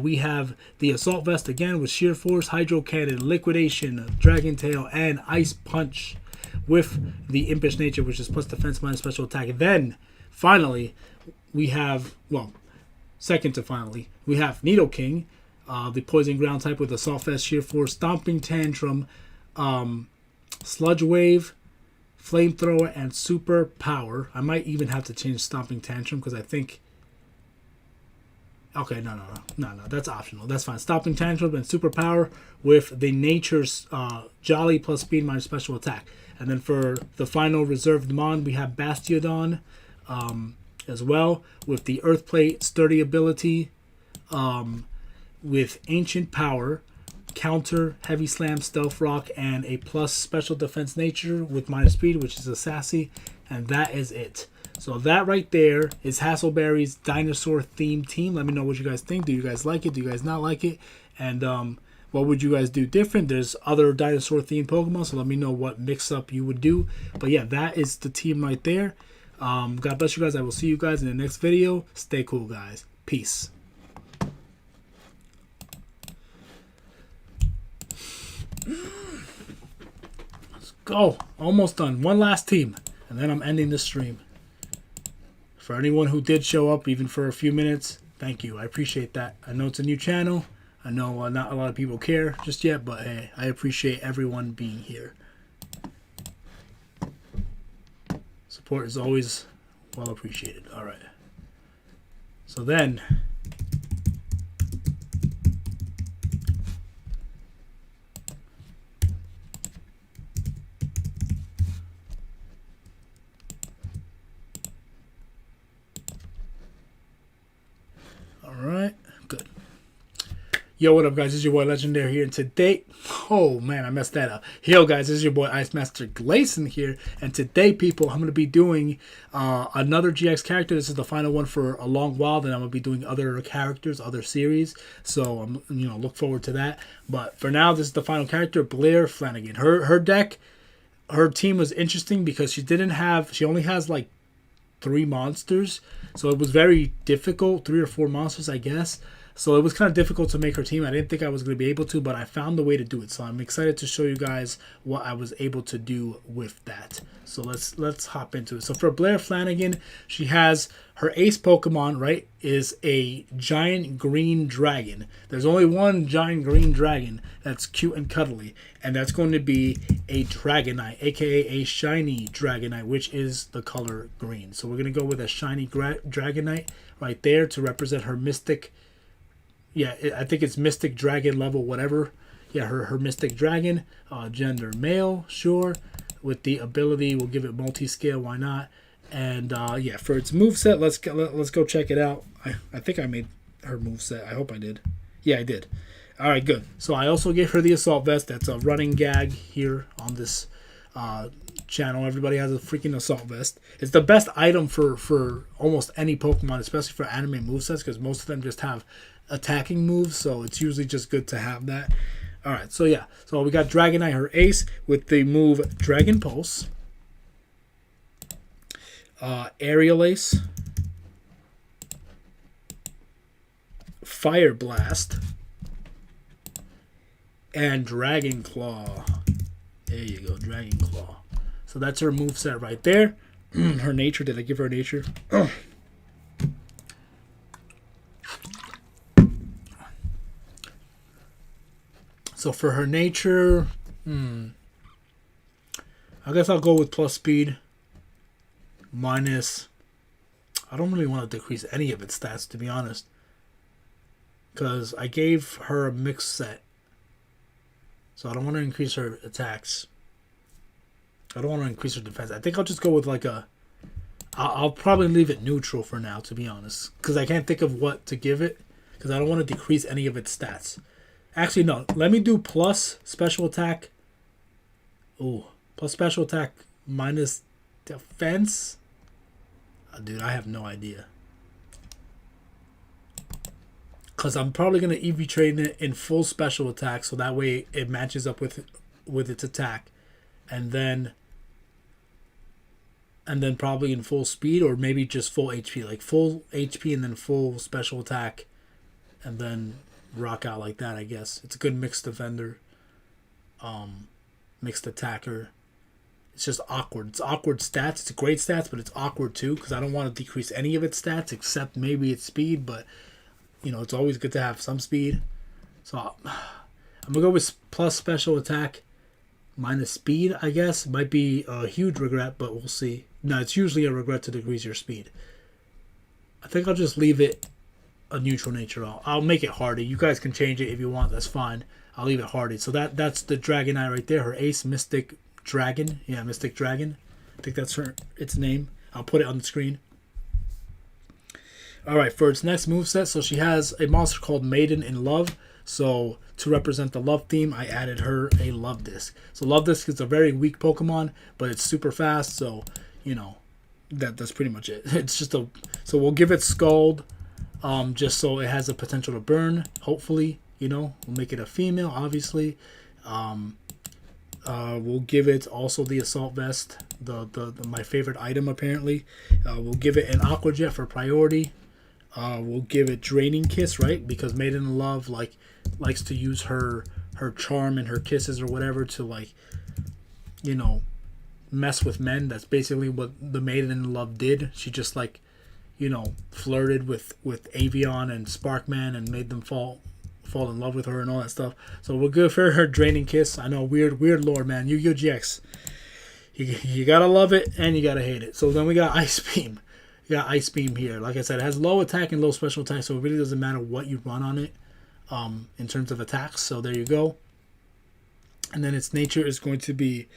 we have the Assault Vest again with Sheer Force, Hydro Cannon, Liquidation, Dragon Tail, and Ice Punch. With the Impish Nature, which is plus defense minus special attack. And then, finally, we have, second to finally, we have Nidoking, the Poison Ground type with Assault Vest, Sheer Force, Stomping Tantrum, Sludge Wave, Flamethrower, and Super Power. I might even have to change Stomping Tantrum because I think... Okay, no, that's optional. That's fine. Stomping Tantrum and Super Power with the Nature's Jolly plus Speed minus special attack. And then for the final reserved Mon, we have Bastiodon as well with the Earth Plate, Sturdy ability, with Ancient Power, Counter, Heavy Slam, Stealth Rock, and a plus Special Defense Nature with minus speed, which is a Sassy. And that is it. So that right there is Hasselberry's dinosaur-themed team. Let me know what you guys think. Do you guys like it? Do you guys not like it? And what would you guys do different? There's other dinosaur-themed Pokemon, so let me know what mix-up you would do. But yeah, that is the team right there. God bless you guys. I will see you guys in the next video. Stay cool, guys. Peace. go. Almost done. One last team. And then I'm ending the stream. For anyone who did show up, even for a few minutes, thank you. I appreciate that. I know it's a new channel. I know not a lot of people care just yet, but hey, I appreciate everyone being here. Support is always well appreciated. All right. So then, all right, good. Yo, what up, guys? This is your boy Legendary here, and today, oh man, I messed that up. Yo, guys, this is your boy Ice Master Glacen here, and today, people, I'm going to be doing another GX character. This is the final one for a long while. Then I'm going to be doing other characters, other series. So I'm, look forward to that. But for now, this is the final character, Blair Flanagan. Her deck, her team was interesting because she only has like 3 monsters, so it was very difficult. 3 or 4 monsters, I guess. So it was kind of difficult to make her team. I didn't think I was going to be able to, but I found the way to do it. So I'm excited to show you guys what I was able to do with that. So let's hop into it. So for Blair Flanagan, she has her ace Pokemon, right, is a giant green dragon. There's only one giant green dragon that's cute and cuddly, and that's going to be a Dragonite, aka a shiny Dragonite, which is the color green. So we're going to go with a shiny Dragonite right there to represent her mystic. Yeah, I think it's Mystic Dragon level, whatever. Yeah, her Mystic Dragon. Gender male, sure. With the ability, we'll give it multi-scale, why not? And yeah, for its moveset, let's go check it out. I think I made her moveset. I hope I did. Yeah, I did. All right, good. So I also gave her the Assault Vest. That's a running gag here on this channel. Everybody has a freaking Assault Vest. It's the best item for almost any Pokemon, especially for anime movesets, because most of them just have attacking moves, so it's usually just good to have that. All right, so yeah, so we got Dragonite, her ace, with the move Dragon Pulse, Aerial Ace, Fire Blast, and Dragon Claw. There you go, Dragon Claw. So that's her moveset right there. Her nature, did I give her a nature? So for her nature, I guess I'll go with plus speed, minus, I don't really want to decrease any of its stats, to be honest, because I gave her a mixed set, so I don't want to increase her attacks. I don't want to increase her defense. I think I'll just go with like I'll probably leave it neutral for now, to be honest, because I can't think of what to give it, because I don't want to decrease any of its stats. Actually, no. Let me do plus special attack. Ooh, plus special attack minus defense. Dude, I have no idea. Because I'm probably going to EV train it in full special attack, so that way it matches up with its attack. And then probably in full speed, or maybe just full HP. Like full HP and then full special attack. And then rock out like that, I guess. It's a good mixed defender, mixed attacker. It's just awkward. It's awkward stats. It's great stats, but it's awkward too, because I don't want to decrease any of its stats except maybe its speed, but it's always good to have some speed. So I'm gonna go with plus special attack minus speed, I guess. Might be a huge regret, but we'll see. No, it's usually a regret to decrease your speed. I think I'll just leave it a neutral nature. I'll make it hardy. You guys can change it if you want. That's fine. I'll leave it hardy. So that's the Dragonite right there. Her ace, Mystic Dragon. Yeah, Mystic Dragon. I think that's its name. I'll put it on the screen. All right, for its next moveset, so she has a monster called Maiden in Love. So to represent the love theme, I added her a Love Disc. So Love Disc is a very weak Pokemon, but it's super fast. So that's pretty much it. It's just so we'll give it Scald. Just so it has the potential to burn, hopefully, we'll make it a female, obviously. We'll give it also the Assault Vest, the my favorite item, apparently. We'll give it an Aqua Jet for priority. We'll give it Draining Kiss, right? Because Maiden in Love, likes to use her charm and her kisses or whatever to, you know, mess with men. That's basically what the Maiden in Love did. She just like, you know, flirted with Avion and Sparkman and made them fall in love with her and all that stuff. So we're good for her Draining Kiss. I know, weird lore, man. Yu-Gi-Oh! GX. You gotta love it and you gotta hate it. So then we got Ice Beam. You got Ice Beam here. Like I said, it has low attack and low special attack, so it really doesn't matter what you run on it in terms of attacks. So there you go. And then its nature is going to be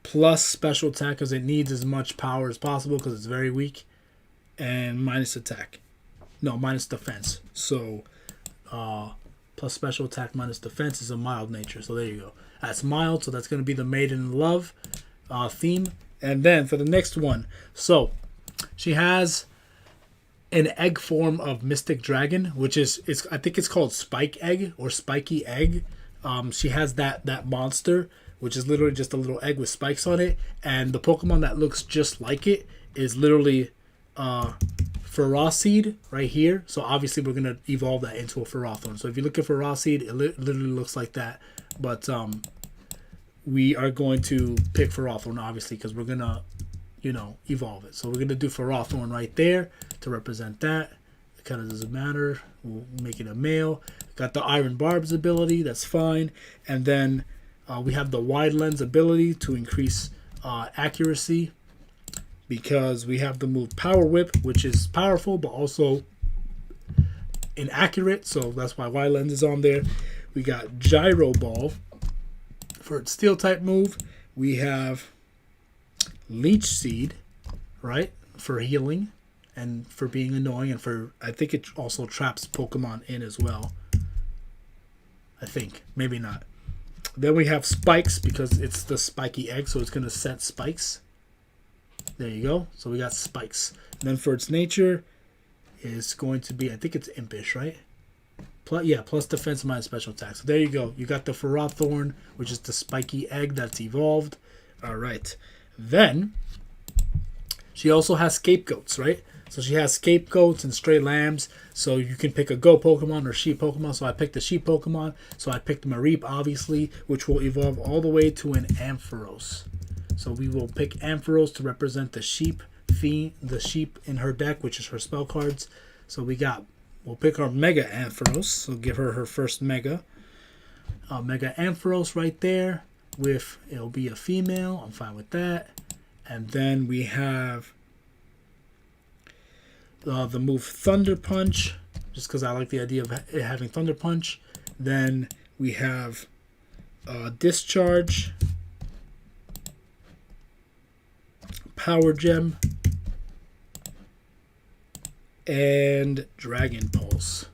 plus special attack because it needs as much power as possible because it's very weak. And minus attack. No, minus defense. So plus special attack minus defense is a mild nature. So there you go. That's mild, so that's going to be the Maiden in Love theme. And then for the next one, so she has an egg form of Mystic Dragon, which is I think it's called Spike Egg or Spiky Egg. She has that monster, which is literally just a little egg with spikes on it, and the Pokemon that looks just like it is literally Ferroseed right here. So obviously we're gonna evolve that into a Ferrothorn. So if you look at Ferroseed, it literally looks like that, but we are going to pick Ferrothorn obviously because we're gonna, you know, evolve it. So we're gonna do Ferrothorn right there to represent that. It kind of doesn't matter. We'll make it a male. Got the Iron Barbs ability. That's fine. And then we have the Wide Lens ability to increase accuracy because we have the move Power Whip, which is powerful but also inaccurate. So that's why Wide Lens is on there. We got Gyro Ball for its Steel type move. We have Leech Seed, right, for healing and for being annoying, and for, I think it also traps Pokemon in as well. I think, maybe not. Then we have Spikes because it's the spiky egg, so it's going to set spikes. There you go. So we got Spikes. And then for its nature is going to be, I think it's Impish, right? Plus defense minus special attack. So there you go. You got the Ferrothorn, which is the spiky egg that's evolved. All right. Then she also has Scapegoats, right? So she has Scapegoats and Stray Lambs. So you can pick a Goat Pokemon or Sheep Pokemon. So I picked the Sheep Pokemon. So I picked Mareep, obviously, which will evolve all the way to an Ampharos. So we will pick Ampharos to represent the sheep in her deck, which is her spell cards. So we'll pick our Mega Ampharos. So give her her first Mega. Mega Ampharos right there. It'll be a female. I'm fine with that. And then we have the move Thunder Punch, just because I like the idea of it having Thunder Punch. Then we have Discharge, Power Gem, and Dragon Pulse.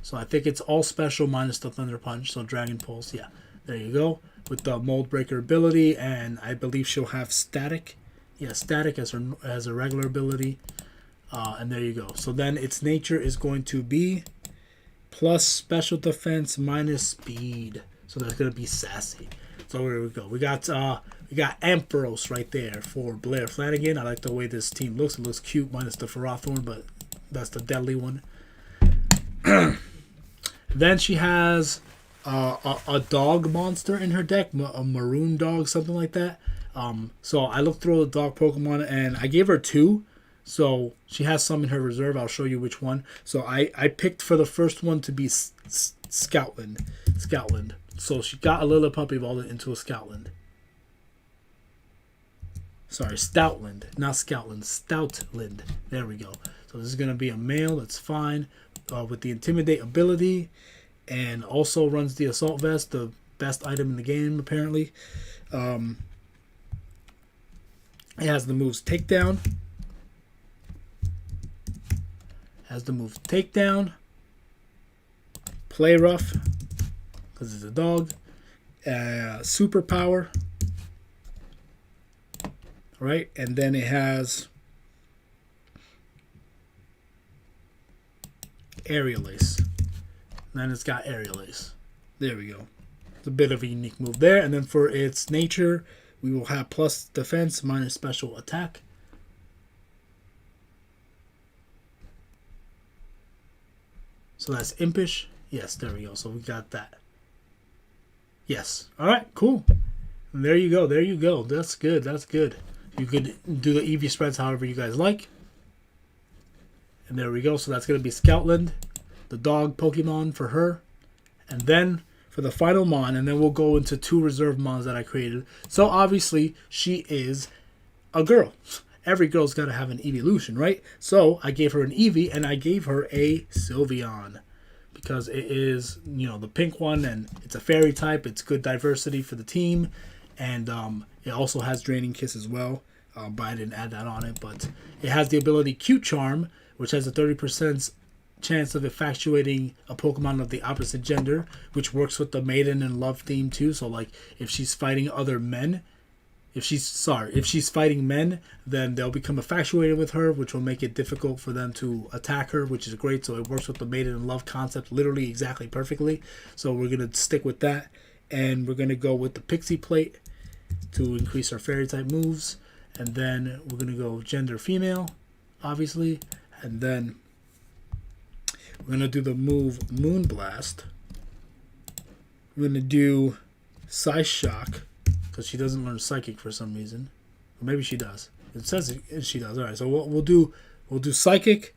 So I think it's all special minus the Thunder Punch. So Dragon Pulse, yeah, there you go. With the Mold Breaker ability, and I believe she'll have Static. Yeah, Static as a regular ability. And there you go. So then its nature is going to be plus special defense minus speed. So that's going to be Sassy. So here we go. We got Ampharos right there for Blair Flanagan. I like the way this team looks. It looks cute minus the Ferrothorn, but that's the deadly one. Then she has a dog monster in her deck, a maroon dog, something like that. So I looked through the dog Pokemon and I gave her 2. So she has some in her reserve. I'll show you which one. So I picked for the first one to be Scoutland. So she got a Lillipup evolved into a Scoutland. Sorry, Stoutland, not Scoutland. Stoutland. There we go. So this is going to be a male. That's fine. With the Intimidate ability. And also runs the Assault Vest, the best item in the game, apparently. It has the moves Takedown. Play Rough, because it's a dog. Superpower. Right? And then it has Aerial Ace. Then it's got Aerial Ace. There we go. It's a bit of a unique move there. And then for its nature, we will have plus defense minus special attack. So that's Impish. Yes, there we go. So we got that. Yes. All right, cool. There you go. There you go. That's good. That's good. You could do the EV spreads however you guys like. And there we go. So that's going to be Scoutland, the dog Pokemon for her. And then for the final Mon, and then we'll go into 2 reserve Mons that I created. So obviously, she is a girl. Every girl's got to have an evolution, right? So I gave her an Eevee, and I gave her a Sylveon. Because it is, you know, the pink one, and it's a fairy type. It's good diversity for the team. And it also has Draining Kiss as well. But I didn't add that on it. But it has the ability Cute Charm, which has a 30% chance of infatuating a Pokemon of the opposite gender, which works with the maiden and love theme too. So like if she's fighting other men, if she's fighting men, then they'll become infatuated with her, which will make it difficult for them to attack her, which is great. So it works with the maiden and love concept literally exactly perfectly. So we're going to stick with that, and we're going to go with the Pixie Plate to increase our fairy type moves. And then we're going to go gender female, obviously. And then we're going to do the move Moonblast. We're going to do Psyshock, because she doesn't learn Psychic for some reason. Or maybe she does. It says she does. All right, so we'll do Psychic,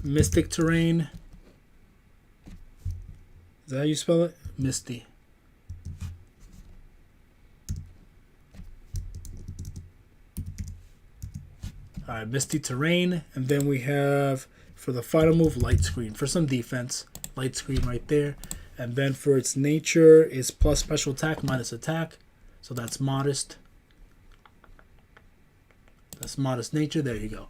Mystic Terrain. Is that how you spell it? Misty. All right, Misty Terrain, and then we have for the final move Light Screen for some defense. Light Screen right there, and then for its nature is plus special attack minus attack, so that's modest. That's modest nature. There you go.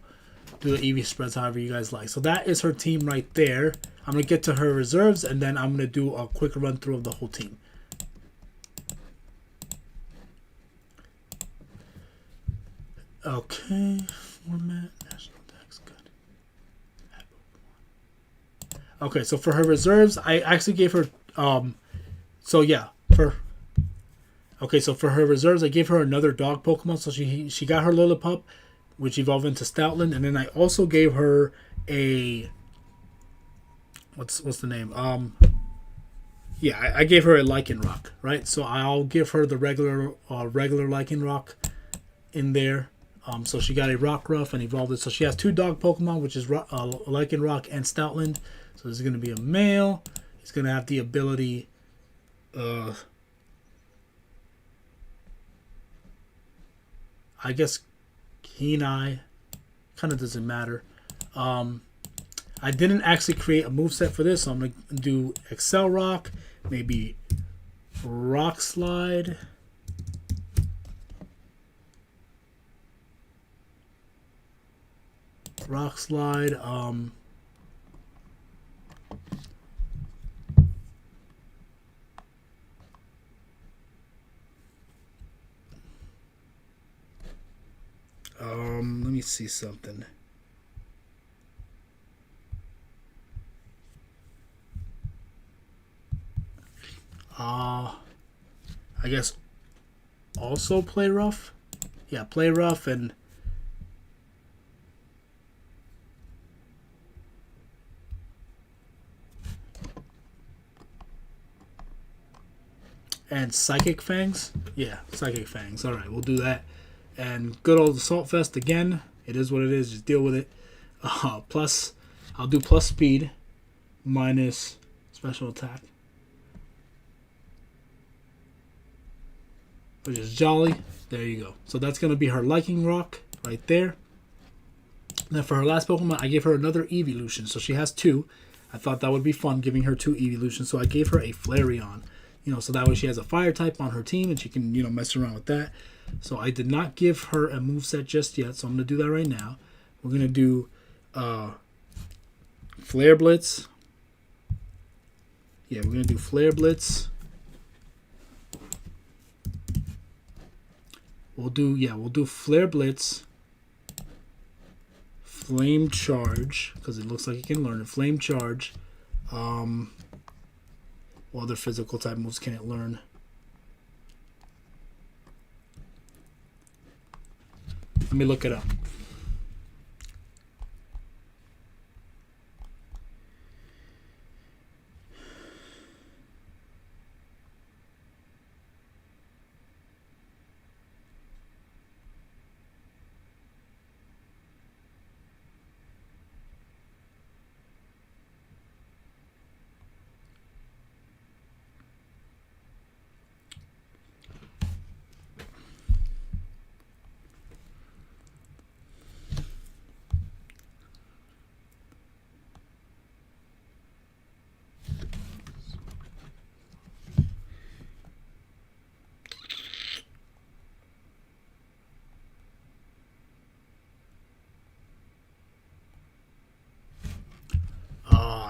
Do the EV spreads however you guys like. So that is her team right there. I'm gonna get to her reserves, and then I'm gonna do a quick run through of the whole team. Okay. Format, national tax, good. Okay, so for her reserves, I actually gave her, so for her reserves, I gave her another dog Pokemon, so she got her Lillipup, which evolved into Stoutland, and then I also gave her a, what's the name, I gave her a Lycanroc, right, so I'll give her the regular Lycanroc in there. So she got a Rockruff and evolved it. So she has 2 dog Pokemon, which is Lycanroc and Stoutland. So this is going to be a male. He's going to have the ability, I guess, Keen Eye. Kind of doesn't matter. I didn't actually create a moveset for this, so I'm going to do Excel Rock, maybe Rock Slide. Rock Slide, let me see something. I guess also Play Rough. Yeah, Play Rough and Psychic Fangs. Yeah, Psychic Fangs. All right, we'll do that. And good old Assault Vest again. It is what it is. Just deal with it. Plus, I'll do plus speed minus special attack, which is Jolly. There you go. So that's going to be her Lycanroc right there. And then for her last Pokemon, I gave her another Evolution. So she has 2. I thought that would be fun giving her 2 Evolutions. So I gave her a Flareon. So that way she has a fire type on her team and she can, mess around with that. So I did not give her a moveset just yet, so I'm going to do that right now. We're going to do Flare Blitz. Yeah, we're going to do Flare Blitz. We'll do Flare Blitz, Flame Charge, because it looks like it can learn it. Flame Charge. What other physical type moves can it learn? Let me look it up.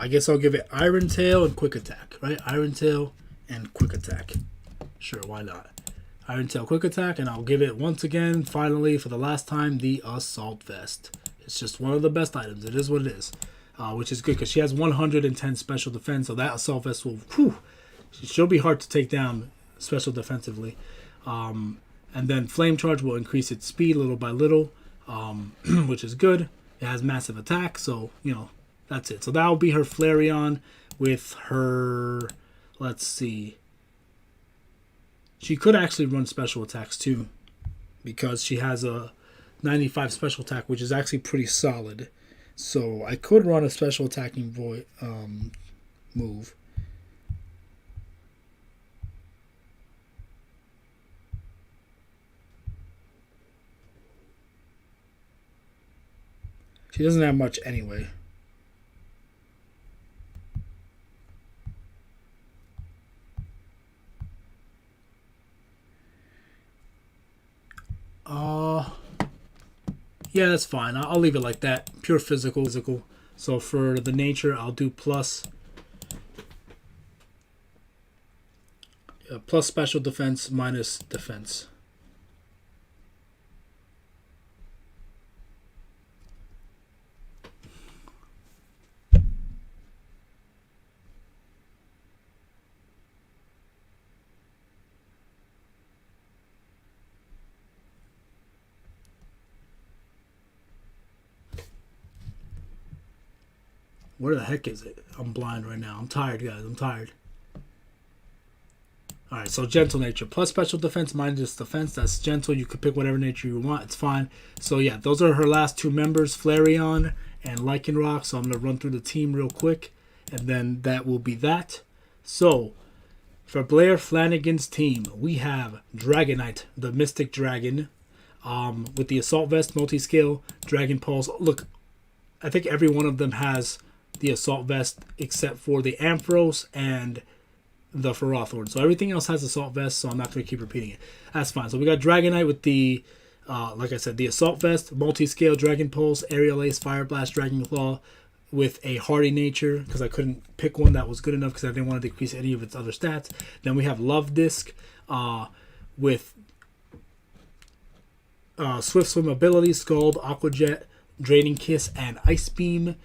I guess I'll give it Iron Tail and Quick Attack, right? Iron Tail and Quick Attack. Sure, why not? Iron Tail, Quick Attack, and I'll give it once again, finally, for the last time, the Assault Vest. It's just one of the best items. It is what it is, which is good because she has 110 special defense, so that Assault Vest will, she'll be hard to take down special defensively. And then Flame Charge will increase its speed little by little, which is good. It has massive attack, so, you know, that's it. So that will be her Flareon with her, let's see. She could actually run special attacks too, because she has a 95 special attack, which is actually pretty solid. So I could run a special attacking move. She doesn't have much anyway. Yeah, that's fine. I'll leave it like that. Pure physical. So for the nature, I'll do plus special defense minus defense. Where the heck is it? I'm blind right now. I'm tired, guys. I'm tired. Alright, so gentle nature. Plus special defense minus defense. That's gentle. You could pick whatever nature you want. It's fine. So yeah, those are her last two members, Flareon and Lycanroc. So I'm going to run through the team real quick. And then that will be that. So, for Blair Flanagan's team, we have Dragonite, the Mystic Dragon. With the Assault Vest, Multi-Scale, Dragon Pulse. Look, I think every one of them has the Assault Vest except for the Ampharos and the Ferrothorn. So everything else has Assault Vest, so I'm not going to keep repeating it. That's fine. So we got Dragonite with the, like I said, the Assault Vest, Multi-Scale, Dragon Pulse, Aerial Ace, Fire Blast, Dragon Claw with a Hardy Nature because I couldn't pick one that was good enough because I didn't want to decrease any of its other stats. Then we have Love Disc with Swift Swim ability, Scald, Aqua Jet, Draining Kiss, and Ice Beam,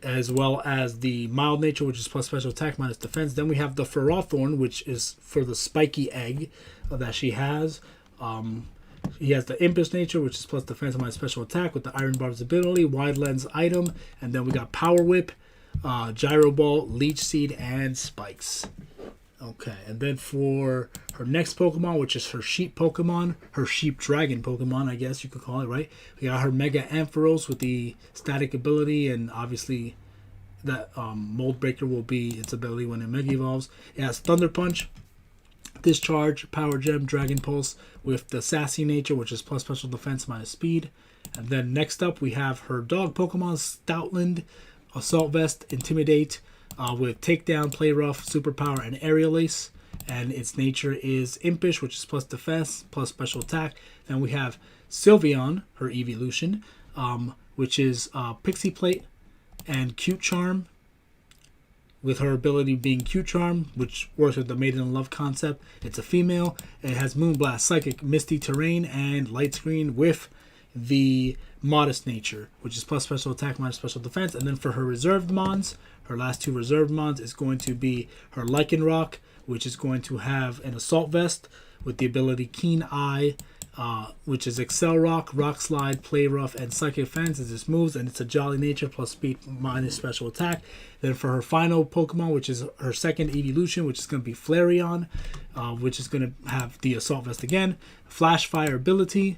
as well as the Mild Nature, which is plus special attack minus defense. Then we have the Ferrothorn, which is for the Spiky Egg that she has. He has the Impish Nature, which is plus defense minus special attack with the Iron Barb's ability, Wide Lens item, and then we got Power Whip, Gyro Ball, Leech Seed, and Spikes. Okay, and then for her next Pokemon, which is her Sheep Pokemon, her Sheep Dragon Pokemon, I guess you could call it, right? We got her Mega Ampharos with the Static ability, and obviously that Mold Breaker will be its ability when it Mega Evolves. It has Thunder Punch, Discharge, Power Gem, Dragon Pulse with the Sassy Nature, which is plus special defense minus speed. And then next up, we have her dog Pokemon, Stoutland, Assault Vest, Intimidate, with Takedown, Play Rough, Superpower, and Aerial Ace. And its nature is Impish, which is plus defense, plus special attack. Then we have Sylveon, her evolution, which is Pixie Plate and Cute Charm, with her ability being Cute Charm, which works with the Maiden in Love concept. It's a female. It has Moonblast, Psychic, Misty Terrain, and Light Screen with the Modest Nature, which is plus special attack minus special defense. And then for her reserved mons, her last two reserved mons is going to be her Lycanroc, which is going to have an Assault Vest with the ability Keen Eye, which is Excel Rock, Rock Slide, Play Rough, and Psychic Fence as its moves, and it's a Jolly Nature plus speed minus special attack. Then for her final Pokemon, which is her second evolution, which is going to be Flareon, which is going to have the Assault Vest again, Flash Fire ability.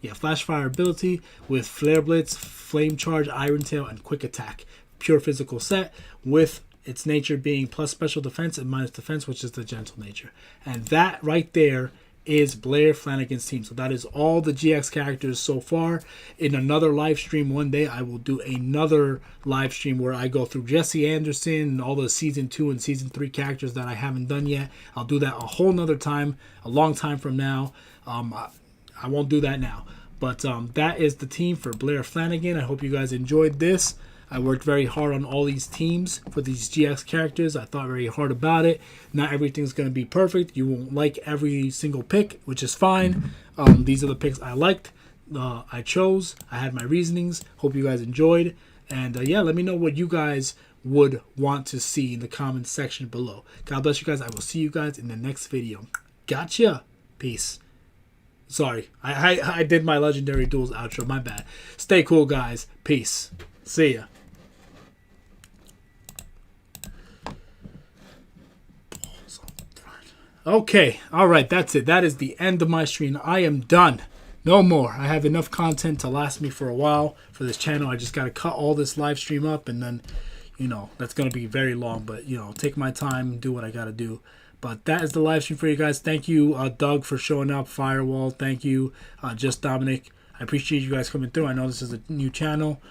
Yeah, Flash Fire ability with Flare Blitz, Flame Charge, Iron Tail, and Quick Attack. Pure physical set with its nature being plus special defense and minus defense, which is the gentle nature. And that right there is Blair Flanagan's team. So that is all the GX characters so far. In another live stream one day, I will do another live stream where I go through Jesse Anderson and all the season 2 and season 3 characters that I haven't done yet. I'll do that a whole nother time, a long time from now. I won't do that now. But that is the team for Blair Flanagan. I hope you guys enjoyed this. I worked very hard on all these teams for these GX characters. I thought very hard about it. Not everything's going to be perfect. You won't like every single pick, which is fine. These are the picks I liked. I chose. I had my reasonings. Hope you guys enjoyed. And yeah, let me know what you guys would want to see in the comments section below. God bless you guys. I will see you guys in the next video. Gotcha. Peace. Sorry, I did my Legendary Duels outro. My bad. Stay cool, guys. Peace. See ya. Okay. All right. That's it. That is the end of my stream. I am done. No more. I have enough content to last me for a while for this channel. I just got to cut all this live stream up, and then, you know, that's going to be very long. But, you know, take my time and do what I got to do. But that is the live stream for you guys. Thank you, Doug, for showing up. Firewall, thank you. Just Dominic. I appreciate you guys coming through. I know this is a new channel.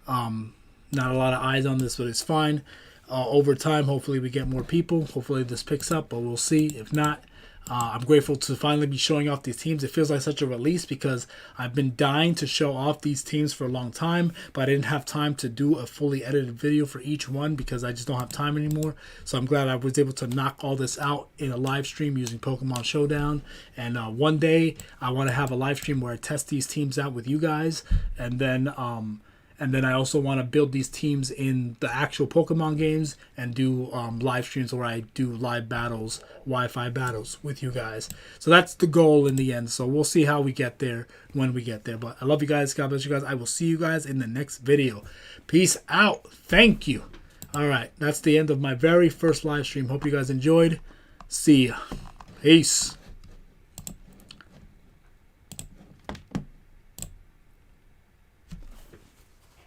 Not a lot of eyes on this, but it's fine. Over time, hopefully we get more people. Hopefully this picks up, but we'll see. If not, I'm grateful to finally be showing off these teams. It feels like such a release because I've been dying to show off these teams for a long time, but I didn't have time to do a fully edited video for each one because I just don't have time anymore. So I'm glad I was able to knock all this out in a live stream using Pokemon Showdown. And one day I want to have a live stream where I test these teams out with you guys, and then I also want to build these teams in the actual Pokemon games and do live streams where I do live battles, Wi-Fi battles with you guys. So that's the goal in the end. So we'll see how we get there when we get there. But I love you guys. God bless you guys. I will see you guys in the next video. Peace out. Thank you. All right. That's the end of my very first live stream. Hope you guys enjoyed. See ya. Peace.